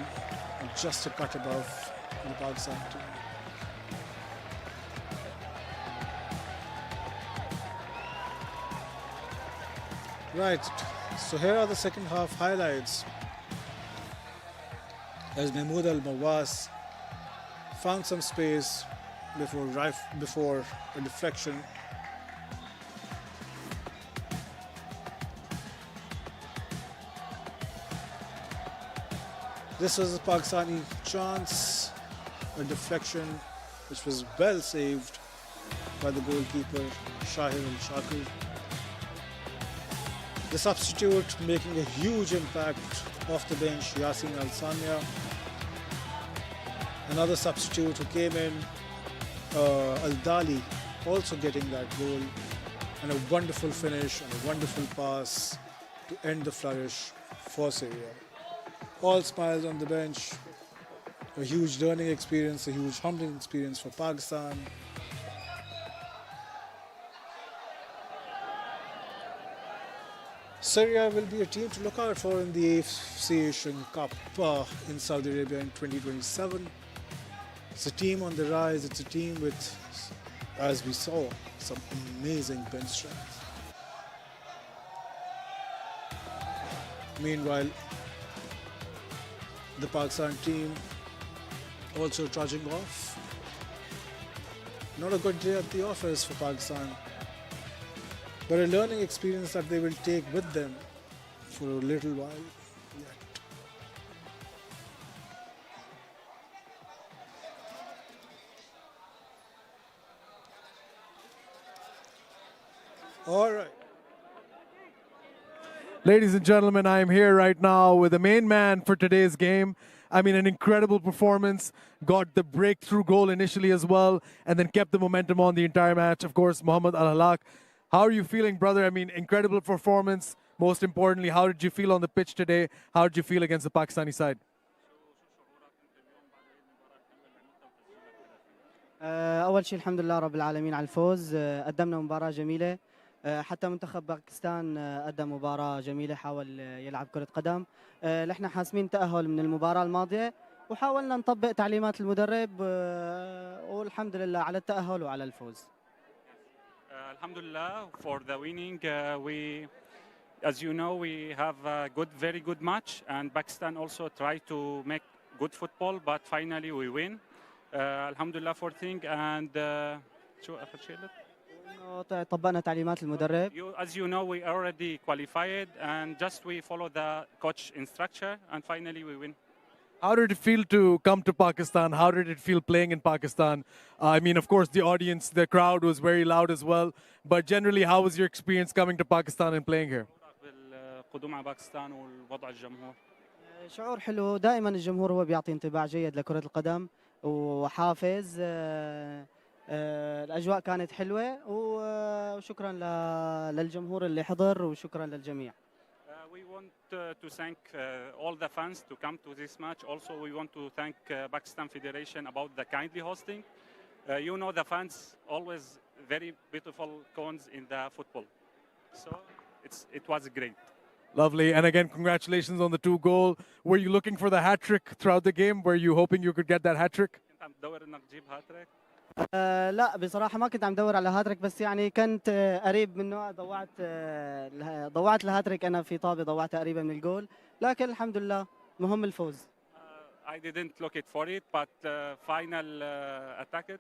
just a cut above the Pakistan team. Right, so here are the second half highlights. As Mahmoud Al-Mawas found some space before a deflection. This was a Pakistani chance, a deflection which was well saved by the goalkeeper Shahir Al-Shakir. The substitute making a huge impact off the bench, Yasin Al-Sania. Another substitute who came in, Al-Dali, also getting that goal. And a wonderful finish and a wonderful pass to end the flourish for Syria. All smiles on the bench. A huge learning experience, a huge humbling experience for Pakistan. Syria will be a team to look out for in the AFC Asian Cup in Saudi Arabia in 2027. It's a team on the rise. It's a team with, as we saw, some amazing bench strength. Meanwhile, the Pakistan team also trudging off. Not a good day at the office for Pakistan, but a learning experience that they will take with them for a little while yet. All right. Ladies and gentlemen, I am here right now with the main man for today's game. I mean, an incredible performance. Got the breakthrough goal initially as well, and then kept the momentum on the entire match. Of course, Mohammad Al-Halak. How are you feeling, brother? I mean, incredible performance. Most importantly, how did you feel on the pitch today? How did you feel against the Pakistani side? أول شيء الحمد لله رب العالمين على الفوز. قدمنا مباراة جميلة. حتى منتخب باكستان قدم مباراة جميلة، حاول يلعب كرة قدم. نحن حاسمين تأهل من المباراة الماضية وحاولنا نطبق تعليمات المدرب والحمد لله على التأهل وعلى الفوز. Alhamdulillah for the winning. As you know, we have a very good match, and Pakistan also tried to make good football, but finally we win. Alhamdulillah for thing. And شو آخر شيء؟ طبقنا تعليمات المدرب. As you know, we already qualified, and just we follow the coach instruction, and finally we win. How did it feel to come to Pakistan? How did it feel playing in Pakistan? I mean, of course, the audience, the crowd was very loud as well. But generally, how was your experience coming to Pakistan and playing here? بالقدوم على باكستان والوضع الجمهور. شعور حلو. دائما الجمهور هو بيعطي انطباع جيد لكرة القدم وحافز. الأجواء كانت حلوة وشكرا للجمهور اللي حضر وشكرا للجميع. We want to thank all the fans to come to this match. Also, we want to thank Pakistan Federation about the kindly hosting. You know, the fans always very beautiful cones in the football. So it was great. Lovely. And again, congratulations on the 2 goal. Were you looking for the hat-trick throughout the game? Were you hoping you could get that hat-trick? لا بصراحة ما كنت عم دور على هاتريك، بس يعني كنت قريب منه. ضوعت الهاتريك أنا في طابة، ضوعتها قريبة من الجول، لكن الحمد لله مهم الفوز. I didn't look it for it, but final attack it.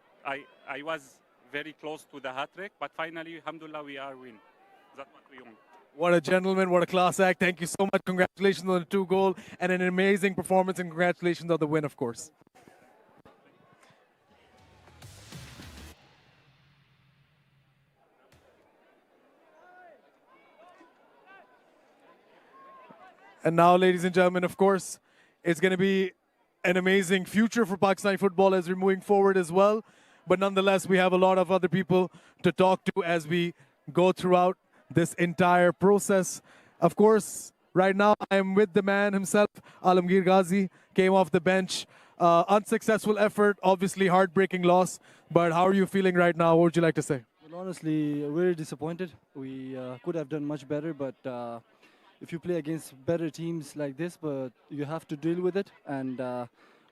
I was very close to the hat-trick, but finally, alhamdulillah, we are win. That's what we want. What a gentleman, what a class act. Thank you so much. Congratulations on the 2 goal and an amazing performance, and congratulations on the win, of course. And now, ladies and gentlemen, of course, it's going to be an amazing future for Pakistani football as we're moving forward as well. But nonetheless, we have a lot of other people to talk to as we go throughout this entire process. Of course, right now I'm with the man himself, Alamgir Ghazi, came off the bench. Unsuccessful effort, obviously heartbreaking loss. But how are you feeling right now? What would you like to say? Well, honestly, very disappointed. We could have done much better, but if you play against better teams like this, but you have to deal with it. And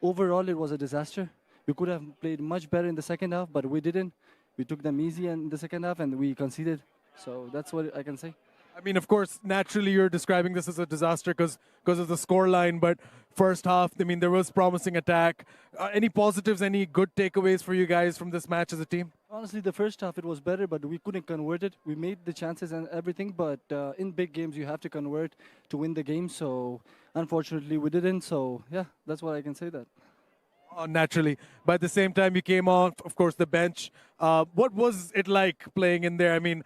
overall, it was a disaster. We could have played much better in the second half, but we didn't. We took them easy in the second half, and we conceded. So that's what I can say. I mean, of course, naturally you're describing this as a disaster because of the scoreline, but first half, I mean, there was promising attack. Any positives, any good takeaways for you guys from this match as a team? Honestly, the first half it was better, but we couldn't convert it. We made the chances and everything, but in big games you have to convert to win the game. So unfortunately, we didn't. So yeah, that's what I can say. That. Naturally, but at the same time, you came off, of course, the bench. What was it like playing in there? I mean,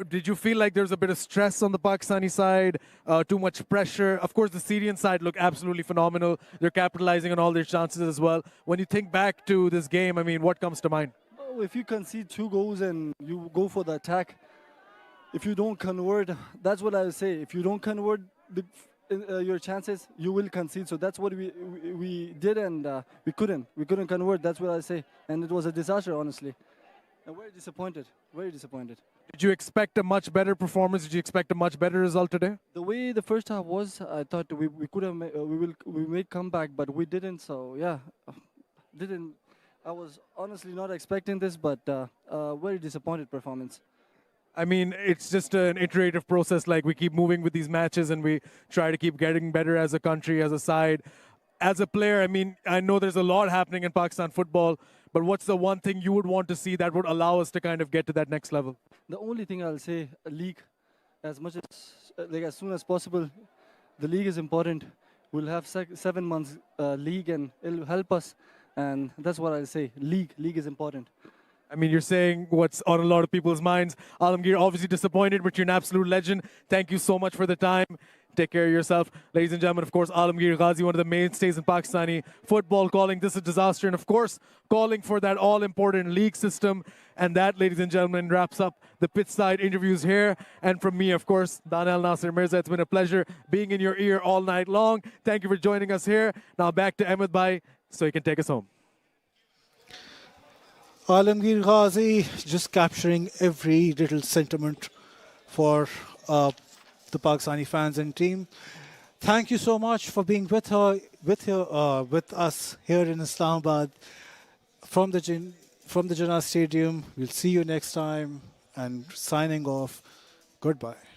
did you feel like there was a bit of stress on the Pakistani side, too much pressure? Of course, the Syrian side looked absolutely phenomenal. They're capitalizing on all their chances as well. When you think back to this game, I mean, what comes to mind? Oh, if you concede 2 goals and you go for the attack, if you don't convert, that's what I would say. If you don't convert your chances, you will concede. So that's what we did, and we couldn't convert. That's what I say, and it was a disaster, honestly. And very disappointed. Very disappointed. Did you expect a much better performance? Did you expect a much better result today? The way the first half was, I thought we could have we made comeback, but we didn't. So yeah, didn't. I was honestly not expecting this, but very disappointed performance. I mean, it's just an iterative process. Like, we keep moving with these matches and we try to keep getting better as a country, as a side. As a player, I mean, I know there's a lot happening in Pakistan football, but what's the one thing you would want to see that would allow us to kind of get to that next level? The only thing I'll say, a league, as much as soon as possible. The league is important. We'll have 7 months league, and it'll help us. And that's what I'll say. League is important. I mean, you're saying what's on a lot of people's minds. Alamgir, obviously disappointed, but you're an absolute legend. Thank you so much for the time. Take care of yourself. Ladies and gentlemen, of course, Alamgir Ghazi, one of the mainstays in Pakistani football, calling this a disaster. And of course, calling for that all-important league system. And that, ladies and gentlemen, wraps up the pitch side interviews here. And from me, of course, Danel Nasir Mirza, it's been a pleasure being in your ear all night long. Thank you for joining us here. Now back to Ahmed Bhai, so he can take us home. Alamgir Ghazi just capturing every little sentiment for the Pakistani fans and team. Thank you so much for being with us here in Islamabad from the Jinnah Stadium. We'll see you next time, and signing off. Goodbye.